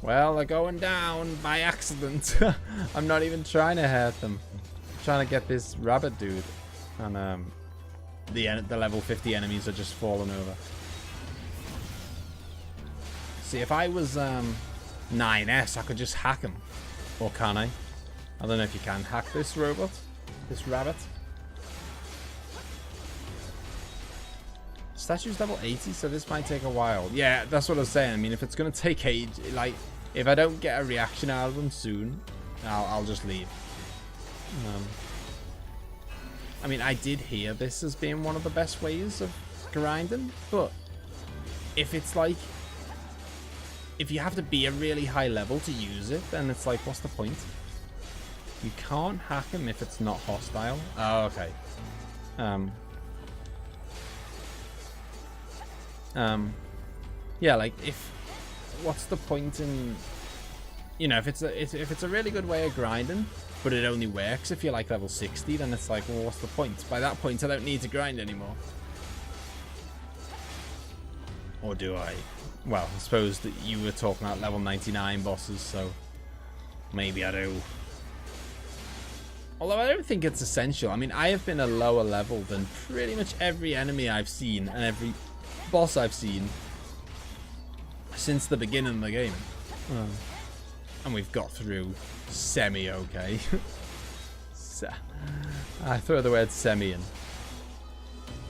Well, they're going down by accident. I'm not even trying to hurt them. I'm trying to get this rabbit dude. And the level 50 enemies are just falling over. See, if I was 9S, I could just hack him. Or can I? I don't know if you can hack this robot. This rabbit. Statue's level 80, so this might take a while. Yeah, that's what I was saying. I mean, if it's going to take age, like, if I don't get a reaction out of them soon, I'll just leave. I mean, I did hear this as being one of the best ways of grinding, but if it's like, if you have to be a really high level to use it, then it's like, what's the point? You can't hack him if it's not hostile. Oh, okay. Yeah, like what's the point in, you know, if it's a really good way of grinding, but it only works if you're like level 60, then it's like, well, what's the point? By that point, I don't need to grind anymore. Or do I? Well, I suppose that you were talking about level 99 bosses, so maybe I do. Although I don't think it's essential. I mean, I have been a lower level than pretty much every enemy I've seen and every boss I've seen since the beginning of the game. And we've got through semi-okay. I throw the word semi in.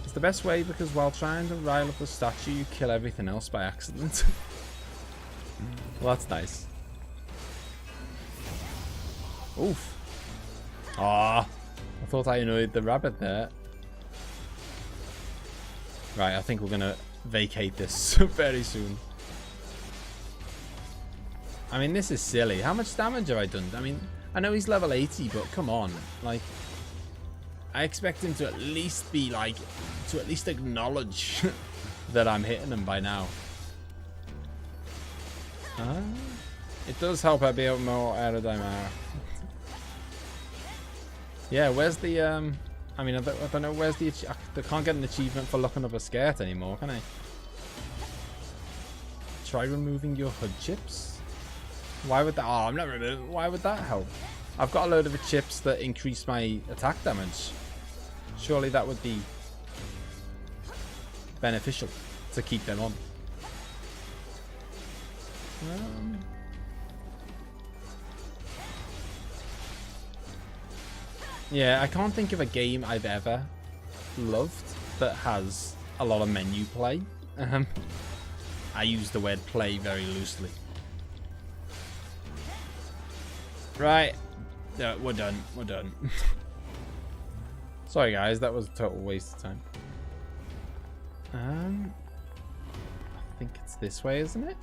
It's the best way because while trying to rile up the statue, you kill everything else by accident. Well, that's nice. Oof. Ah, I thought I annoyed the rabbit there. Right, I think we're gonna vacate this very soon. I mean, this is silly. How much damage have I done? I mean, I know he's level 80, but come on. Like, I expect him to at least be like, to at least acknowledge that I'm hitting him by now. It does help her be able more aerodynamic. Yeah, where's the, I mean, I don't know, where's the, I can't get an achievement for looking up a skirt anymore, can I? Try removing your hood chips? Why would that, oh, I'm not removing, why would that help? I've got a load of chips that increase my attack damage. Surely that would be beneficial to keep them on. Yeah, I can't think of a game I've ever loved that has a lot of menu play. I use the word play very loosely. Right. No, we're done. We're done. Sorry, guys. That was a total waste of time. I think it's this way, isn't it?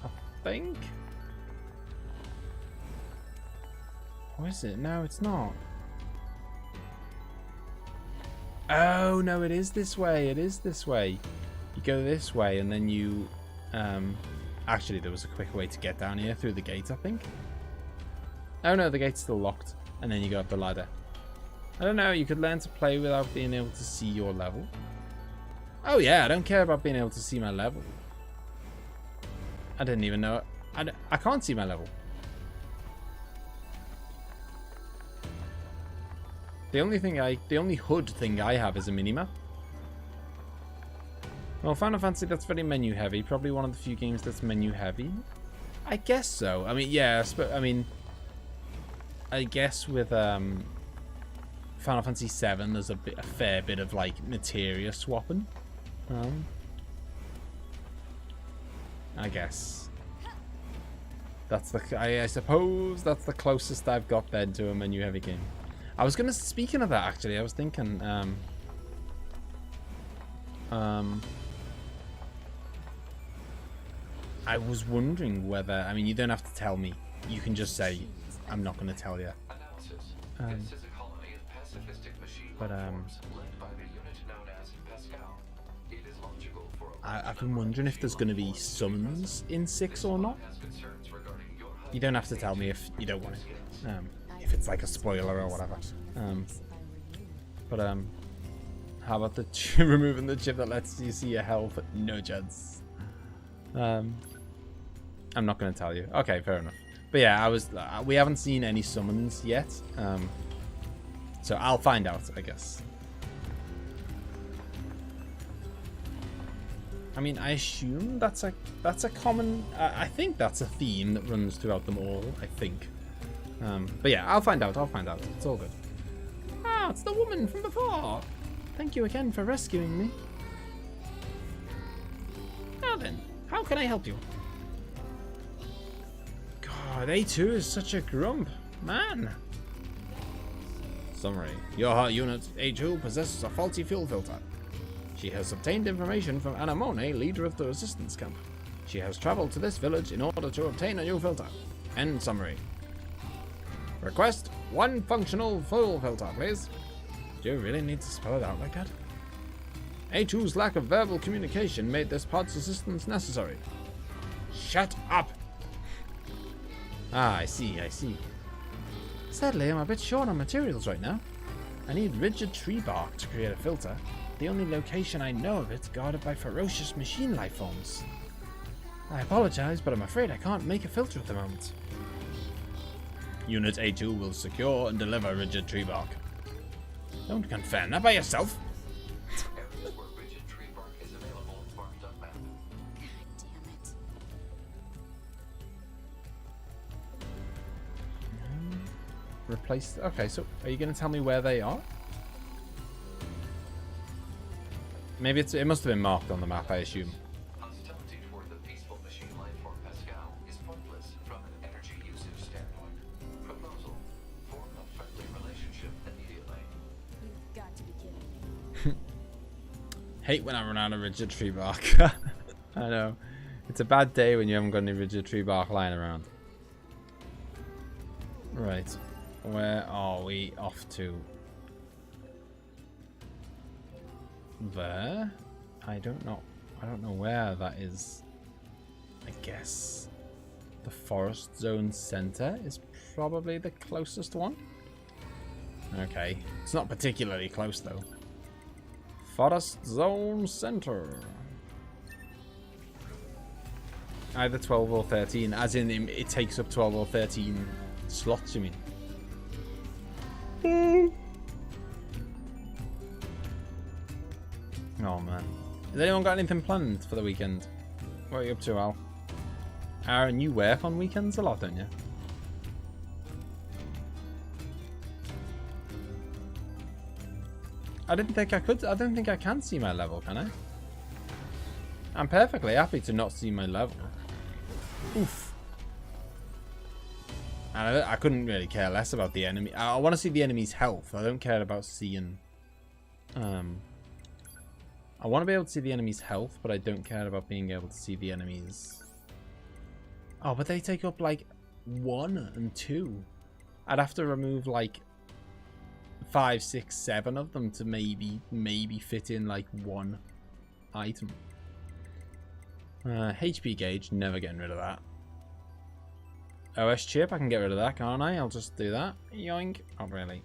I think. Or is it? No, it's not. Oh, no, it is this way. It is this way. You go this way and then you... actually, there was a quick way to get down here through the gate, I think. Oh, no, the gate's still locked. And then you go up the ladder. I don't know, you could learn to play without being able to see your level. Oh, yeah, I don't care about being able to see my level. I didn't even know it. I can't see my level. The only HUD thing I have is a minimap. Well, Final Fantasy, that's very menu heavy. Probably one of the few games that's menu heavy. I guess so. I mean, yeah, I guess with Final Fantasy VII, there's a fair bit of like materia swapping. I guess that's I suppose that's the closest I've got then to a menu heavy game. I was gonna, speaking of that, actually, I was thinking, I was wondering whether, I mean, you don't have to tell me. You can just say, I'm not gonna tell you. I've been wondering if there's gonna be summons in 6 or not. You don't have to tell me if you don't want it. If it's like a spoiler or whatever. How about the removing the chip that lets you see your health? No chance. I'm not going to tell you. Okay, fair enough. But yeah, we haven't seen any summons yet. So I'll find out, I guess. I mean, I assume that's a common. I think that's a theme that runs throughout them all. I think. But yeah, I'll find out. It's all good. Ah, it's the woman from before. Thank you again for rescuing me. Now then, how can I help you? God, A2 is such a grump, man. Summary. Your hot unit A2 possesses a faulty fuel filter. She has obtained information from Anamone, leader of the resistance camp. She has traveled to this village in order to obtain a new filter. End summary. Request 1 functional fuel filter, please. Do you really need to spell it out like that? A2's lack of verbal communication made this pod's assistance necessary. Shut up! Ah, I see. Sadly, I'm a bit short on materials right now. I need rigid tree bark to create a filter. The only location I know of it's guarded by ferocious machine life forms. I apologize, but I'm afraid I can't make a filter at the moment. Unit A2 will secure and deliver rigid tree bark. Don't confirm that by yourself. Areas where rigid tree bark is available marked on map. God damn it. Replace. Okay, so are you going to tell me where they are? Maybe it must have been marked on the map, I assume. Hostility toward the peaceful machine life form Pascal is pointless from an energy usage standpoint. Proposal: form a friendly relationship immediately. You've got to be kidding me. Hate when I run out of rigid tree bark. I know. It's a bad day when you haven't got any rigid tree bark lying around. Right. Where are we off to? There? I don't know where that is. I guess the forest zone center is probably the closest one. Okay. It's not particularly close though. Forest zone center. Either 12 or 13, as in it takes up 12 or 13 slots, you mean? Oh man. Has anyone got anything planned for the weekend? What are you up to, Al? Aaron, you work on weekends a lot, don't you? I didn't think I could. I don't think I can see my level, can I? I'm perfectly happy to not see my level. Oof. And I couldn't really care less about the enemy. I want to see the enemy's health. I don't care about seeing... I want to be able to see the enemy's health, but I don't care about being able to see the enemy's... Oh, but they take up, like, 1 and 2. I'd have to remove, like, 5, 6, 7 of them to maybe fit in, like, 1 item. HP gauge, never getting rid of that. OS chip, I can get rid of that, can't I? I'll just do that. Yoink. Not really.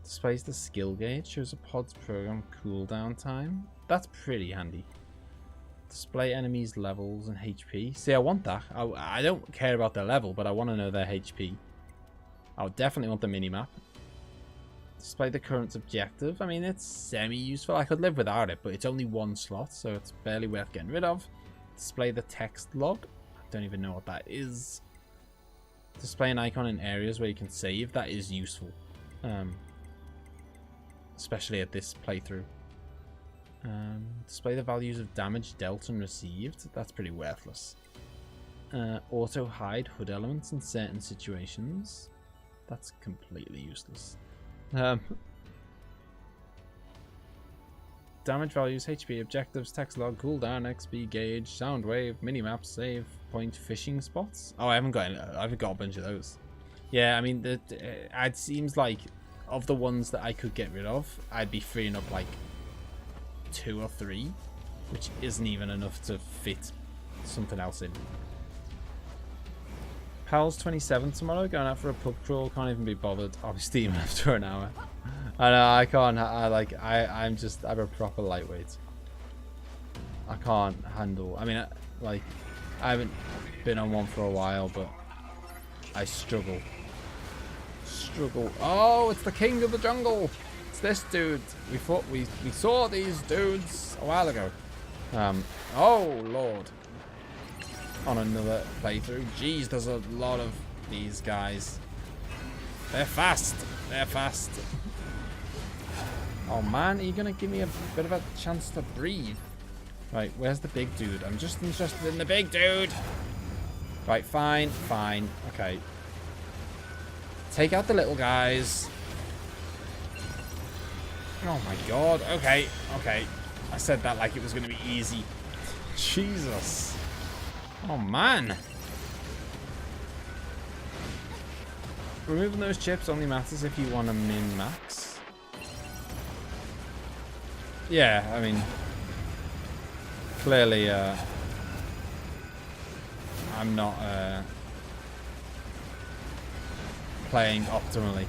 Displays the skill gauge, shows a pod's program cooldown time. That's pretty handy. Display enemies' levels and HP. See, I want that. I don't care about their level, but I want to know their HP. I would definitely want the minimap. Display the current objective. I mean, it's semi-useful. I could live without it, but it's only 1 slot, so it's barely worth getting rid of. Display the text log. I don't even know what that is. Display an icon in areas where you can save. That is useful. Especially at this playthrough. Display the values of damage dealt and received. That's pretty worthless. Auto hide HUD elements in certain situations. That's completely useless. Damage values, HP, objectives, text log, cooldown, XP gauge, sound wave, minimap, save point, fishing spots. Oh, I haven't got a bunch of those. Yeah, I mean, it seems like of the ones that I could get rid of, I'd be freeing up like 2 or 3, which isn't even enough to fit something else in. Pal's 27 tomorrow, going out for a pub crawl, can't even be bothered. I'll be steaming after an hour. I know, I can't, I'm a proper lightweight. I can't handle, I mean, like, I haven't been on one for a while, but I struggle. Oh, it's the king of the jungle. It's this dude. We saw these dudes a while ago. Oh, Lord. On another playthrough. Jeez, there's a lot of these guys. They're fast. Oh man, are you gonna give me a bit of a chance to breathe? Right, where's the big dude? I'm just interested in the big dude. Right, fine. Okay. Take out the little guys. Oh my god. Okay. I said that like it was gonna be easy. Jesus. Oh man. Removing those chips only matters if you want a min-max. Yeah, I mean, clearly I'm not playing optimally.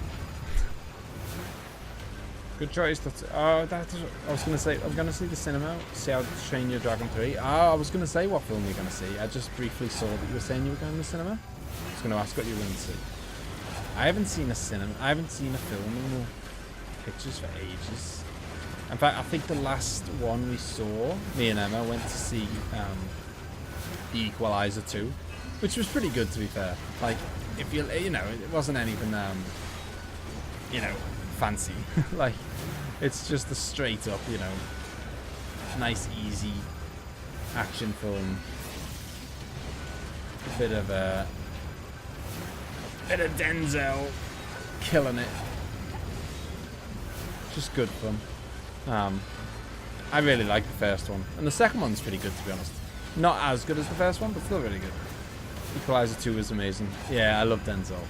Good choice. I was gonna see the cinema. See how to Train Your Dragon 3. I was gonna say what film you're gonna see. I just briefly saw that you were saying you were going to the cinema. I was gonna ask what you were going to see. I haven't seen a film in the pictures for ages. In fact, I think the last one we saw, me and Emma went to see The Equalizer 2, which was pretty good, to be fair. Like, if you know, it wasn't anything fancy. Like, it's just a straight up, nice, easy action film. A bit of Denzel killing it. Just good fun. I really like the first one, and the second one's pretty good, to be honest. Not as good as the first one, but still really good. Equalizer 2 is amazing. Yeah, I love Denzel.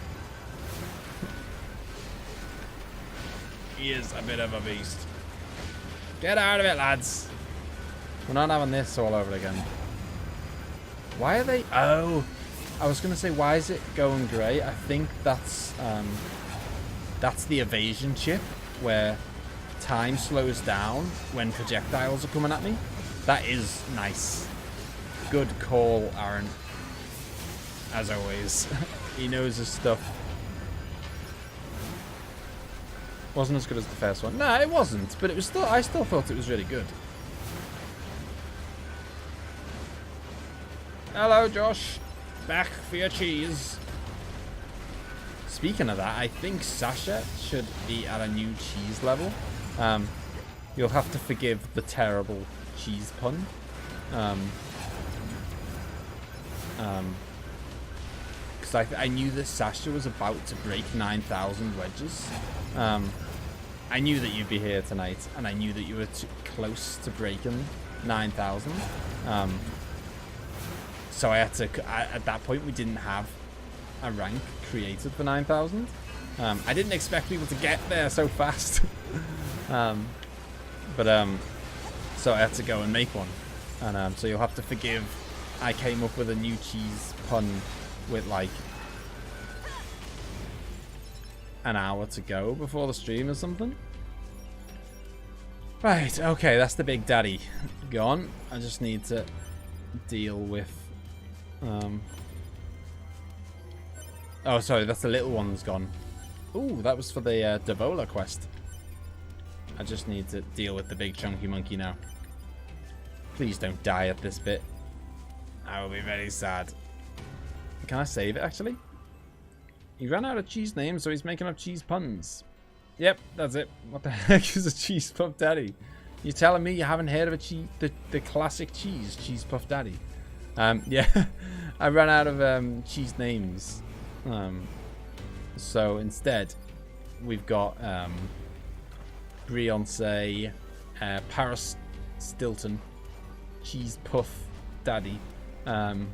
He is a bit of a beast. Get out of it, lads. We're not having this all over again. Why are they... Oh, I was going to say, why is it going grey? I think that's the evasion chip, where time slows down when projectiles are coming at me. That is nice. Good call, Aaron. As always. He knows his stuff. Wasn't as good as the first one. No, it wasn't, but it was still. I still thought it was really good. Hello, Josh. Back for your cheese. Speaking of that, I think Sasha should be at a new cheese level. You'll have to forgive the terrible cheese pun. Because I knew that Sasha was about to break 9,000 wedges. I knew that you'd be here tonight, and I knew that you were too close to breaking 9,000. So I had to. At that point, we didn't have a rank created for 9,000. I didn't expect people to get there so fast. So I had to go and make one, and so you'll have to forgive. I came up with a new cheese pun with like an hour to go before the stream or something. Right, okay, that's the big daddy gone. I just need to deal with oh, sorry, that's the little one's gone. Ooh, that was for the Devola quest. I just need to deal with the big chunky monkey now. Please don't die at this bit. I will be very sad. Can I save it, actually? He ran out of cheese names, so he's making up cheese puns. Yep, that's it. What the heck is a cheese puff daddy? You're telling me you haven't heard of the classic cheese puff daddy? Yeah, I ran out of cheese names. So instead, we've got Beyonce, Paris Stilton, Cheese Puff Daddy, and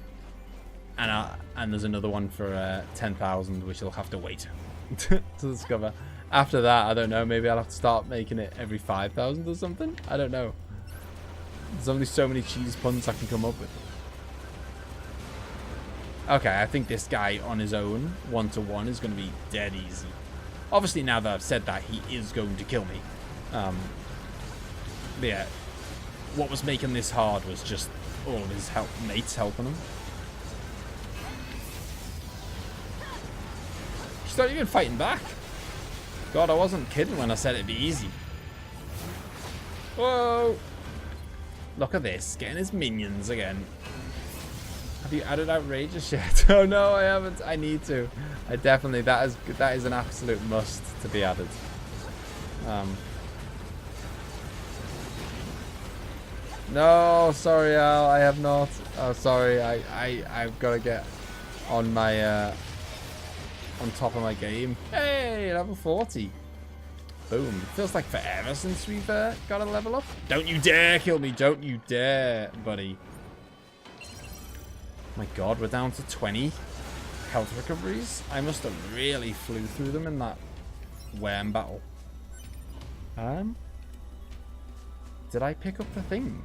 there's another one for 10,000, which you'll have to wait to discover. After that, I don't know. Maybe I'll have to start making it every 5,000 or something. I don't know. There's only so many cheese puns I can come up with. Okay, I think this guy on his own, 1-to-1, is going to be dead easy. Obviously, now that I've said that, he is going to kill me. But yeah, what was making this hard was just all of his mates helping him. He's not even fighting back. God, I wasn't kidding when I said it'd be easy. Whoa! Look at this, getting his minions again. Have you added outrageous yet? Oh no, I haven't. I need to. I definitely. That is an absolute must to be added. No, sorry, Al. I have not. Oh, sorry. I've got to get on my on top of my game. Hey, level 40. Boom. Feels like forever since we've got a level up. Don't you dare kill me. Don't you dare, buddy. My god, we're down to 20 health recoveries. I must have really flew through them in that worm battle. Did I pick up the thing?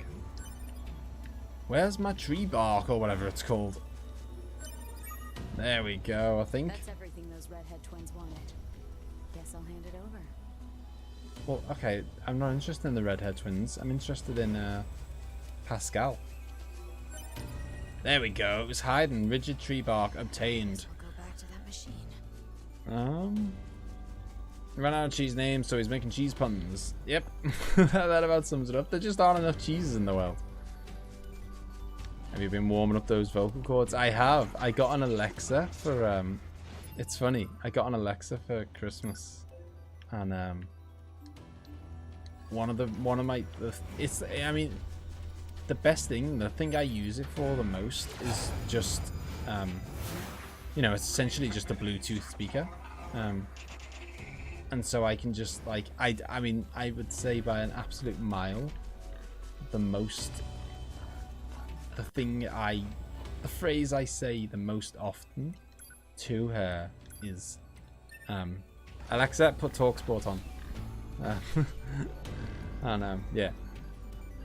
Where's my tree bark or whatever it's called? There we go, I think. That's everything those redhead twins wanted. Guess I'll hand it over. Well, okay, I'm not interested in the redhead twins. I'm interested in Pascal. There we go. It was hiding. Rigid tree bark obtained. We'll go back to that machine. Ran out of cheese names, so he's making cheese puns. Yep. That about sums it up. There just aren't enough cheeses in the world. Have you been warming up those vocal cords? I have. I got an Alexa for it's funny. I got an Alexa for Christmas. And I mean, the best thing, the thing I use it for the most is just, you know, it's essentially just a Bluetooth speaker. And so I can just, like, I mean, I would say by an absolute mile, the phrase I say the most often to her is, Alexa, put TalkSport on. And, yeah.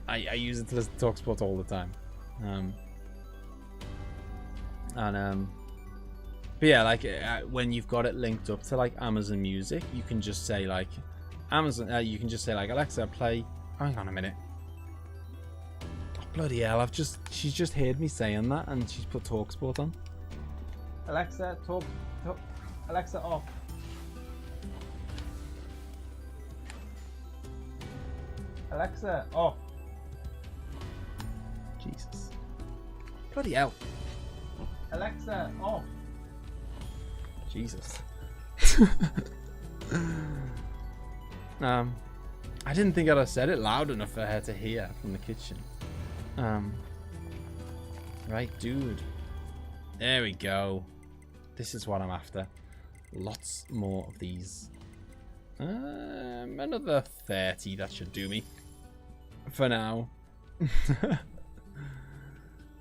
I use it to listen to TalkSport all the time. But yeah, like when you've got it linked up to like Amazon Music, you can just say like you can just say like Alexa, play. Hang on a minute. Oh, bloody hell! She's just heard me saying that, and she's put TalkSport on. Alexa, talk. Alexa, off. Alexa, off. Jesus. Bloody hell. Alexa, off. Jesus. I didn't think I'd have said it loud enough for her to hear from the kitchen. Right, dude. There we go. This is what I'm after. Lots more of these. Another 30, that should do me. For now.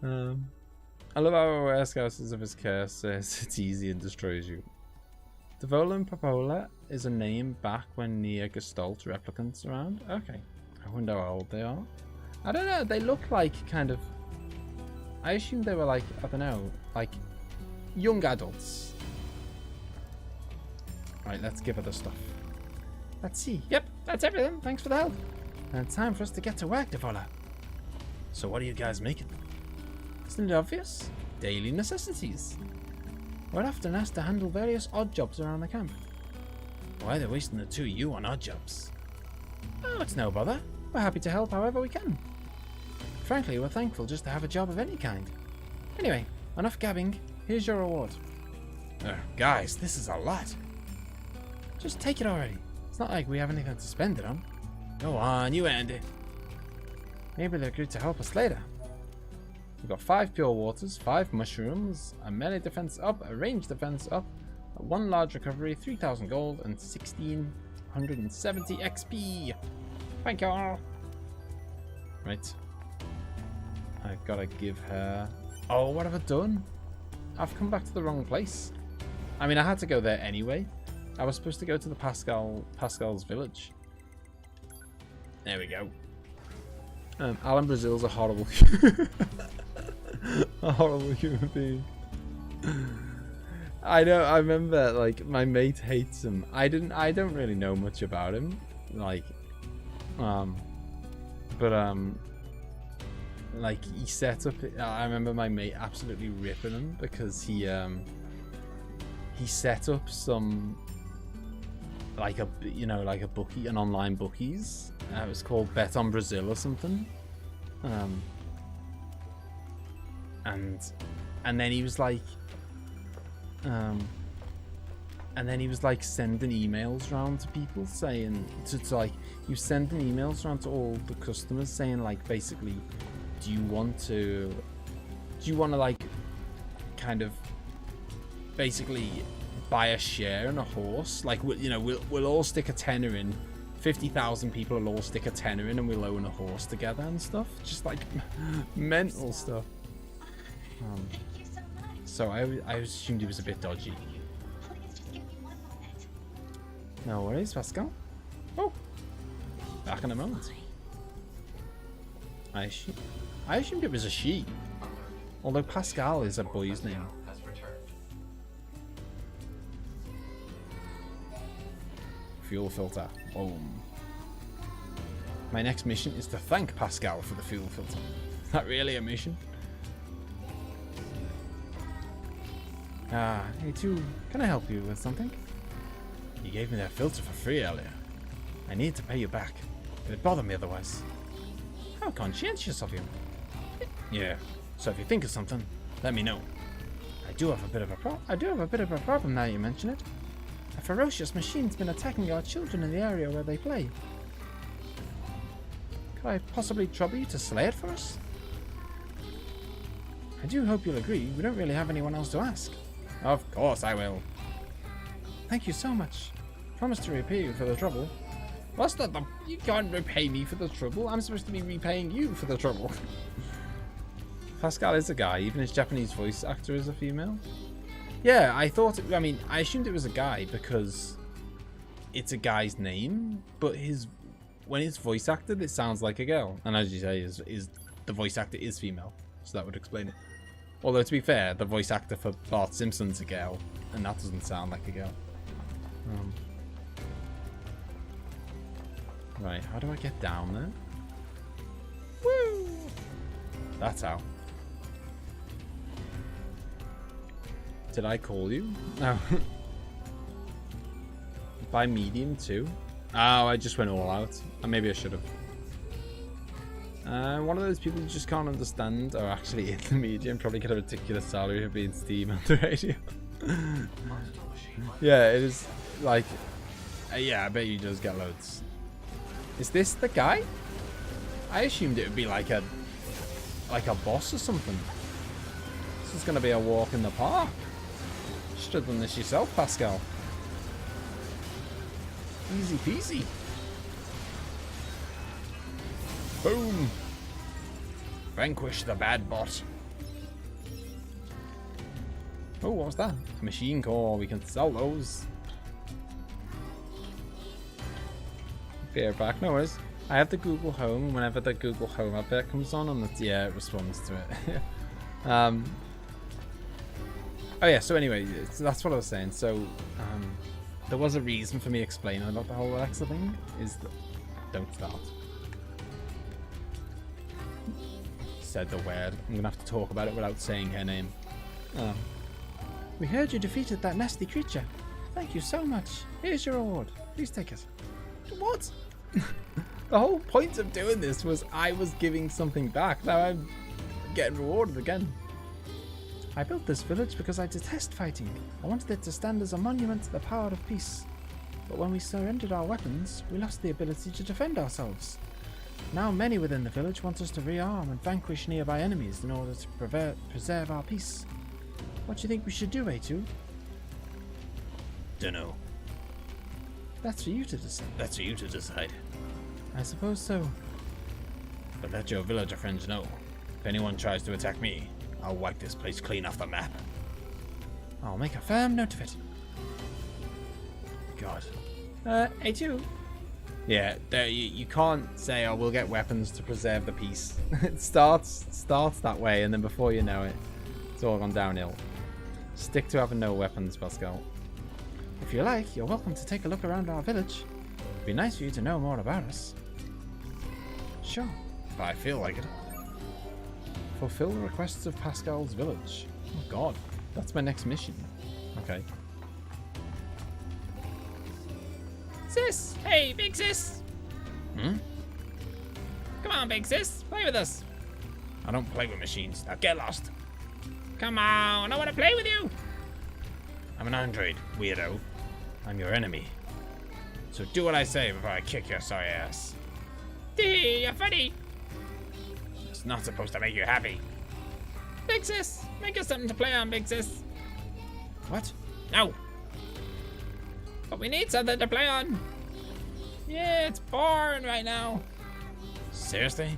I love how Scouses of his curse says it's easy and destroys you. Devola and Popola is a name back when NieR Gestalt replicants around. Okay. I wonder how old they are. I don't know, they look like kind of... I assume they were like, I don't know, like young adults. Right, let's give her the stuff. Let's see. Yep, that's everything. Thanks for the help. And it's time for us to get to work, Devola. So what are you guys making? Isn't it obvious? Daily necessities. We're often asked to handle various odd jobs around the camp. Why are they wasting the two of you on odd jobs? Oh, it's no bother. We're happy to help however we can. Frankly, we're thankful just to have a job of any kind. Anyway, enough gabbing. Here's your reward. Guys, this is a lot. Just take it already. It's not like we have anything to spend it on. Go on, you earned it. Maybe they'll agree to help us later. We've got 5 pure waters, 5 mushrooms, a melee defense up, a range defense up, 1 large recovery, 3,000 gold, and 1,670 XP. Thank you all. Right. I've got to give her... Oh, what have I done? I've come back to the wrong place. I mean, I had to go there anyway. I was supposed to go to the Pascal's village. There we go. Alan Brazil's a horrible... a horrible human being. I know. I remember, like, my mate hates him. I don't really know much about him, like, like he set up. I remember my mate absolutely ripping him because he set up some, like a, you know, like a bookie, an online bookies. It was called Bet on Brazil or something. And then he was like, sending emails around to people saying, to like, he was sending emails around to all the customers saying, like, basically, do you want to like, kind of, basically buy a share in a horse? Like, we'll all stick a tenner in. 50,000 people will all stick a tenner in and we'll own a horse together and stuff. Just like mental stuff. Thank you so much. So I assumed he was a bit dodgy. Please just give me 1 moment. No worries, Pascal. Oh, back in a moment. I assumed it was a she. Although Pascal is a boy's name. Has returned. Fuel filter. Boom. My next mission is to thank Pascal for the fuel filter. Is that really a mission? Hey, two, can I help you with something? You gave me that filter for free earlier. I need to pay you back. It'd bother me otherwise. How conscientious of you. Yeah, so if you think of something, let me know. I do have a bit of a problem now you mention it. A ferocious machine's been attacking our children in the area where they play. Could I possibly trouble you to slay it for us? I do hope you'll agree. We don't really have anyone else to ask. Of course I will. Thank you so much. Promise to repay you for the trouble. What's that? You can't repay me for the trouble. I'm supposed to be repaying you for the trouble. Pascal is a guy. Even his Japanese voice actor is a female. Yeah, I assumed it was a guy because it's a guy's name, but when it's voice acted, it sounds like a girl. And as you say, is the voice actor is female, so that would explain it. Although to be fair, the voice actor for Bart Simpson's a girl, and that doesn't sound like a girl. Right, how do I get down there? Woo! That's how. Did I call you? No. By medium too? Oh, I just went all out. Maybe I should have. One of those people you just can't understand are actually in the media and probably get a ridiculous salary for being Steam on the radio. Yeah, it is like, yeah, I bet you just get loads. Is this the guy? I assumed it would be like a boss or something. This is gonna be a walk in the park. You should have done this yourself, Pascal. Easy peasy. Boom. Vanquish the bad bot. Oh, what was that? A machine core. We can sell those. Be right back. No worries. I have the Google Home. Whenever the Google Home update comes on, and it's, yeah, it responds to it. Oh yeah. So anyway, that's what I was saying. So there was a reason for me explaining about the whole Alexa thing. Is that don't start. Said the word. I'm gonna have to talk about it without saying her name. We heard you defeated that nasty creature. Thank you so much. Here's your reward. Please take it. What? The whole point of doing this was I was giving something back. Now I'm getting rewarded again. I built this village because I detest fighting. I wanted it to stand as a monument to the power of peace. But when we surrendered our weapons, we lost the ability to defend ourselves. Now many within the village want us to rearm and vanquish nearby enemies in order to preserve our peace. What do you think we should do, A2? Dunno. That's for you to decide. That's for you to decide. I suppose so. But let your villager friends know. If anyone tries to attack me, I'll wipe this place clean off the map. I'll make a firm note of it. God. A2? Yeah, you can't say, oh, we'll get weapons to preserve the peace. It starts that way, and then before you know it, it's all gone downhill. Stick to having no weapons, Pascal. If you like, you're welcome to take a look around our village. It'd be nice for you to know more about us. Sure. If I feel like it. Fulfill the requests of Pascal's village. Oh god, that's my next mission. Okay. Sis! Hey, big sis! Hmm? Come on, big sis, play with us. I don't play with machines. Now get lost. Come on, I want to play with you. I'm an android, weirdo. I'm your enemy. So do what I say before I kick your sorry ass. Dee, you're funny. It's not supposed to make you happy. Big sis, make us something to play on, big sis. What? No. But we need something to play on. Yeah, it's boring right now. Seriously?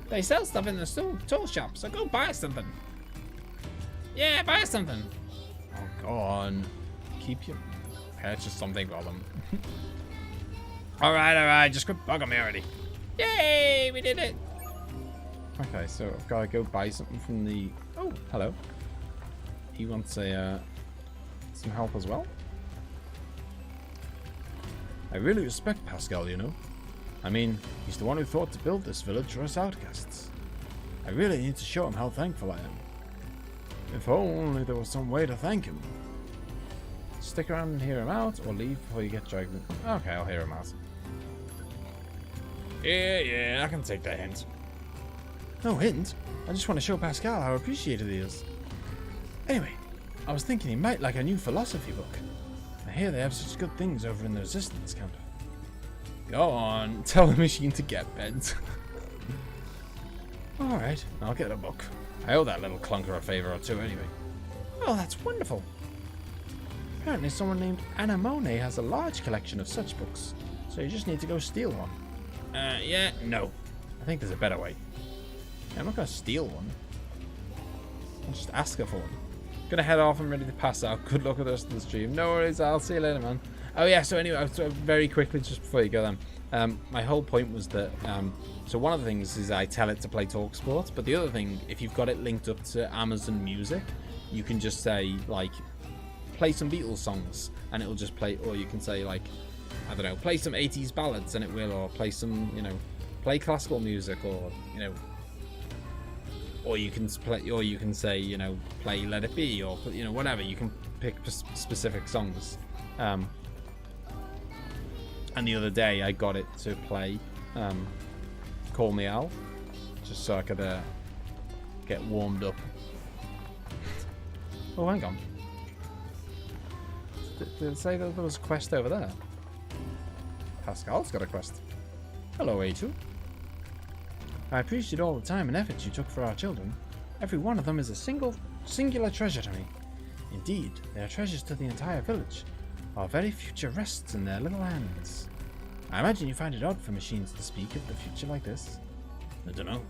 They sell stuff in the tool shop, so go buy something. Yeah, buy something. Oh, go on. Keep your... Purchase something for them. Alright, just quit bugging me already. Yay, we did it. Okay, so I've got to go buy something from the... Oh, hello. He wants some help as well. I really respect Pascal, you know. I mean, he's the one who thought to build this village for us outcasts. I really need to show him how thankful I am. If only there was some way to thank him. Stick around and hear him out, or leave before you get dragged in. Okay, I'll hear him out. Yeah, I can take that hint. No hint. I just want to show Pascal how appreciated he is. Anyway, I was thinking he might like a new philosophy book. I hear they have such good things over in the resistance counter. Go on, tell the machine to get bent. Alright, I'll get a book. I owe that little clunker a favour or two anyway. Oh, that's wonderful. Apparently someone named Anemone has a large collection of such books, so you just need to go steal one. Yeah, no. I think there's a better way. I'm not going to steal one. I'll just ask her for one. Gonna head off. I'm ready to pass out. Good luck with the rest of the stream. No worries. I'll see you later, man. Oh yeah. So anyway, very quickly, just before you go, then, my whole point was that. So one of the things is I tell it to play TalkSport, but the other thing, if you've got it linked up to Amazon Music, you can just say like, play some Beatles songs, and it'll just play. Or you can say like, I don't know, play some 80s ballads, and it will, or play some, play classical music, or or you can play, or you can say, play Let It Be, or whatever. You can pick specific songs. And the other day I got it to play call me Al, just so I could get warmed up. Oh, hang on. Did it say that there was a quest over there? Pascal's got a quest. Hello, A2. I appreciate all the time and effort you took for our children. Every one of them is a singular treasure to me. Indeed, they are treasures to the entire village. Our very future rests in their little hands. I imagine you find it odd for machines to speak of the future like this. I don't know.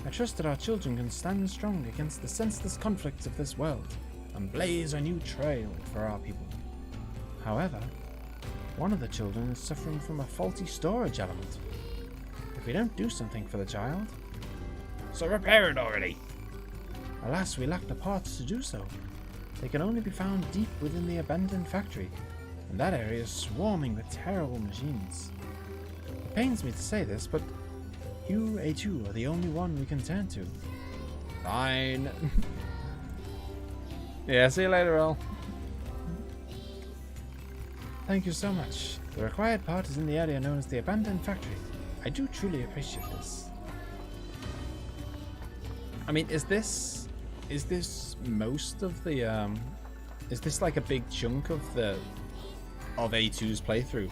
I trust that our children can stand strong against the senseless conflicts of this world and blaze a new trail for our people. However, one of the children is suffering from a faulty storage element. If we don't do something for the child... So repair it already! Alas, we lack the parts to do so. They can only be found deep within the abandoned factory, and that area is swarming with terrible machines. It pains me to say this, but you, A2, are the only one we can turn to. Fine. Yeah, see you later, Al. Thank you so much. The required part is in the area known as the abandoned factory. I do truly appreciate this. I mean, is this most of the is this like a big chunk of A2's playthrough,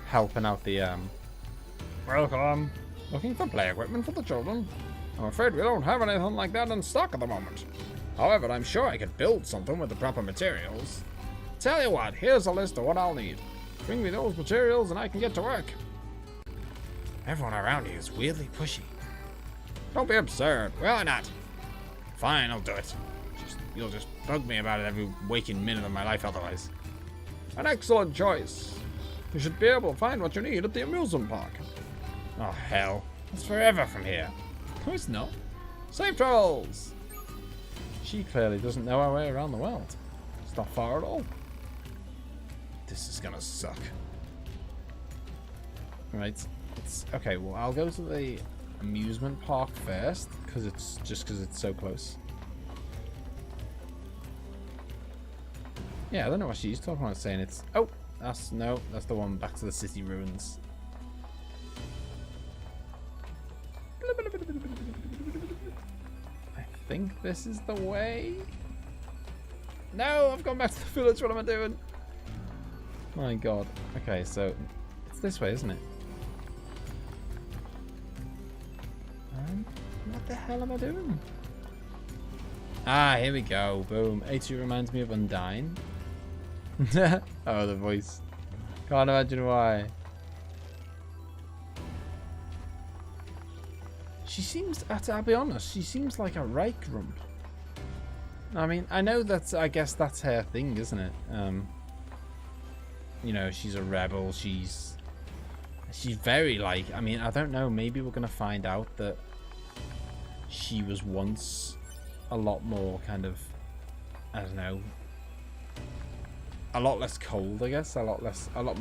helping out the Welcome. Looking for play equipment for the children? I'm afraid we don't have anything like that in stock at the moment. However, I'm sure I could build something with the proper materials. Tell you what, here's a list of what I'll need. Bring me those materials and I can get to work. Everyone around here is weirdly pushy. Don't be absurd. Will I not? Fine, I'll do it. You'll just bug me about it every waking minute of my life otherwise. An excellent choice. You should be able to find what you need at the amusement park. Oh, hell. It's forever from here. No, it's not. Safe travels! She clearly doesn't know her way around the world. It's not far at all. This is gonna suck. Right. Okay, well, I'll go to the amusement park first, because it's so close. Yeah, I don't know what she's talking about, saying it's... Oh, that's the one back to the city ruins. I think this is the way. No, I've gone back to the village. What am I doing? My god. Okay, so it's this way, isn't it? What the hell am I doing? Ah, here we go. Boom. A2 reminds me of Undyne. Oh, the voice. Can't imagine why. She seems, I'll be honest, she seems like a right grump. I mean, I know that, I guess that's her thing, isn't it? You know, she's a rebel, she's very like, I mean, I don't know, maybe we're going to find out that she was once a lot more kind of, I don't know, a lot less cold, I guess,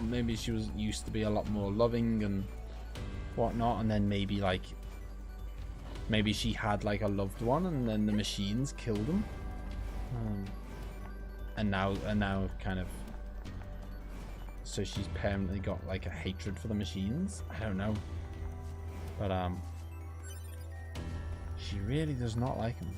maybe she was used to be a lot more loving and whatnot, and then maybe she had like a loved one and then the machines killed him, and now kind of, so she's permanently got like a hatred for the machines. I don't know, but she really does not like him.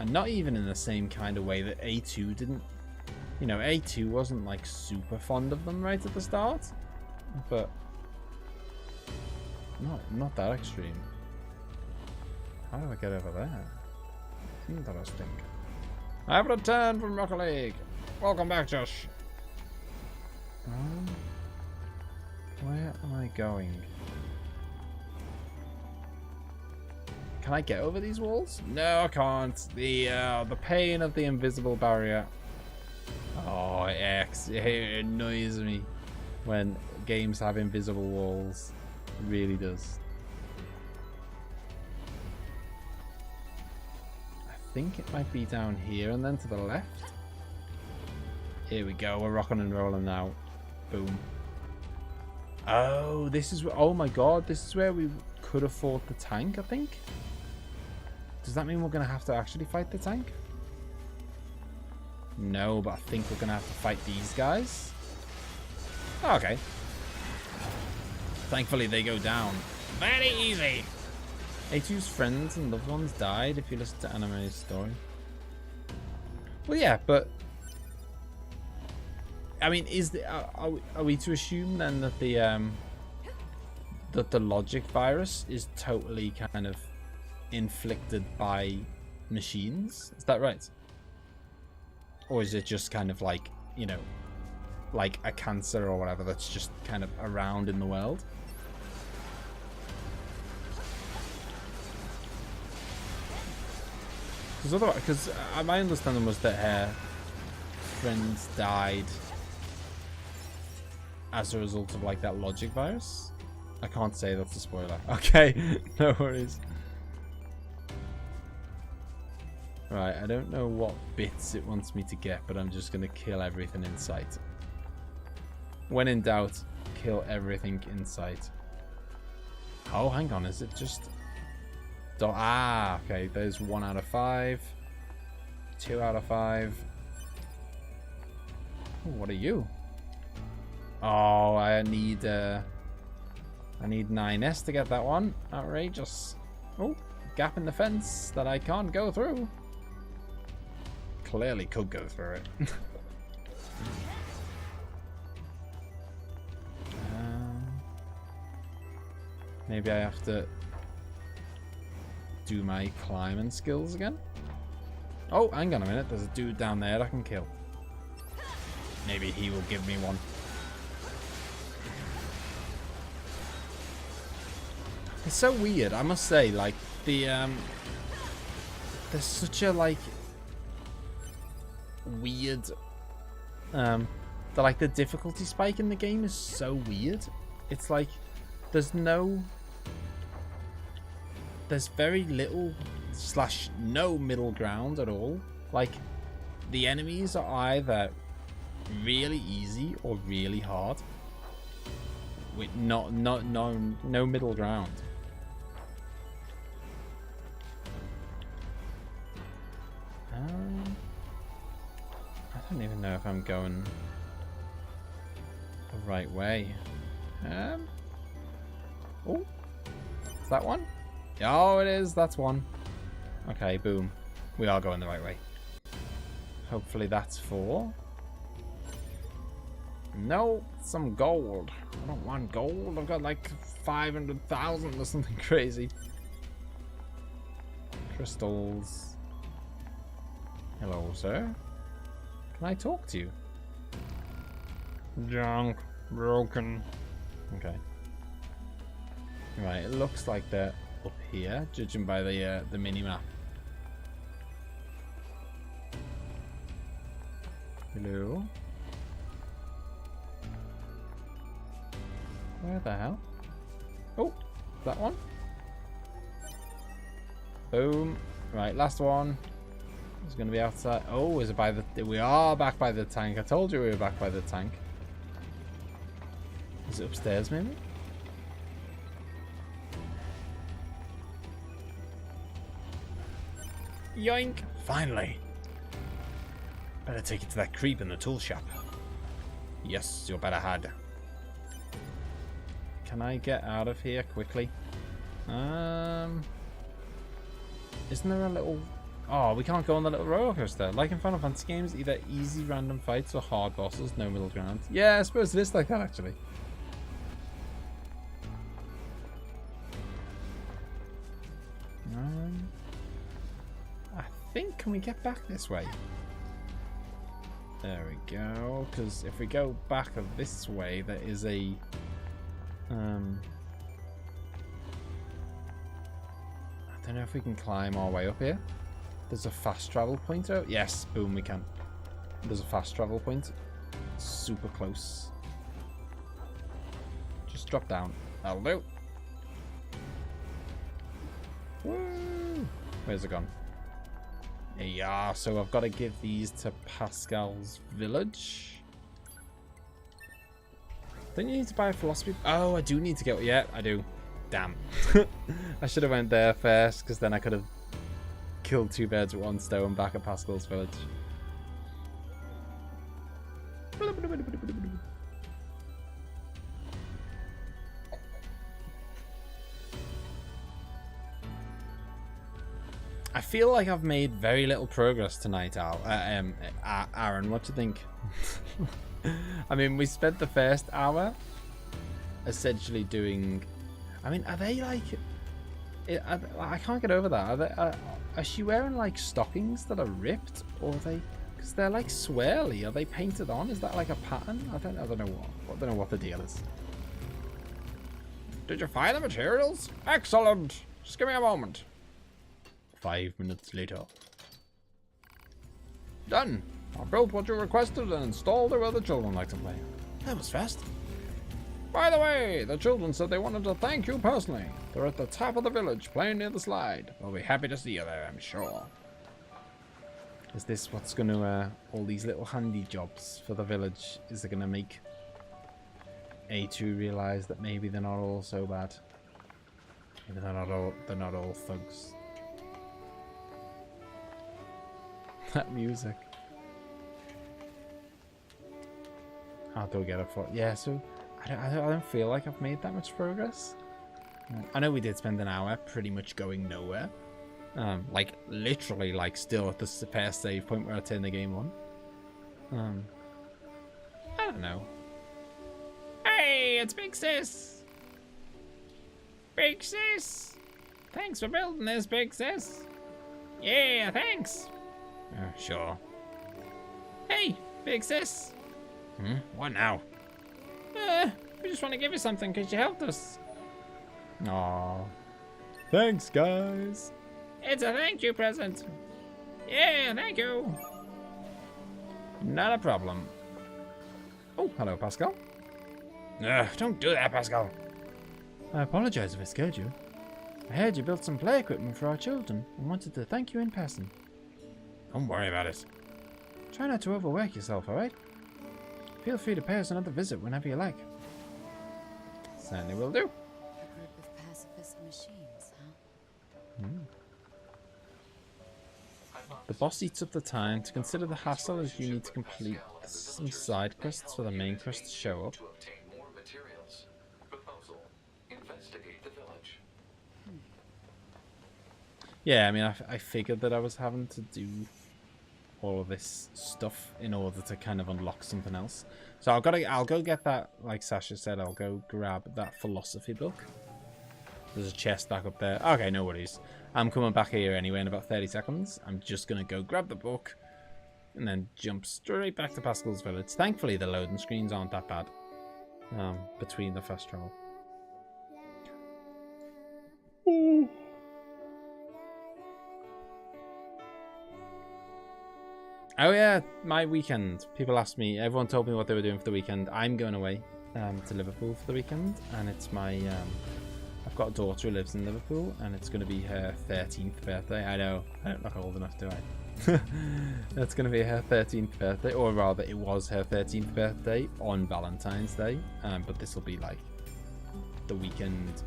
And not even in the same kind of way that A2 didn't. You know, A2 wasn't like super fond of them right at the start, but not that extreme. How do I get over there? Interesting. I have returned from Rocket League. Welcome back, Josh. Where am I going? Can I get over these walls? No, I can't. The pain of the invisible barrier. Oh, it annoys me when games have invisible walls. It really does. I think it might be down here and then to the left. Here we go. We're rocking and rolling now. Boom. Oh, this is... Oh my god. This is where we could have fought the tank, I think. Does that mean we're going to have to actually fight the tank? No, but I think we're going to have to fight these guys. Oh, okay. Thankfully, they go down. Very easy. A2's friends and loved ones died if you listen to Anime's story. Well, yeah, but... I mean, are we to assume then that the logic virus is totally kind of inflicted by machines? Is that right? Or is it just kind of like, you know, like a cancer or whatever that's just kind of around in the world? Because my understanding was that her friends died as a result of like that logic virus. I can't say that's a spoiler. Okay, no worries. Right, I don't know what bits it wants me to get, but I'm just gonna kill everything in sight. When in doubt, kill everything in sight. Oh, hang on, is it just... Ah, okay, there's 1 out of 5. 2 out of 5. Ooh, what are you? Oh, I need 9S to get that one. Outrageous. Oh, gap in the fence that I can't go through. Clearly could go through it. Maybe I have to do my climbing skills again. Oh, hang on a minute. There's a dude down there I can kill. Maybe he will give me one. It's so weird, I must say. Like there's such a like weird. The difficulty spike in the game is so weird. It's like there's very little / no middle ground at all. Like the enemies are either really easy or really hard, with no middle ground. I don't even know if I'm going the right way. Oh, is that one? Oh, it is. That's one. Okay, boom. We are going the right way. Hopefully that's 4. No, some gold. I don't want gold. I've got like 500,000 or something crazy. Crystals. Hello, sir. Can I talk to you? Junk. Broken. Okay. Right, it looks like they're up here, judging by the mini-map. Hello? Where the hell? Oh, that one? Boom. Right, last one. It's going to be outside. Oh, is it by the... We are back by the tank. I told you we were back by the tank. Is it upstairs, maybe? Yoink! Finally! Better take it to that creep in the tool shop. Yes, you better had. Can I get out of here quickly? Isn't there a little... Oh, we can't go on the little roller coaster. Like in Final Fantasy games, either easy random fights or hard bosses, no middle ground. Yeah, I suppose it is like that, actually. I think, can we get back this way? There we go, because if we go back this way, there is a... I don't know if we can climb our way up here. There's a fast travel point out. Yes, boom, we can. There's a fast travel point. Super close. Just drop down. That'll do. Woo! Where's it gone? Yeah, so I've got to give these to Pascal's village. Don't you need to buy a philosophy? Oh, I do need to get... Yeah, I do. Damn. I should have went there first, because then I could have killed 2 birds with 1 stone back at Pascal's village. I feel like I've made very little progress tonight, Aaron. What do you think? I mean, we spent the first hour essentially doing. I mean, are they like? I can't get over that. Are she wearing like stockings that are ripped, or are they? Because they're like swirly. Are they painted on? Is that like a pattern? I don't know what. I don't know what the deal is. Did you find the materials? Excellent. Just give me a moment. 5 minutes later. Done. I built what you requested and installed it where the children like to play. That was fast. By the way, the children said they wanted to thank you personally. They're at the top of the village playing near the slide. They'll be happy to see you there, I'm sure. Is this what's going to, all these little handy jobs for the village, is it going to make A2 realize that maybe they're not all so bad? Maybe they're not all thugs. That music. How do I get it for? Yeah, so I don't feel like I've made that much progress. I know we did spend an hour pretty much going nowhere. Like literally, like still at the first save point where I turned the game on. I don't know. Hey, it's Big Sis. Big Sis. Thanks for building this, Big Sis. Yeah, thanks. Sure. Hey, Big Sis. What now? We just want to give you something because you helped us. Aw. Thanks, guys. It's a thank you present. Yeah, thank you. Not a problem. Oh, hello, Pascal. Don't do that, Pascal. I apologize if I scared you. I heard you built some play equipment for our children and wanted to thank you in person. Don't worry about it. Try not to overwork yourself, alright? Feel free to pay us another visit whenever you like. Certainly will do. A group of pacifist machines, huh? The boss eats up the time to consider the hassle as you need to complete some side quests for the main quest to show up. To obtain more materials. Proposal. Investigate the village. Yeah, I mean, I figured that I was having to do all of this stuff in order to kind of unlock something else. So I'll go get that, like Sasha said, I'll go grab that philosophy book. There's a chest back up there. Okay, no worries. I'm coming back here anyway in about 30 seconds. I'm just going to go grab the book and then jump straight back to Pascal's village. Thankfully, the loading screens aren't that bad between the fast travel. Ooh. Oh yeah, my weekend. People asked me, everyone told me what they were doing for the weekend. I'm going away to Liverpool for the weekend, and it's my, I've got a daughter who lives in Liverpool, and it's going to be her 13th birthday. I know, I don't look old enough, do I? It's going to be her 13th birthday, or rather it was her 13th birthday on Valentine's Day, but this will be like the weekend,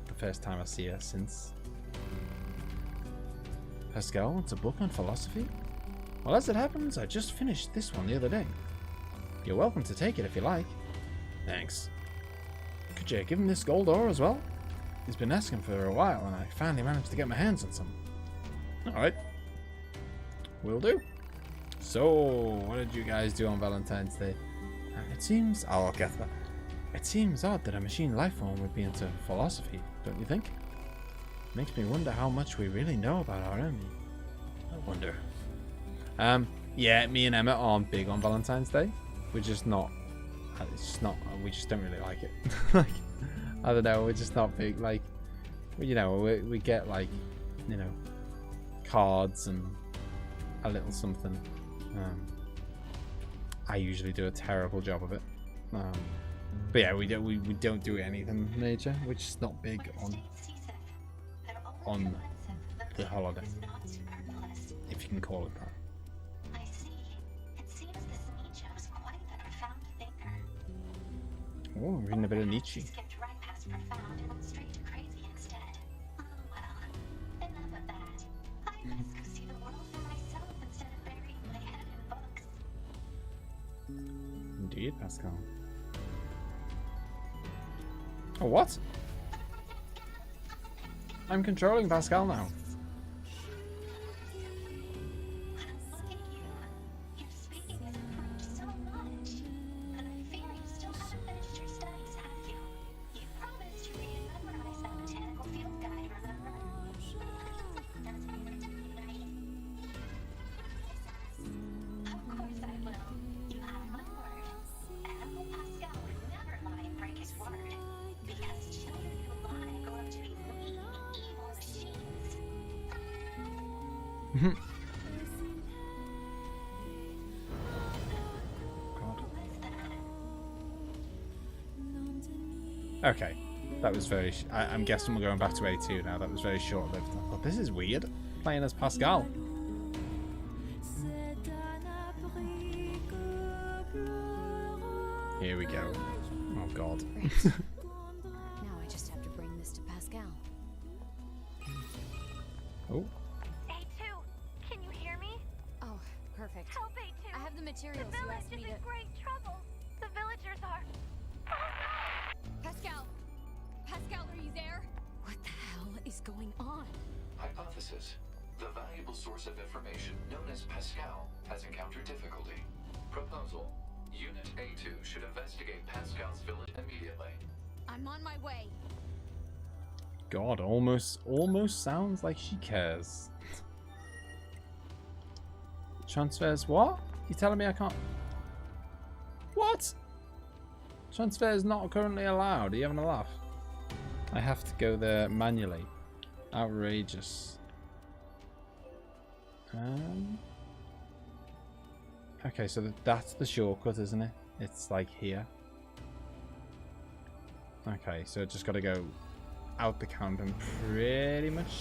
the first time I see her since. Pascal wants a book on philosophy? Well, as it happens, I just finished this one the other day. You're welcome to take it if you like. Thanks. Could you give him this gold ore as well? He's been asking for a while, and I finally managed to get my hands on some. Alright. Will do. So, what did you guys do on Valentine's Day? It seems... I'll get that. It seems odd that a machine lifeform would be into philosophy, don't you think? Makes me wonder how much we really know about our enemy. I wonder... yeah, me and Emma aren't big on Valentine's Day. We're just not. It's just not. We just don't really like it. Like, I don't know. We're just not big. Like, you know, we get like, you know, cards and a little something. I usually do a terrible job of it. But yeah, we don't do anything major. We're just not big on the holiday, if you can call it that. Oh, I'm reading a bit of Nietzsche. Skipped right past profound and went straight to crazy instead. Oh well, enough of that. I must go see the world for myself instead of burying my head in books. Indeed, Pascal. Oh, what? I'm controlling Pascal now. God. Okay. That was very... I'm guessing we're going back to A2 now. That was very short-lived. But this is weird. Playing as Pascal. Here we go. Oh, God. Now I just have to bring this to Pascal. Oh. A2, can you hear me? Oh, perfect. Help A2. I have the materials The you village asked is me to... in great trouble. The villagers are... Pascal! Pascal, are you there? What the hell is going on? Hypothesis. The valuable source of information known as Pascal has encountered difficulty. Proposal. Unit A2 should investigate Pascal's village immediately. I'm on my way. God, almost sounds like she cares. Transfers what? You telling me I can't... What? Transfer is not currently allowed. Are you having a laugh? I have to go there manually. Outrageous. Okay, so that's the shortcut, isn't it? It's like here. Okay, so just got to go out the camp and pretty much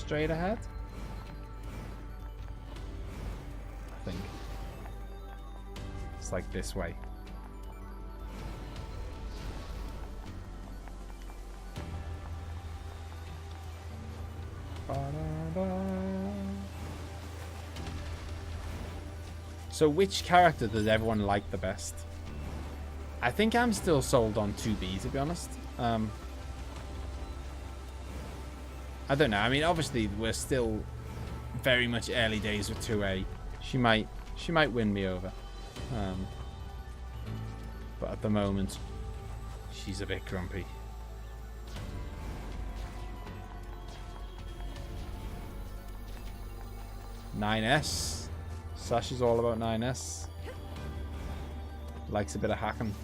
straight ahead. I think. It's like this way. So which character does everyone like the best? I think I'm still sold on 2B, to be honest. I don't know. I mean, obviously we're still very much early days with 2A. She might win me over. But at the moment, she's a bit grumpy. .9S. Sash is all about 9S. Likes a bit of hacking.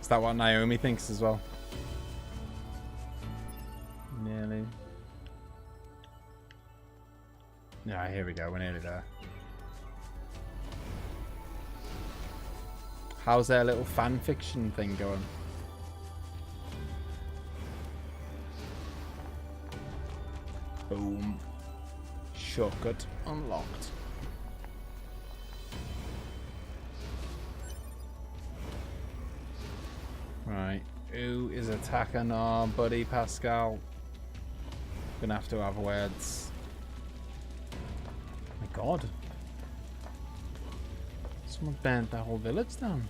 Is that what Naomi thinks as well? Nearly. Yeah, here we go. We're nearly there. How's their little fan fiction thing going? Boom. Shortcut unlocked. Right. Who is attacking our buddy Pascal? Gonna have to have words. My God. Someone burnt that whole village down.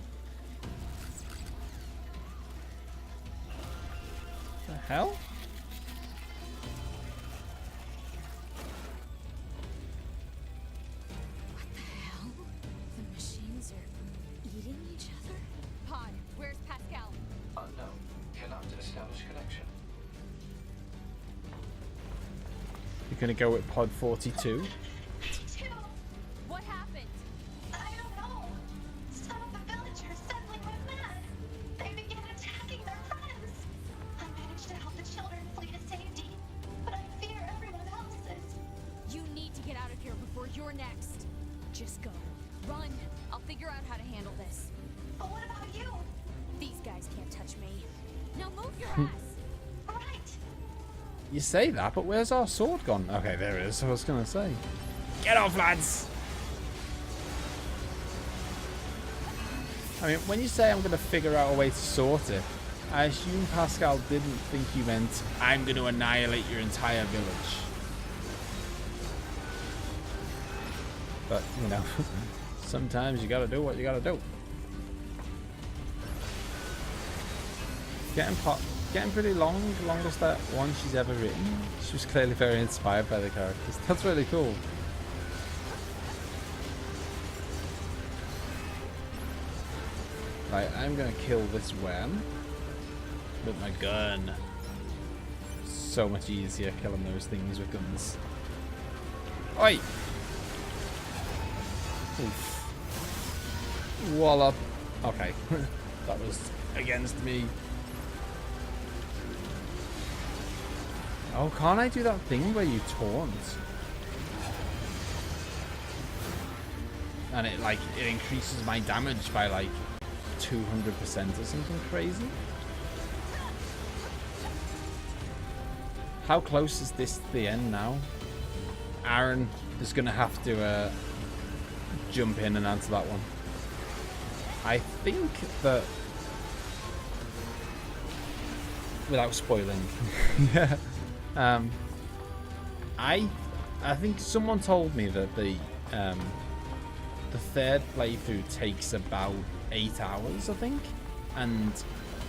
The hell? Gonna go with pod 42. What happened? I don't know. Some of the villagers suddenly went mad. They began attacking their friends. I managed to help the children flee to safety, but I fear everyone else is. You need to get out of here before you're next. Just go. Run. I'll figure out how to handle this. But what about you? These guys can't touch me. Now move your ass. Right. You say that, but where's our sword gone? Okay, there it is. I was gonna say. Get off, lads! I mean, when you say I'm gonna figure out a way to sort it, I assume Pascal didn't think you meant I'm gonna annihilate your entire village. But, you know, sometimes you gotta do what you gotta do. Getting pretty long, longest that one she's ever written. She was clearly very inspired by the characters. That's really cool. Right, I'm gonna kill this worm with my gun. So much easier killing those things with guns. Oi! Oof. Wallop. Okay, that was against me. Oh, can't I do that thing where you taunt? And it like it increases my damage by like 200% or something crazy. How close is this to the end now? Aaron is gonna have to jump in and answer that one. I think that, without spoiling, yeah. I think someone told me that the third playthrough takes about 8 hours, I think, and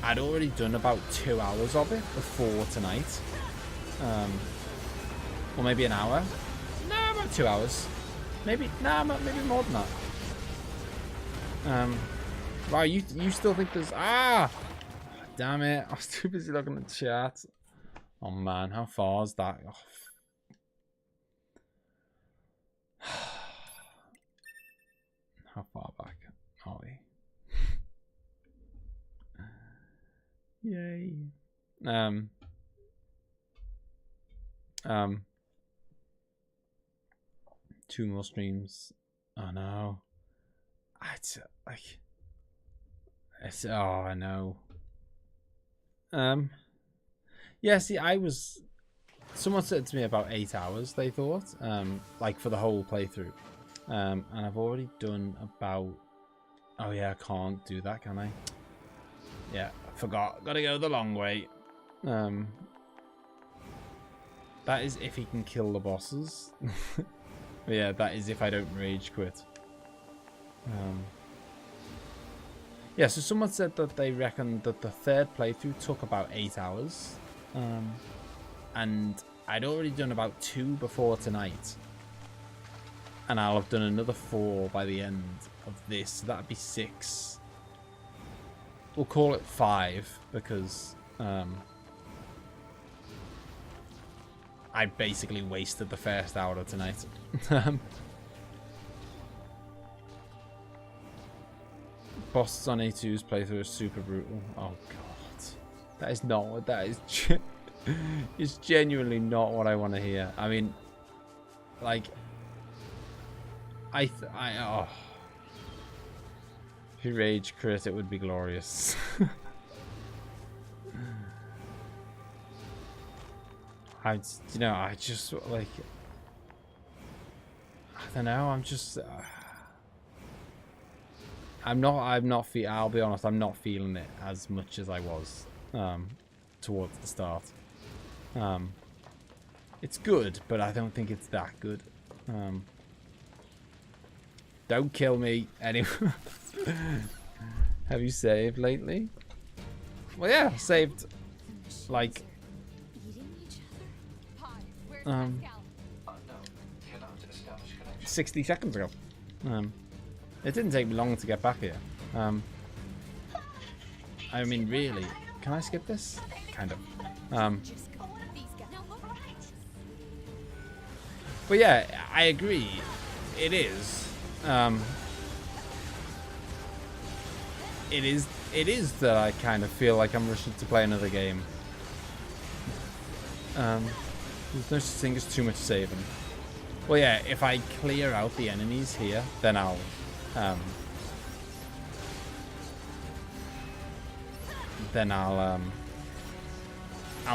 I'd already done about 2 hours of it before tonight, or maybe an hour. No, about 2 hours. Maybe maybe more than that. Wow, you still think there's damn it! I was too busy looking at the chat. Oh man, how far is that? Oh. How far back are we? Yay. 2 more streams. Oh no. It's like it's I know. Yeah, see, someone said to me about 8 hours, they thought, like for the whole playthrough. And I've already done about, oh yeah, I can't do that, can I? Yeah, I forgot. Gotta go the long way. That is if he can kill the bosses. But yeah, that is if I don't rage quit. Yeah, so someone said that they reckon that the third playthrough took about 8 hours. And I'd already done about 2 before tonight. And I'll have done another 4 by the end of this. So that'd be 6. We'll call it 5 because I basically wasted the first hour of tonight. Bosses on A2's playthrough is super brutal. Oh god, that is not what that is. It's genuinely not what I want to hear. I mean, like, if you rage crit, it would be glorious. I just like, I don't know. I'm just. I'll be honest, I'm not feeling it as much as I was towards the start. It's good, but I don't think it's that good. Don't kill me, anyway. Have you saved lately? Well, yeah, saved like 60 seconds ago. It didn't take me long to get back here. I mean, really, can I skip this? Kind of. But yeah, I agree. It is. It is that I kind of feel like I'm rushing to play another game. There's no such thing as too much saving. Well, yeah, if I clear out the enemies here, then I'll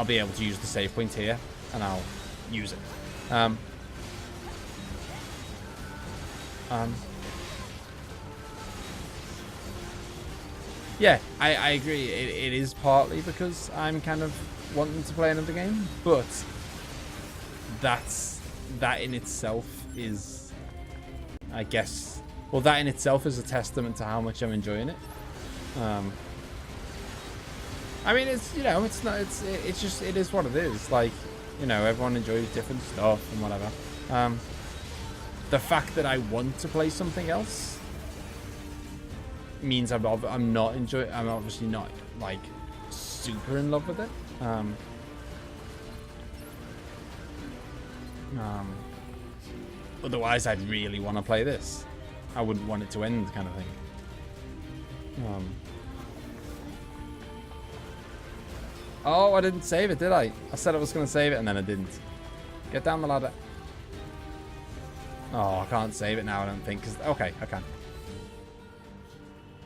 be able to use the save point here, and I'll use it. Yeah, I agree. It is partly because I'm kind of wanting to play another game, but that in itself is, I guess, well, that in itself is a testament to how much I'm enjoying it. I mean, it's, you know, it's not, it's just, it is what it is. Like, you know, everyone enjoys different stuff and whatever. The fact that I want to play something else means I'm obviously not like super in love with it. Otherwise, I'd really want to play this. I wouldn't want it to end, kind of thing. Oh, I didn't save it, did I? I said I was going to save it, and then I didn't. Get down the ladder. Oh, I can't save it now, I don't think. Okay, I can.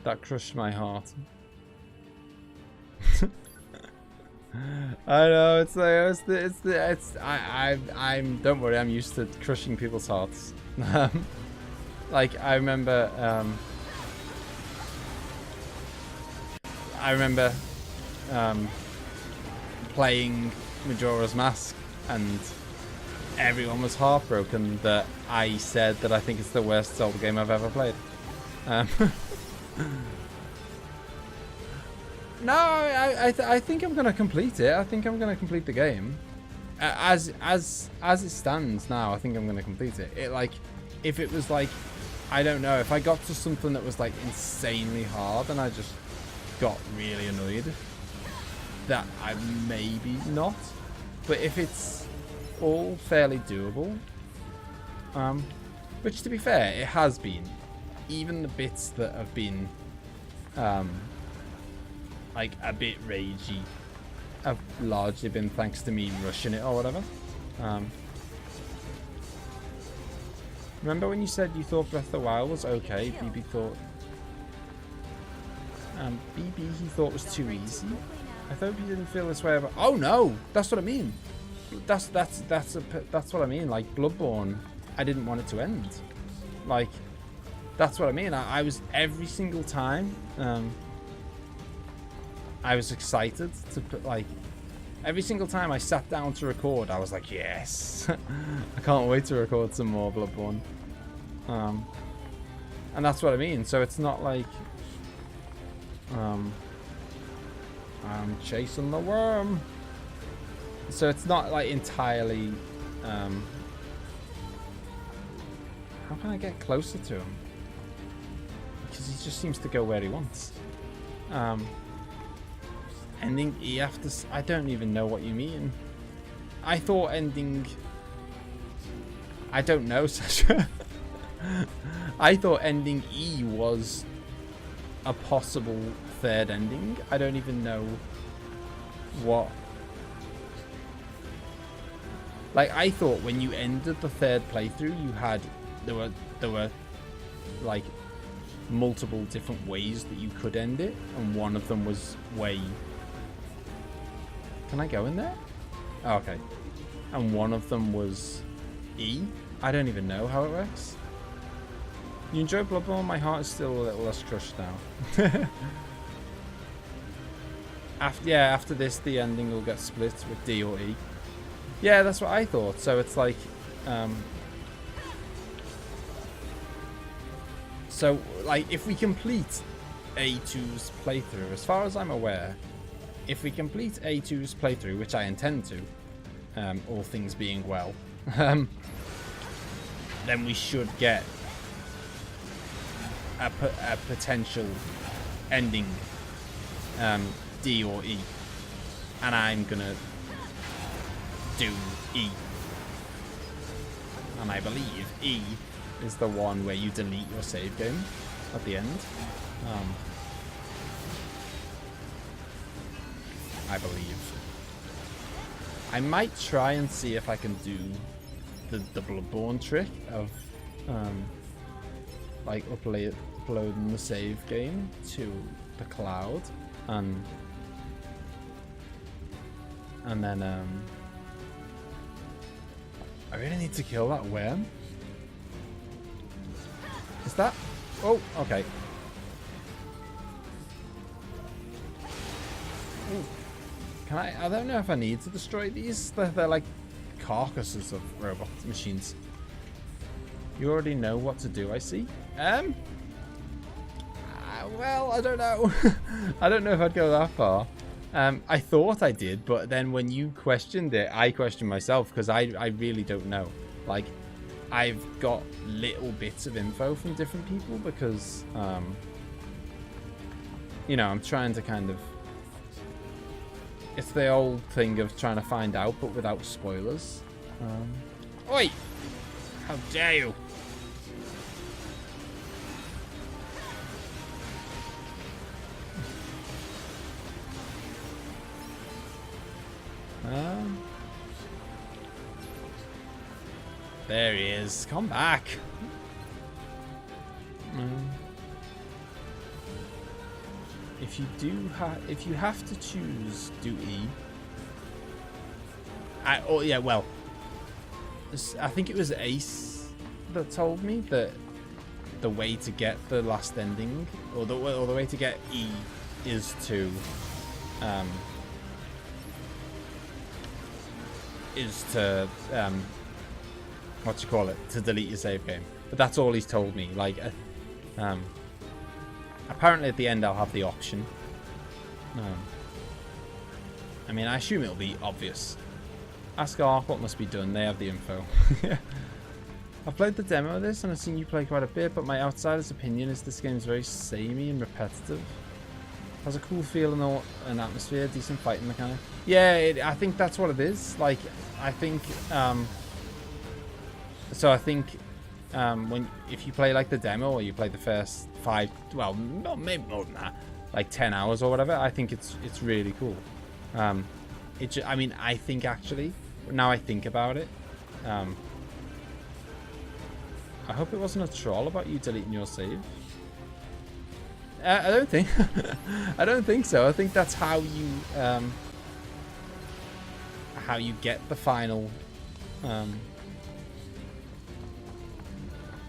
That crushed my heart. I know, I'm don't worry, I'm used to crushing people's hearts. Like, I remember playing Majora's Mask, and everyone was heartbroken that I said that I think it's the worst Zelda game I've ever played. No, I think I'm gonna complete it. I think I'm gonna complete the game. As it stands now, I think I'm gonna complete it. If it was like, I don't know, if I got to something that was like insanely hard and I just got really annoyed, that I maybe not. But if it's all fairly doable, which to be fair, it has been. Even the bits that have been like a bit ragey have largely been thanks to me rushing it or whatever. Remember when you said you thought Breath of the Wild was okay? BB thought he thought was too easy. I hope you didn't feel this way about. Oh no, that's what I mean. That's what I mean. Like Bloodborne, I didn't want it to end. Like, that's what I mean. I was every single time. I was excited to put, like, every single time I sat down to record, I was like, yes, I can't wait to record some more Bloodborne. And that's what I mean. So it's not like I'm chasing the worm. So it's not like entirely. How can I get closer to him? Because he just seems to go where he wants. Ending E after... I don't even know what you mean. I thought ending... I don't know, Sasha. I thought ending E was a possible third ending. I don't even know what... Like, I thought when you ended the third playthrough, you had... There were like, multiple different ways that you could end it, and one of them was way... Can I go in there? Oh, okay. And one of them was E? I don't even know how it works. You enjoy Bloodborne? My heart is still a little less crushed now. After this, the ending will get split with D or E. Yeah, that's what I thought. So it's like... So, like, if we complete A2's playthrough, as far as I'm aware, if we complete A2's playthrough, which I intend to, all things being well, then we should get a potential ending, D or E, and I'm gonna do E, and I believe E is the one where you delete your save game at the end. I believe. I might try and see if I can do the Bloodborne trick of like uploading the save game to the cloud and then I really need to kill that worm. Is that? Oh, okay. Ooh. Can I don't know if I need to destroy these. They're like carcasses of robot machines. You already know what to do, I see. Well, I don't know. I don't know if I'd go that far. I thought I did, but then when you questioned it, I questioned myself because I really don't know. Like, I've got little bits of info from different people because, you know, I'm trying to kind of... It's the old thing of trying to find out, but without spoilers. Oi! How dare you! There he is. Come back. If you have to choose, do E. Well, I think it was Ace that told me that the way to get the last ending, or the way to get E, is to what you call it, to delete your save game. But that's all he's told me. Like, apparently at the end I'll have the option. I mean, I assume it'll be obvious. Ask Ark what must be done. They have the info. I've played the demo of this and I've seen you play quite a bit, but my outsider's opinion is this game's very samey and repetitive. Has a cool feel and atmosphere, decent fighting mechanic. Yeah, I think that's what it is. Like, I think, if you play like the demo, or you play the first 5, well, maybe more than that, like 10 hours or whatever, I think it's really cool. I mean, I think actually, now I think about it, I hope it wasn't a troll about you deleting your save. I don't think I don't think so. I think that's how you get the final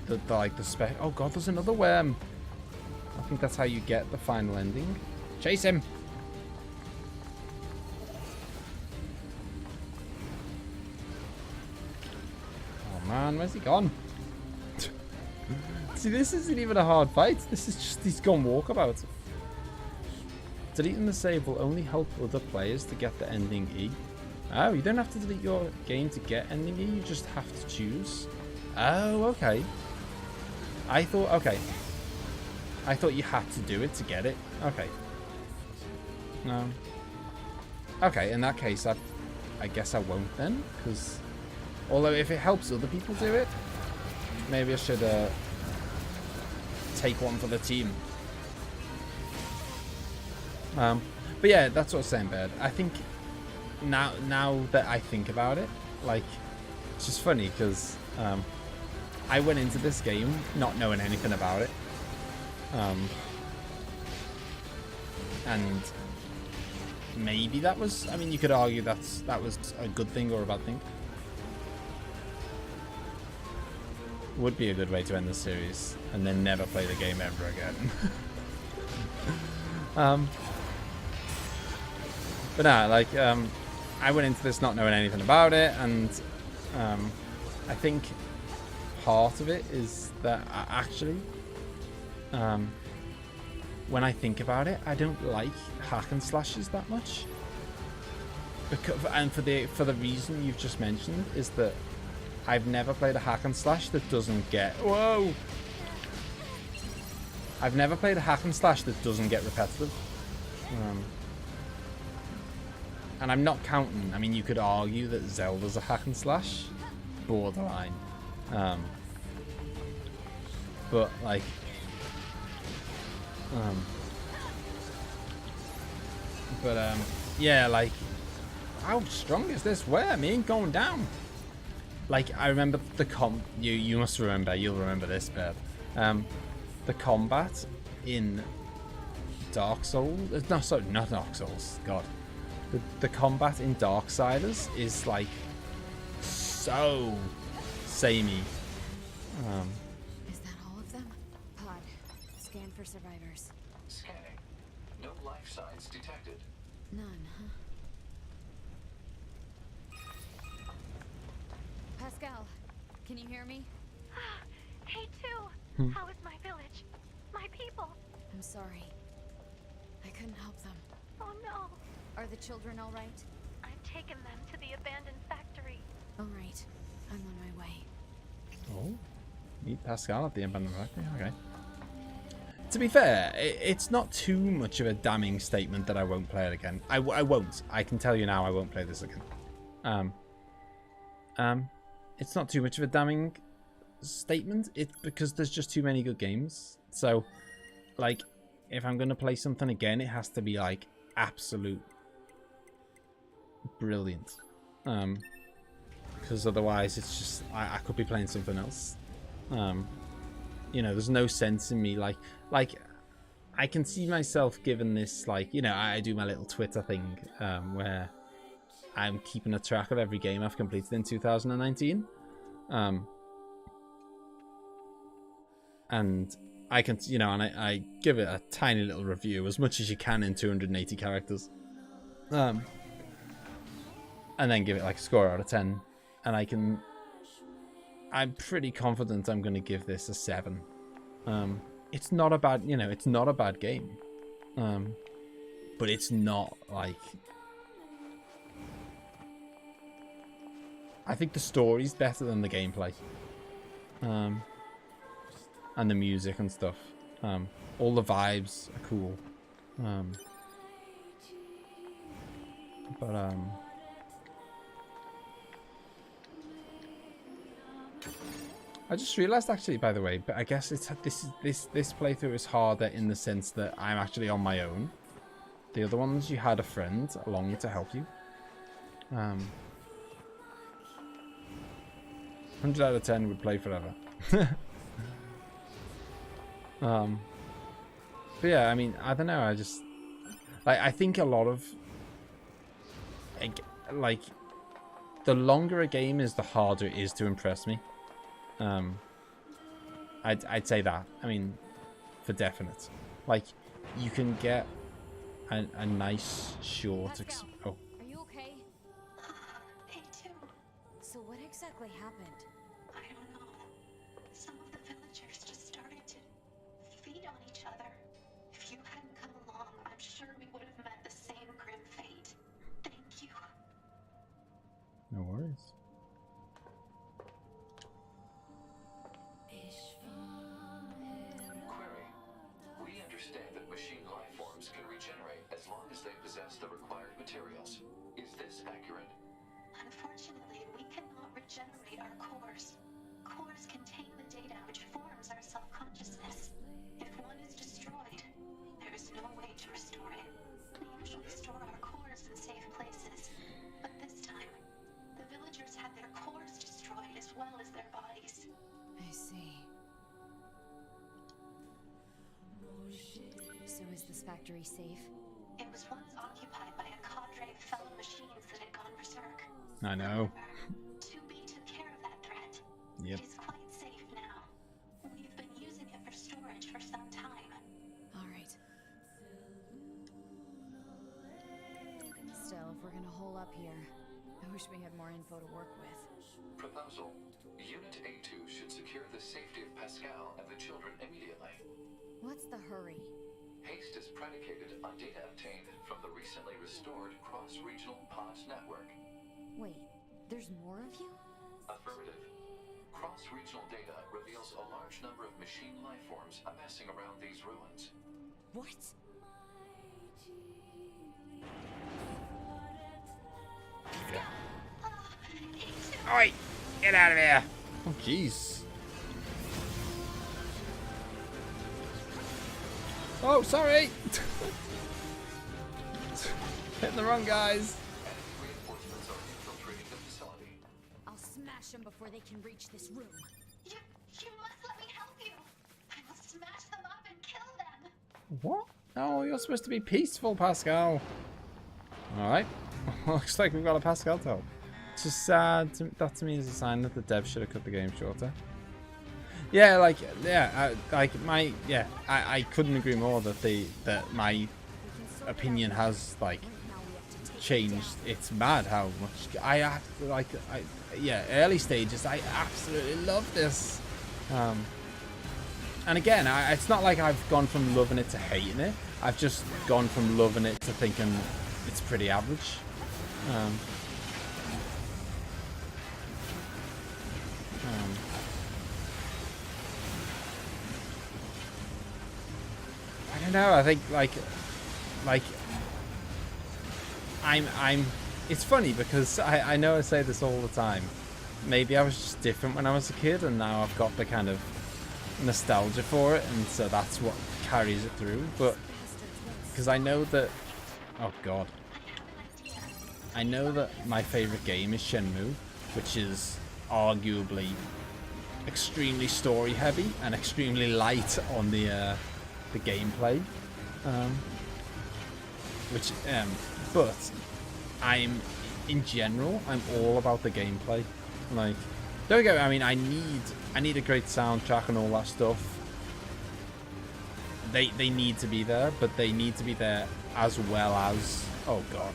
the spec. Oh god, there's another worm. I think that's how you get the final ending. Chase him. Oh man, where's he gone? See, this isn't even a hard fight. This is just, he's gone walkabout. Deleting the save will only help other players to get the ending E. Oh, you don't have to delete your game to get ending E. You just have to choose. Oh, okay. I thought you had to do it to get it. Okay. No. Okay, in that case, I guess I won't then, because although if it helps other people do it, maybe I should take one for the team. But yeah, that's what I was saying, Bird. I think now that I think about it, like, it's just funny because I went into this game not knowing anything about it, and maybe that was, I mean, you could argue that was a good thing or a bad thing. Would be a good way to end the series and then never play the game ever again. But nah, like, I went into this not knowing anything about it, and I think part of it is that when I think about it, I don't like hack and slashes that much. And for the reason you've just mentioned is that I've never played a hack and slash that doesn't get... Whoa! I've never played a hack and slash that doesn't get repetitive. And I'm not counting... I mean, you could argue that Zelda's a hack and slash. Borderline. But, like... yeah, like... How strong is this worm? He ain't going down. Like, I remember the you must remember, you'll remember this, Beb. The combat in Dark Souls, no, sorry, not Dark Souls, God. The combat in Darksiders is, like, so samey. Is that all of them? Pod, scan for survivors. Scanning. No life signs detected. None, huh? Pascal, can you hear me? Hey, too. How is my village? My people? I'm sorry. I couldn't help them. Oh no. Are the children all right? I've taken them to the abandoned factory. All right. I'm on my way. Oh, meet Pascal at the abandoned factory. Okay. To be fair, it's not too much of a damning statement that I won't play it again. I won't. I can tell you now I won't play this again. It's not too much of a damning statement. It's because there's just too many good games. So, like, if I'm going to play something again, it has to be, like, absolute brilliant. because otherwise it's just I could be playing something else. You know, there's no sense in me like I can see myself given this, like, you know, I do my little Twitter thing where I'm keeping a track of every game I've completed in 2019. And I can, you know, and I give it a tiny little review, as much as you can in 280 characters. And then give it like a score out of 10. And I'm pretty confident I'm going to give this a 7. It's not a bad, you know, it's not a bad game. But it's not like... I think the story's better than the gameplay. And the music and stuff. All the vibes are cool. I just realized, actually, by the way, but I guess it's this playthrough is harder in the sense that I'm actually on my own. The other ones, you had a friend along to help you. 100 out of 10 would play forever. But yeah, I mean, I don't know. I just like, I think a lot of like the longer a game is, the harder it is to impress me. I'd say that. I mean, for definite. Like, you can get a nice short. Are you okay? Me too. So what exactly happened? I don't know. Some of the villagers just started to feed on each other. If you hadn't come along, I'm sure we would have met the same grim fate. Thank you. No worries. Query. We understand that machine life forms can regenerate as long as they possess the required materials. Is this accurate? Unfortunately, we cannot regenerate our cores. Cores contain the data which forms our self-consciousness. If one is destroyed, there is no way to restore it. We usually store our cores in safe places, but this time, the villagers had their cores destroyed as well as their bodies. I see. So is this factory safe? It was once occupied by a cadre of fellow machines that had gone berserk. I know. 2B took care of that threat. Yep. It is quite safe now. We've been using it for storage for some time. All right. Still, if we're gonna hole up here, I wish we had more info to work with. Proposal. Unit A2 should secure the safety of Pascal and the children immediately. What's the hurry? Haste is predicated on data obtained from the recently restored cross-regional pod network. Wait, there's more of you? Affirmative. Cross-regional data reveals a large number of machine life forms amassing around these ruins. What? Oi! Get out of here! Oh, jeez. Oh, sorry! Hitting the wrong guys. Reinforcements are infiltrating the facility. I'll smash them before they can reach this room. You must let me help you. I will smash them up and kill them. What? No, you're supposed to be peaceful, Pascal. Alright. Looks like we've got a Pascal to help. It's just sad. That to me is a sign that the devs should have cut the game shorter. Yeah, like, yeah, I couldn't agree more that my opinion has, like, changed. It's mad how much early stages, I absolutely love this. And again, it's not like I've gone from loving it to hating it. I've just gone from loving it to thinking it's pretty average. I don't know. I think like I'm. It's funny because I know I say this all the time. Maybe I was just different when I was a kid, and now I've got the kind of nostalgia for it, and so that's what carries it through. But because I know that, oh god, I know that my favorite game is Shenmue, which is arguably extremely story heavy and extremely light on the gameplay. But in general, I'm all about the gameplay. Like, don't get me, I mean, I need a great soundtrack and all that stuff. They need to be there, but they need to be there as well as, oh god.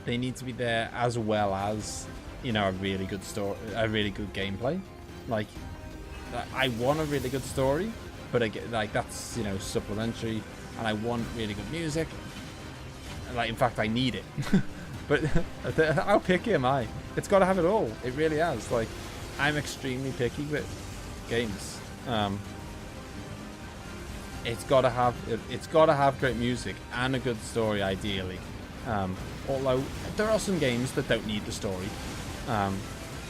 They need to be there as well as, you know, a really good story, a really good gameplay. Like, I want a really good story, but like that's, you know, supplementary, and I want really good music. Like, in fact, I need it. But how picky am I? It's got to have it all. It really has. Like, I'm extremely picky with games. It's got to have great music and a good story, ideally. Although there are some games that don't need the story,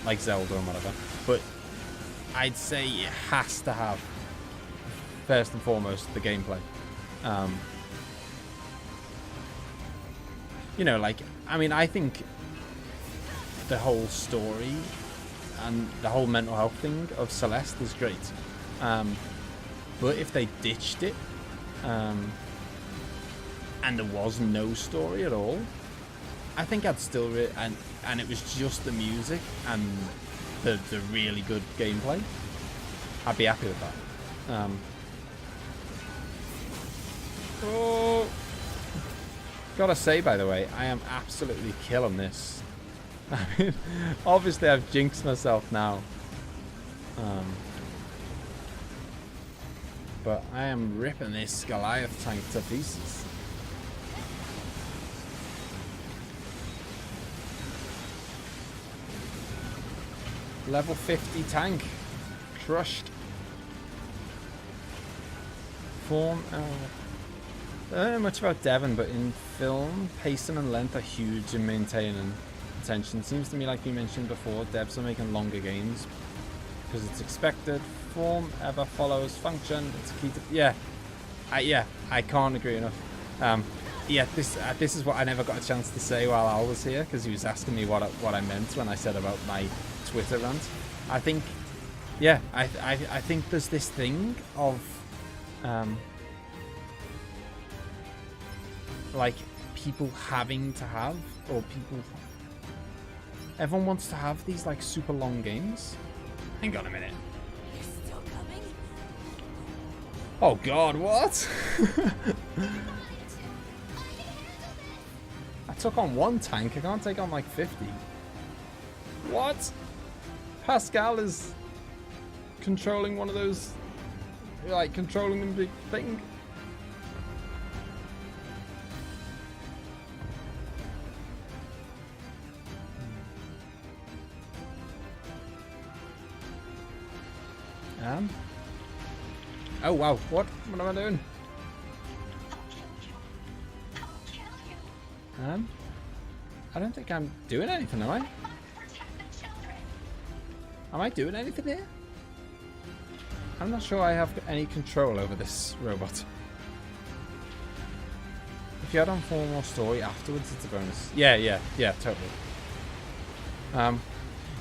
like Zelda and whatever. But I'd say it has to have, first and foremost, the gameplay. You know, like, I mean, I think the whole story and the whole mental health thing of Celeste is great. But if they ditched it, and there was no story at all, I think I'd still and it was just the music and the really good gameplay, I'd be happy with that. Oh, gotta say, by the way, I am absolutely killing this. I mean, obviously I've jinxed myself now. But I am ripping this Goliath tank to pieces. Level 50 tank. Crushed. Form. I don't know much about Devon, but in film, pacing and length are huge in maintaining attention. Seems to me, like you mentioned before, devs are making longer games because it's expected. Form ever follows function. It's a key to, yeah, I can't agree enough. Yeah, this is what I never got a chance to say while Al was here, because he was asking me what I meant when I said about my Twitter rant. I think, yeah, I think there's this thing of like people having to have, or everyone wants to have these like super long games. Hang on a minute. Oh god, what? I took on one tank, I can't take on like 50. What? Pascal is controlling one of those, like controlling the big thing? Oh wow, what am I doing? I don't think I'm doing anything, am I? Am I doing anything here? I'm not sure I have any control over this robot. If you add on 4 more story afterwards, it's a bonus. Yeah, totally.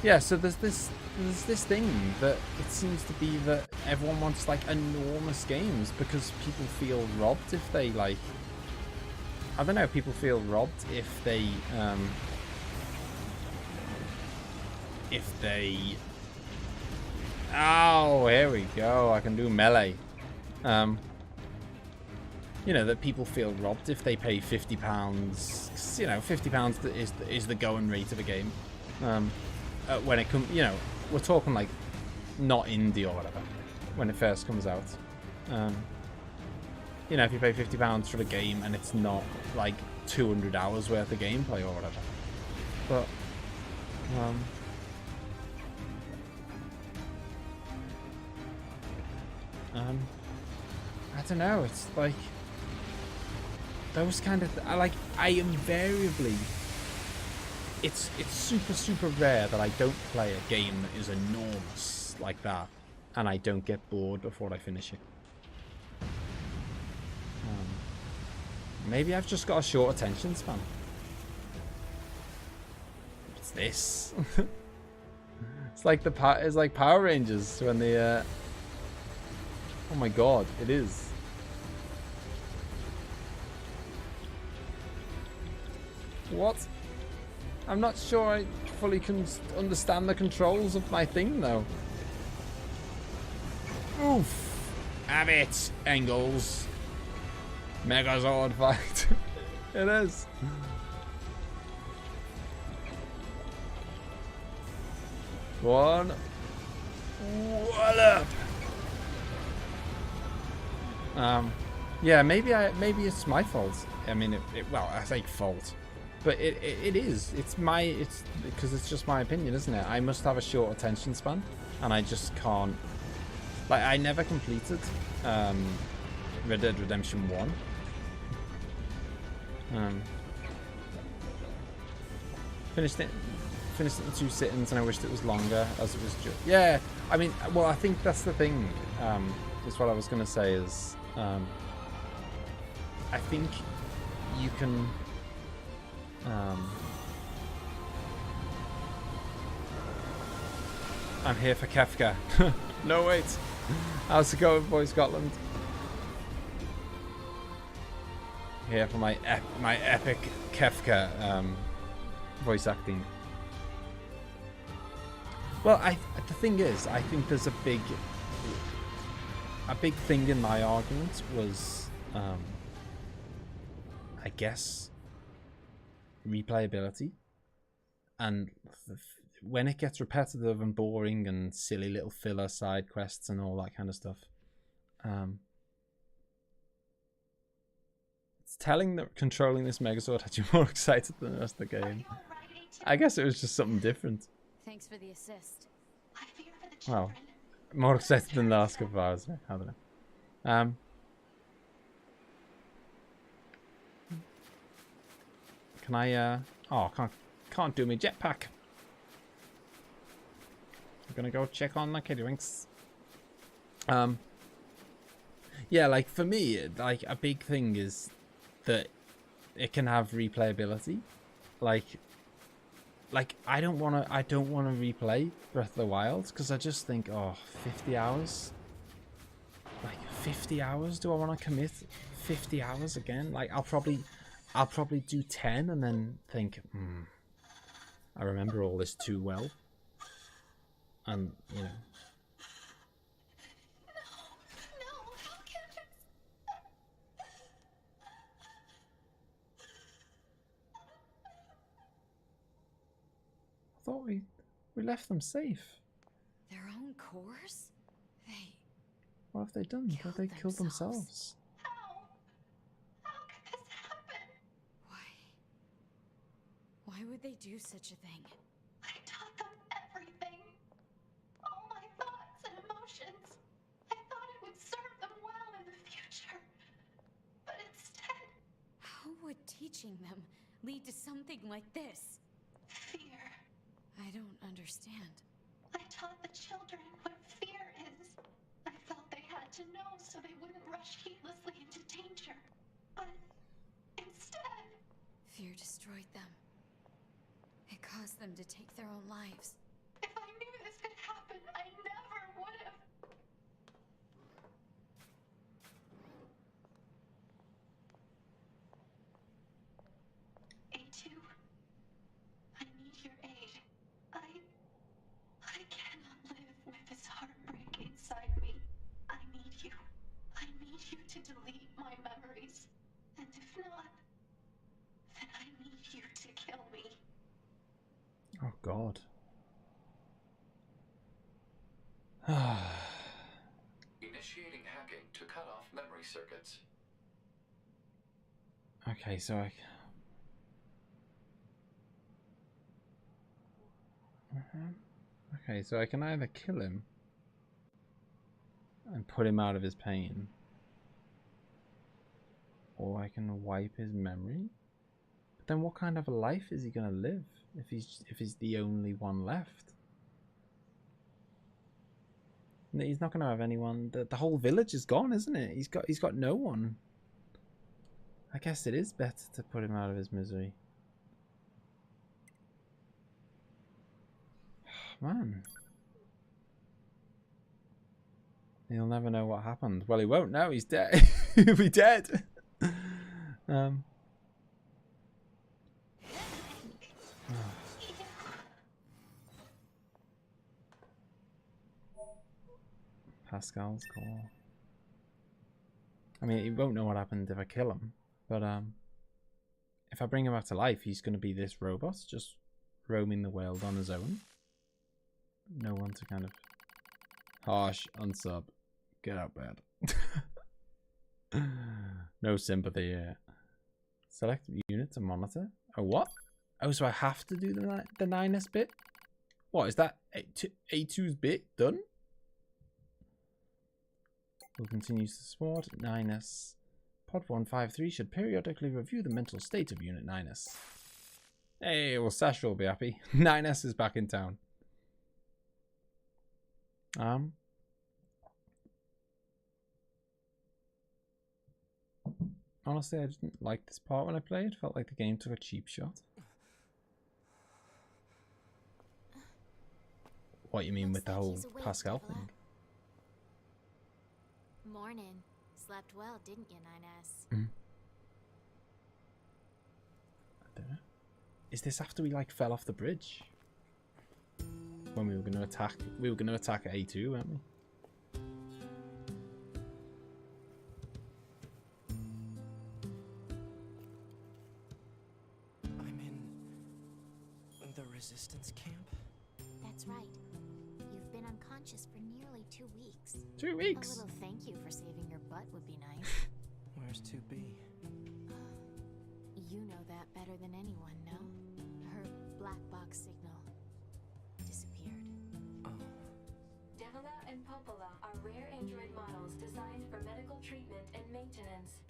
Yeah, so there's this thing that it seems to be that everyone wants like enormous games because people feel robbed if they like, I don't know, people feel robbed if they oh, here we go, I can do melee. You know, that people feel robbed if they pay £50. You know, £50 is the going rate of a game. When it comes, you know, we're talking like not indie or whatever when it first comes out. You know, if you pay £50 for a game and it's not like 200 hours worth of gameplay or whatever. But I don't know, it's like those kind of I invariably, it's super rare that I don't play a game that is enormous like that and I don't get bored before I finish it. Maybe I've just got a short attention span. What's this? It's like it's like Power Rangers when they oh my god, it is. What? I'm not sure I fully can understand the controls of my thing though. Oof. Have it, Engels. Megazord fight. It is. One. Wallop. Yeah, maybe it's my fault. I mean, well, I say fault, but it is. It's because it's just my opinion, isn't it? I must have a short attention span, and I just can't. Like, I never completed Red Dead Redemption 1. Finished it in 2 sittings, and I wished it was longer, as it was just. Yeah, I mean, well, I think that's the thing. Is what I was gonna say is. I think you can I'm here for Kefka. No, wait. How's it going, Boy Scotland? Here for my epic Kefka voice acting. Well, the thing is, I think there's a big thing in my argument was I guess replayability, and when it gets repetitive and boring and silly little filler side quests and all that kind of stuff, it's telling that controlling this Megazord had you more excited than the rest of the game. I guess it was just something different. Thanks for the assist. Well, more excited than the last couple of hours. I don't know. Can I? Oh, can't do my jetpack. I'm gonna go check on the Kiddywinks. Yeah, like for me, like a big thing is that it can have replayability. Like I don't want to replay Breath of the Wild because I just think, oh, 50 hours. Like 50 hours? Do I want to commit 50 hours again? Like I'll probably do 10 and then think, I remember all this too well. And, you know. I thought we left them safe. Their own cores? What have they done? Have they killed themselves? Why would they do such a thing? I taught them everything. All my thoughts and emotions. I thought it would serve them well in the future. But instead... How would teaching them lead to something like this? Fear. I don't understand. I taught the children what fear is. I felt they had to know so they wouldn't rush heedlessly into danger. But instead... Fear destroyed them. It caused them to take their own lives. If I knew this could happen, I never would have. A2, I need your aid. I cannot live with this heartbreak inside me. I need you. I need you to delete my memories. And if not, then I need you to kill me. Oh God. Initiating hacking to cut off memory circuits. Okay, so I... Okay, so I can either kill him and put him out of his pain, or I can wipe his memory. But then what kind of a life is he gonna live if he's the only one left? He's not gonna have anyone. The whole village is gone, isn't it? He's got no one. I guess it is better to put him out of his misery. Come on. He'll never know what happened. Well, he won't know. He's dead. He'll be dead. Pascal's call. I mean, he won't know what happened if I kill him. But if I bring him back to life, he's going to be this robot, just roaming the world on his own. No one to kind of... Harsh, unsub. Get out bed. No sympathy here. Select unit to monitor. Oh, what? Oh, so I have to do the 9S bit? What, is that A2's bit done? Will continues to support 9S. Pod 153 should periodically review the mental state of Unit 9S. Hey, well, Sasha will be happy. 9S is back in town. Honestly, I didn't like this part when I played. Felt like the game took a cheap shot. What you mean with the whole Pascal thing? Morning. Slept well, didn't you, 9S? I don't know. Is this after we like fell off the bridge? When we were going to attack, A2, weren't we? I'm in the resistance camp? That's right. You've been unconscious for nearly 2 weeks. 2 weeks? A little thank you for saving your butt would be nice. Where's 2B? You know that better than anyone, no? Her black box signal disappeared. Oh. Devila and Popola are rare android models designed for medical treatment and maintenance.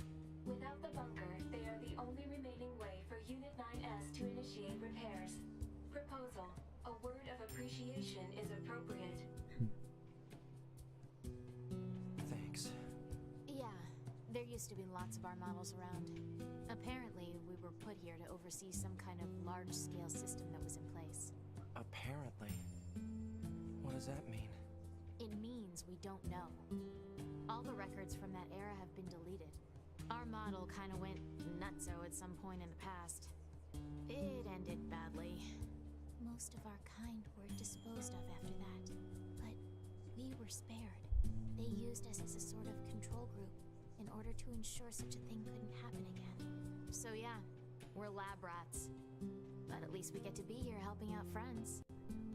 Without the bunker, they are the only remaining way for Unit 9S to initiate repairs. Proposal. A word of appreciation is appropriate. Thanks. Yeah, there used to be lots of our models around. Apparently, we were put here to oversee some kind of large-scale system that was in place. Apparently. What does that mean? It means we don't know. All the records from that era have been deleted. Our model kind of went nutso at some point in the past. It ended badly. Most of our kind were disposed of after that, but we were spared. They used us as a sort of control group in order to ensure such a thing couldn't happen again. So yeah, we're lab rats. But at least we get to be here helping out friends.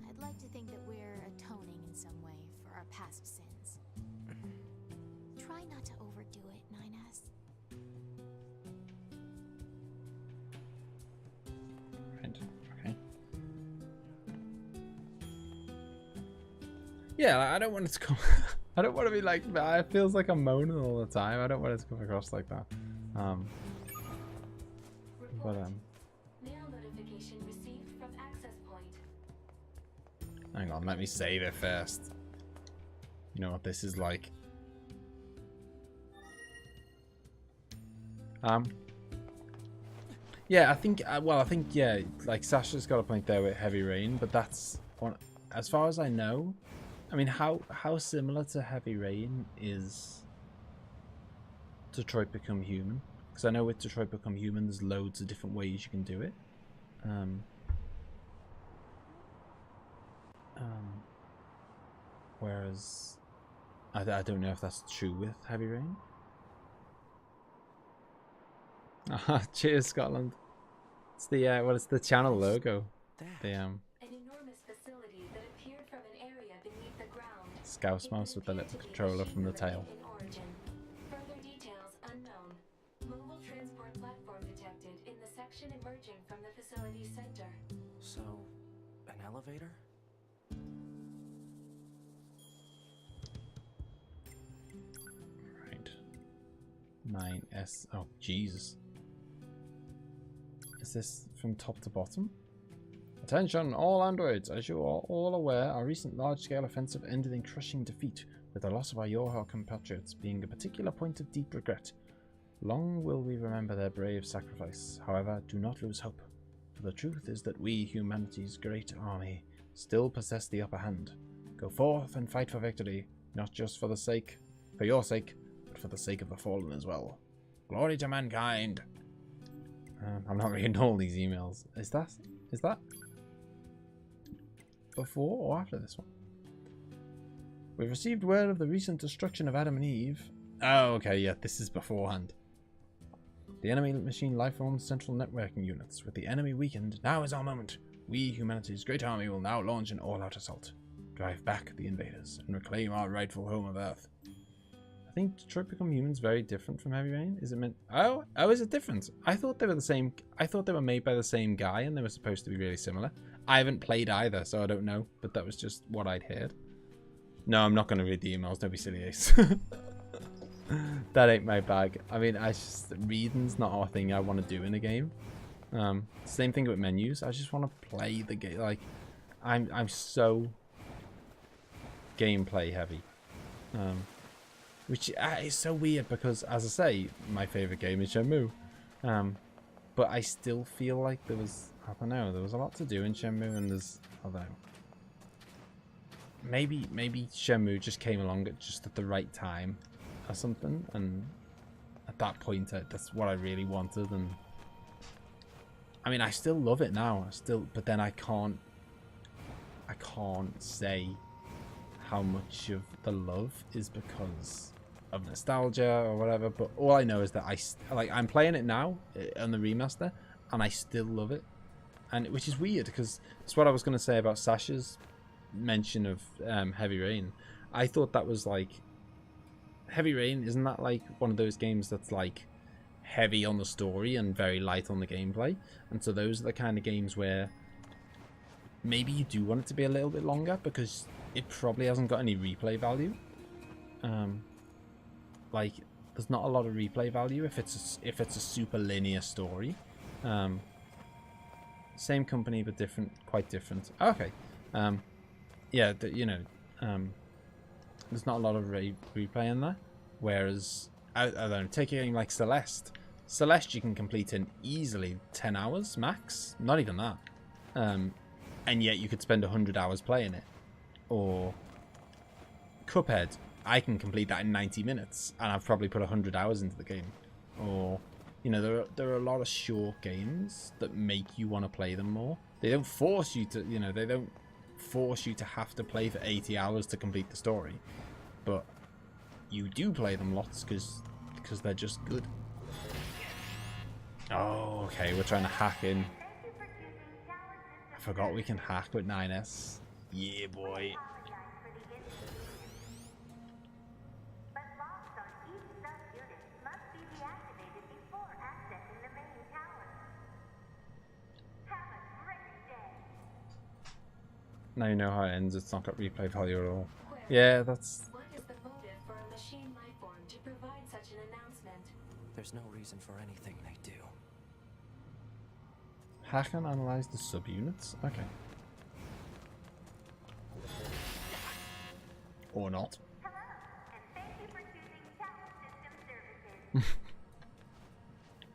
I'd like to think that we're atoning in some way for our past sins. Try not to overdo it, 9S. Right. Okay. Yeah, I don't want it to come. I don't want to be like. It feels like I'm moaning all the time. I don't want it to come across like that. Mail notification received from access point. Hang on, let me save it first. You know what this is like. Yeah, I think. Yeah, like Sasha's got a point there with Heavy Rain, but that's one. As far as I know, I mean, how similar to Heavy Rain is Detroit Become Human? Because I know with Detroit Become Human, there's loads of different ways you can do it. Whereas I don't know if that's true with Heavy Rain. Cheers, Scotland. It's the it's the channel logo. The An enormous facility that appeared from an area beneath the ground. ScouseMouse with the little controller from the tail. In origin. Further details unknown. Mobile transport platform detected in the section emerging from the facility's center. So, an elevator? Right. 9S. Oh, Jesus. Is this from top to bottom? Attention, all androids. As you are all aware, our recent large-scale offensive ended in crushing defeat, with the loss of our Yorha compatriots being a particular point of deep regret. Long will we remember their brave sacrifice. However, do not lose hope, for the truth is that we, humanity's great army, still possess the upper hand. Go forth and fight for victory, not just for your sake, but for the sake of the fallen as well. Glory to mankind. I'm not reading all these emails. Is that before or after this one? We've received word of the recent destruction of Adam and Eve. Oh, okay, yeah, this is beforehand. The enemy machine lifeform central networking units. With the enemy weakened, now is our moment. We, humanity's great army, will now launch an all-out assault. Drive back the invaders and reclaim our rightful home of Earth. I think Detroit Become Human's very different from Heavy Rain. Is it meant... Oh, is it different? I thought they were the same... I thought they were made by the same guy and they were supposed to be really similar. I haven't played either, so I don't know. But that was just what I'd heard. No, I'm not going to read the emails. Don't be silly, Ace. That ain't my bag. I mean, reading's not our thing I want to do in a game. Same thing with menus. I just want to play the game. Like, I'm so gameplay heavy. Which is so weird because, as I say, my favorite game is Shenmue. But I still feel like there was, I don't know, there was a lot to do in Shenmue, and there's, I don't know. Maybe Shenmue just came along at the right time or something, and at that point that's what I really wanted. And I mean, I still love it now. But then I can't say how much of the love is because of nostalgia or whatever. But all I know is that I'm playing it now on the remaster, and I still love it, and which is weird because it's what I was going to say about Sasha's mention of Heavy Rain. I thought that was like Heavy Rain. Isn't that like one of those games that's like heavy on the story and very light on the gameplay? And so those are the kind of games where maybe you do want it to be a little bit longer because it probably hasn't got any replay value. Like there's not a lot of replay value if it's a super linear story. Same company but different, quite different. Okay. Yeah, there's not a lot of replay in there. Whereas, I don't know, take a game like Celeste. Celeste you can complete in easily 10 hours max. Not even that. And yet you could spend 100 hours playing it. Or Cuphead, I can complete that in 90 minutes. And I've probably put 100 hours into the game. Or, you know, there are a lot of short games that make you want to play them more. They don't force you to, they don't force you to have to play for 80 hours to complete the story, but you do play them lots because they're just good. Oh, okay, we're trying to hack in. I forgot we can hack with 9S. Yeah, boy. Now you know how it ends. It's not got replay value at all. Yeah, that's... What is the motive for a machine lifeform to provide such an announcement? There's no reason for anything they do. Hack and analyze the subunits? Okay. Or not. Hello, and thank you for choosing Tower System Services.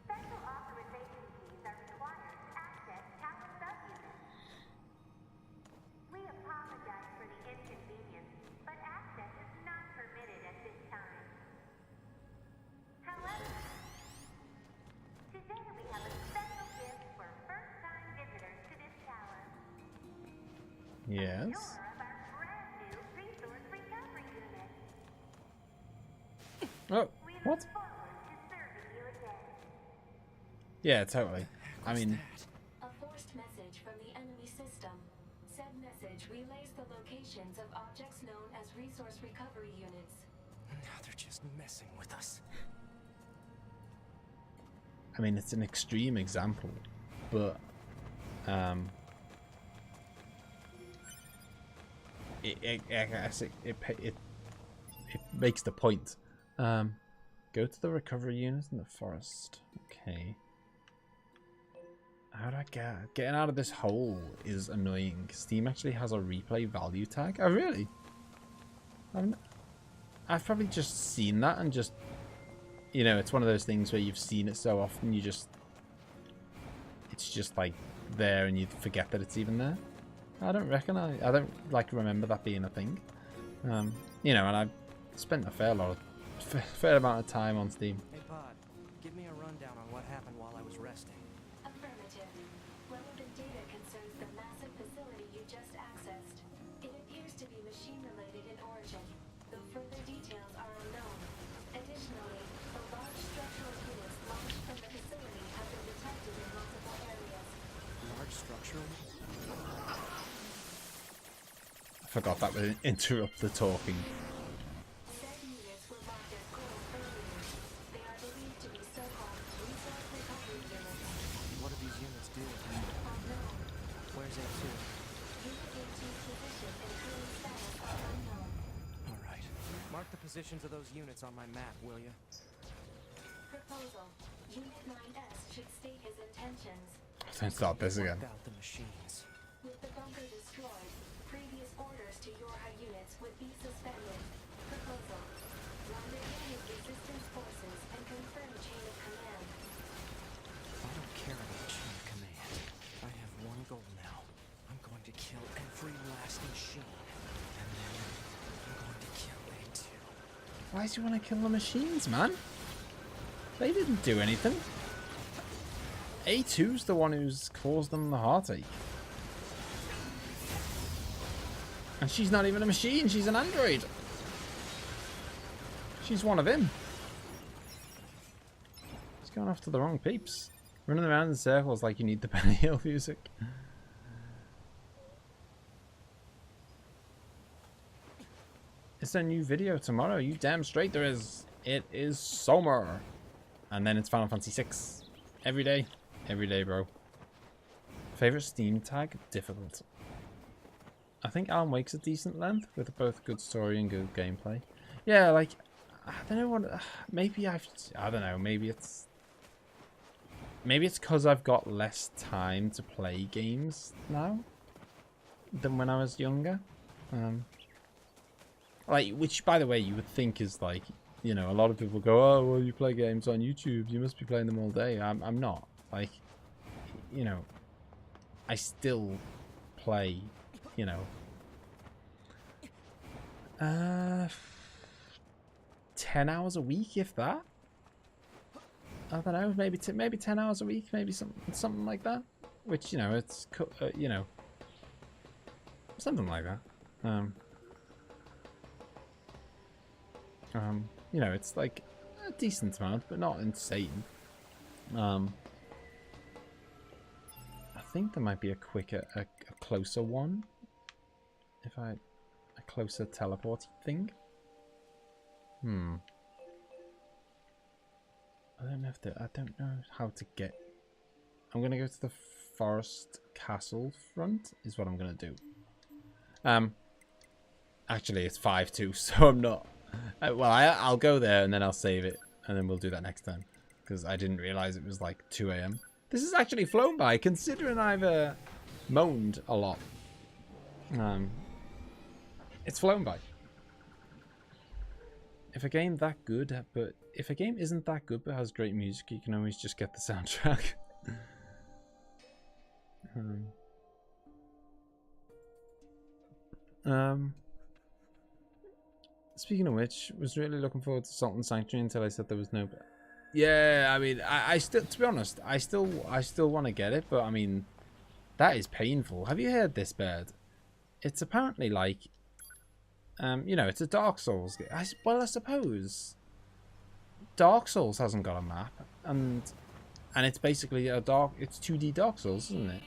Special authorization keys are required to access tower subunits. We apologize for the inconvenience, but access is not permitted at this time. However, today we have a special gift for first-time visitors to this tower. Yes. Tour of our brand new resource recovery unit. Oh, We what? look forward to serving you again. Yeah, totally. I mean, A forced message from the enemy system. Said message relays the locations of objects known as resource recovery units. Now they're just messing with us. it's an extreme example, but it makes the point. Go to the recovery unit in the forest. Okay. How do I getting out of this hole is annoying. Steam actually has a replay value tag. Oh really? I've probably just seen that and just, it's one of those things where you've seen it so often it's just like there and you forget that it's even there. I don't reckon I don't like remember that being a thing. You know, and I've spent a fair amount of time on Steam. Hey, Pod, give me a rundown on what happened while I was resting. Affirmative. Relevant data concerns the massive facility you just accessed. It appears to be machine-related in origin, though further details are unknown. Additionally, the large structural units launched from the facility have been detected in multiple areas. Large structural? I forgot that would interrupt the talking. Said units were marked as gold earlier. They are believed to be so-called resource recovery units. What do these units do? Unknown. Where's A2? Unit 18's position and current status are unknown. Alright. Mark the positions of those units on my map, will you? Proposal. Unit 9S should state his intentions. Don't start this again. Wipe out the machines. With the bunker destroyed, previous orders to Yorha units would be suspended. Proposal. Rendezvous with resistance forces and confirm chain of command. I don't care about chain of command. I have one goal now. I'm going to kill every last machine. And then I'm going to kill A2. Why do you want to kill the machines, man? They didn't do anything. A2's the one who's caused them the heartache. And she's not even a machine, she's an android. She's one of him. He's going after the wrong peeps. Running around in circles like you need the Benny Hill music. It's a new video tomorrow. You damn straight there is. It is summer. And then it's Final Fantasy 6. Every day. Every day, bro. Favorite Steam tag? Difficult. I think Alan Wake's a decent length with both good story and good gameplay. Yeah, like, I don't know what, maybe I don't know, maybe it's because I've got less time to play games now than when I was younger. Like, which, by the way, you would think is like, you know, a lot of people go, oh, well, you play games on YouTube, you must be playing them all day. I'm not. Like, you know, I still play, you know, 10 hours a week, if that. I don't know, maybe 10 hours a week, maybe something like that. Which, you know, it's you know, something like that. You know, it's like a decent amount, but not insane. I think there might be a closer one. A closer teleport thing. I don't know how to get. I'm gonna go to the forest castle front. Is what I'm gonna do. Actually, it's 5-2, so I'm not. Well, I'll go there and then I'll save it, and then we'll do that next time because I didn't realize it was like 2 AM. This has actually flown by, considering I've moaned a lot. It's flown by. If a game isn't that good but has great music, you can always just get the soundtrack. Speaking of which, was really looking forward to Salt and Sanctuary until I said there was no. Yeah, I mean, I still, to be honest, I still want to get it, but I mean, that is painful. Have you heard this, Bird? It's apparently like, you know, it's a Dark Souls game. Well, I suppose Dark Souls hasn't got a map, and it's basically it's 2D Dark Souls, isn't it?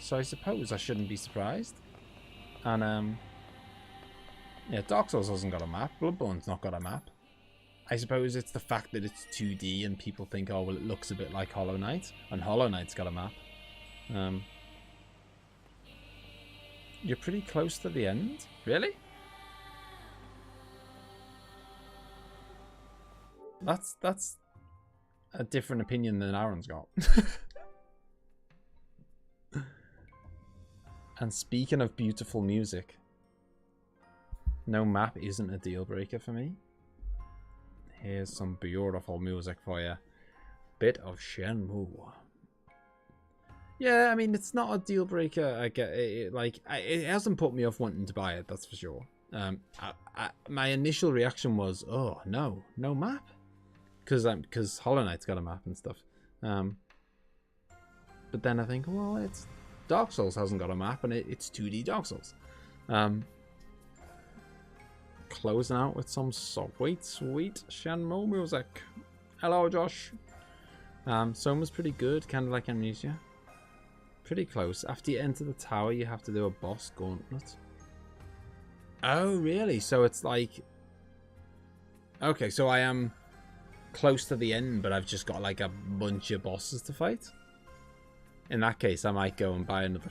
So I suppose I shouldn't be surprised. And yeah, Dark Souls hasn't got a map. Bloodborne's not got a map. I suppose it's the fact that it's 2D and people think, oh, well, it looks a bit like Hollow Knight, and Hollow Knight's got a map. You're pretty close to the end, really? That's a different opinion than Aaron's got. And speaking of beautiful music, no map isn't a deal breaker for me. Here's some beautiful music for you. Bit of Shenmue. Yeah, I mean, it's not a deal breaker. I get it. Like, it hasn't put me off wanting to buy it. That's for sure. My initial reaction was, oh no, no map, because Hollow Knight's got a map and stuff. But then I think, well, it's Dark Souls hasn't got a map, and it's 2D Dark Souls. Closing out with some sweet Shenmue music. Hello, Josh. Soma's pretty good, kind of like Amnesia. Pretty close. After you enter the tower, you have to do a boss gauntlet. Oh, really? So it's like... Okay, so I am close to the end, but I've just got like a bunch of bosses to fight. In that case, I might go and buy another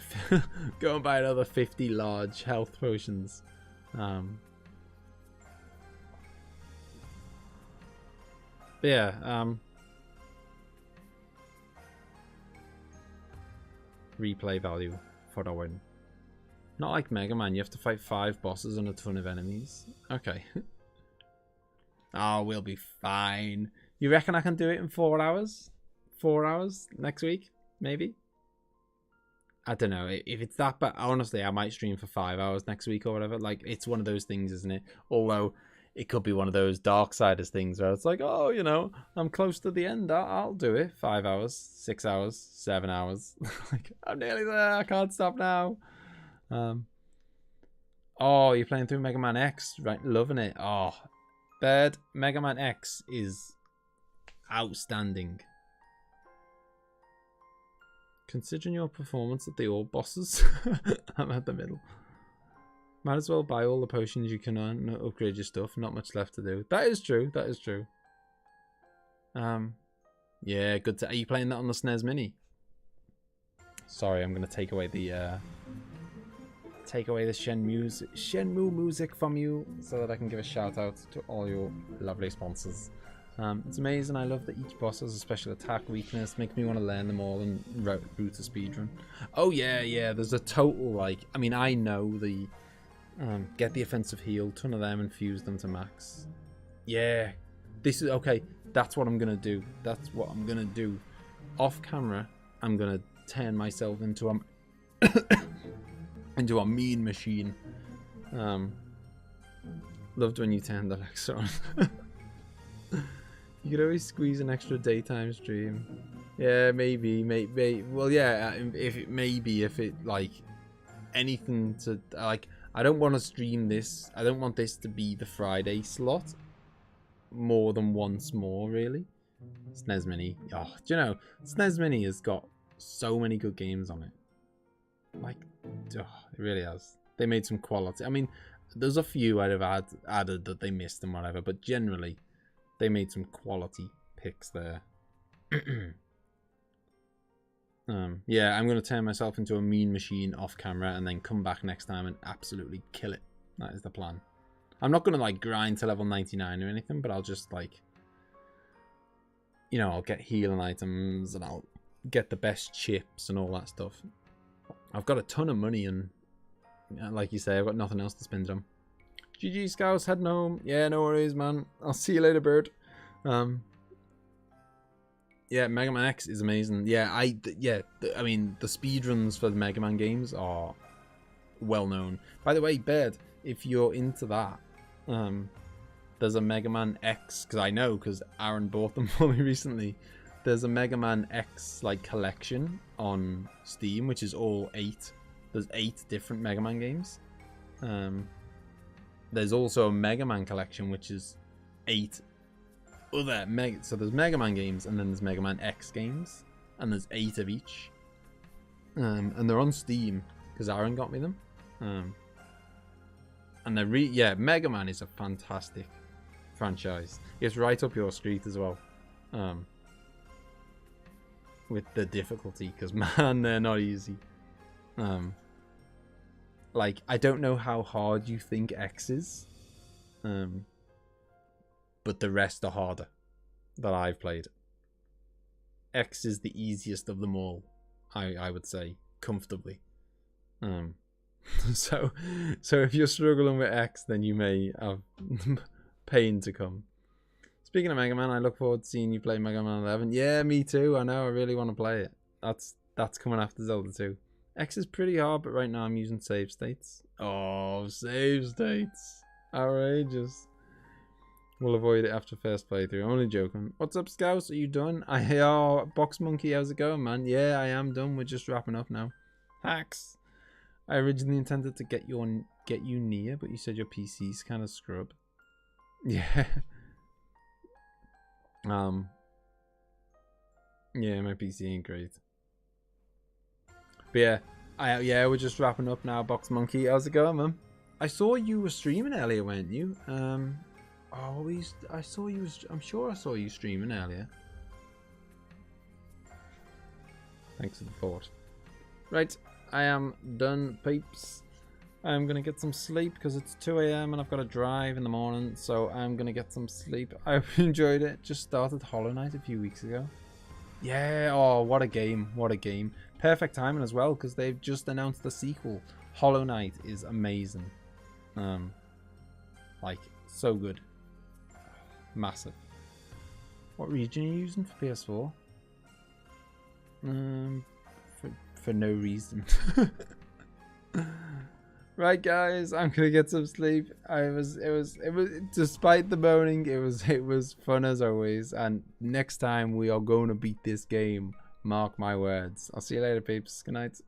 go and buy another 50 large health potions. But yeah, replay value for the win. Not like Mega Man, you have to fight 5 bosses and a ton of enemies. Okay. Oh, we'll be fine. You reckon I can do it in 4 hours? 4 hours next week? Maybe? I don't know. If it's that bad, honestly, I might stream for 5 hours next week or whatever. Like, it's one of those things, isn't it? Although, it could be one of those Darksiders things where it's like, oh, you know, I'm close to the end. I'll do it. 5 hours, 6 hours, 7 hours. Like, I'm nearly there. I can't stop now. Oh, you're playing through Mega Man X, right? Loving it. Oh, Bird, Mega Man X is outstanding. Considering your performance at the old bosses, I'm at the middle. Might as well buy all the potions you can earn and upgrade your stuff. Not much left to do. That is true. That is true. Yeah, good. Are you playing that on the SNES Mini? Sorry, I'm gonna take away the Shenmue music from you so that I can give a shout out to all your lovely sponsors. It's amazing. I love that each boss has a special attack weakness. Makes me want to learn them all and route to speedrun. Oh yeah. There's a total, like, I mean, I know the get the offensive heal, ton of them, and fuse them to max. Yeah, this is okay. That's what I'm gonna do. That's what I'm gonna do. Off camera, I'm gonna turn myself into a into a mean machine. Loved when you turned Alexa on. You could always squeeze an extra daytime stream. Yeah, maybe. Well, yeah, if it like anything to like, I don't want to stream this. I don't want this to be the Friday slot more than once more, really. SNES Mini. Oh, do you know, SNES Mini has got so many good games on it. Like, oh, it really has. They made some quality. I mean, there's a few I'd have added that they missed and whatever, but generally, they made some quality picks there. Yeah, I'm going to turn myself into a mean machine off camera and then come back next time and absolutely kill it. That is the plan. I'm not going to, like, grind to level 99 or anything, but I'll just, like, you know, I'll get healing items and I'll get the best chips and all that stuff. I've got a ton of money and, like you say, I've got nothing else to spend it on. GG Scouse, heading home. Yeah, no worries, man. I'll see you later, bird. Yeah, Mega Man X is amazing. Yeah, I mean, the speedruns for the Mega Man games are well known. By the way, Bird, if you're into that, there's a Mega Man X, because Aaron bought them for me recently. There's a Mega Man X like collection on Steam, which is all 8. There's 8 different Mega Man games. There's also a Mega Man collection, which is 8 other so there's Mega Man games, and then there's Mega Man X games, and there's 8 of each. And they're on Steam because Aaron got me them. And they're Mega Man is a fantastic franchise. It's right up your street as well. With the difficulty, because man, they're not easy. Like, I don't know how hard you think X is, but the rest are harder that I've played. X is the easiest of them all, I would say, comfortably. So if you're struggling with X, then you may have pain to come. Speaking of Mega Man, I look forward to seeing you play Mega Man 11. Yeah, me too. I know. I really want to play it. That's coming after Zelda 2. X is pretty hard, but right now I'm using save states. Oh, save states. Outrageous. We'll avoid it after first playthrough. Only joking. What's up, Scouse? Are you done? Box Monkey, how's it going, man? Yeah, I am done. We're just wrapping up now. Hacks. I originally intended to get you NieR, but you said your PC's kind of scrub. Yeah. Yeah, my PC ain't great. But yeah, we're just wrapping up now. Box Monkey, how's it going, man? I saw you were streaming earlier, weren't you? I saw you. I'm sure I saw you streaming earlier. Thanks for the thought. Right, I am done, peeps. I'm gonna get some sleep because it's 2 AM and I've got to drive in the morning, so I'm gonna get some sleep. I hope you enjoyed it. Just started Hollow Knight a few weeks ago. Yeah, oh, what a game, what a game. Perfect timing as well, because they've just announced the sequel. Hollow Knight is amazing. Like, so good. Massive. What region are you using for PS4? For no reason. Right, guys, I'm gonna get some sleep. It was despite the moaning, it was fun as always, and next time we are going to beat this game. Mark my words. I'll see you later, peeps. Good night.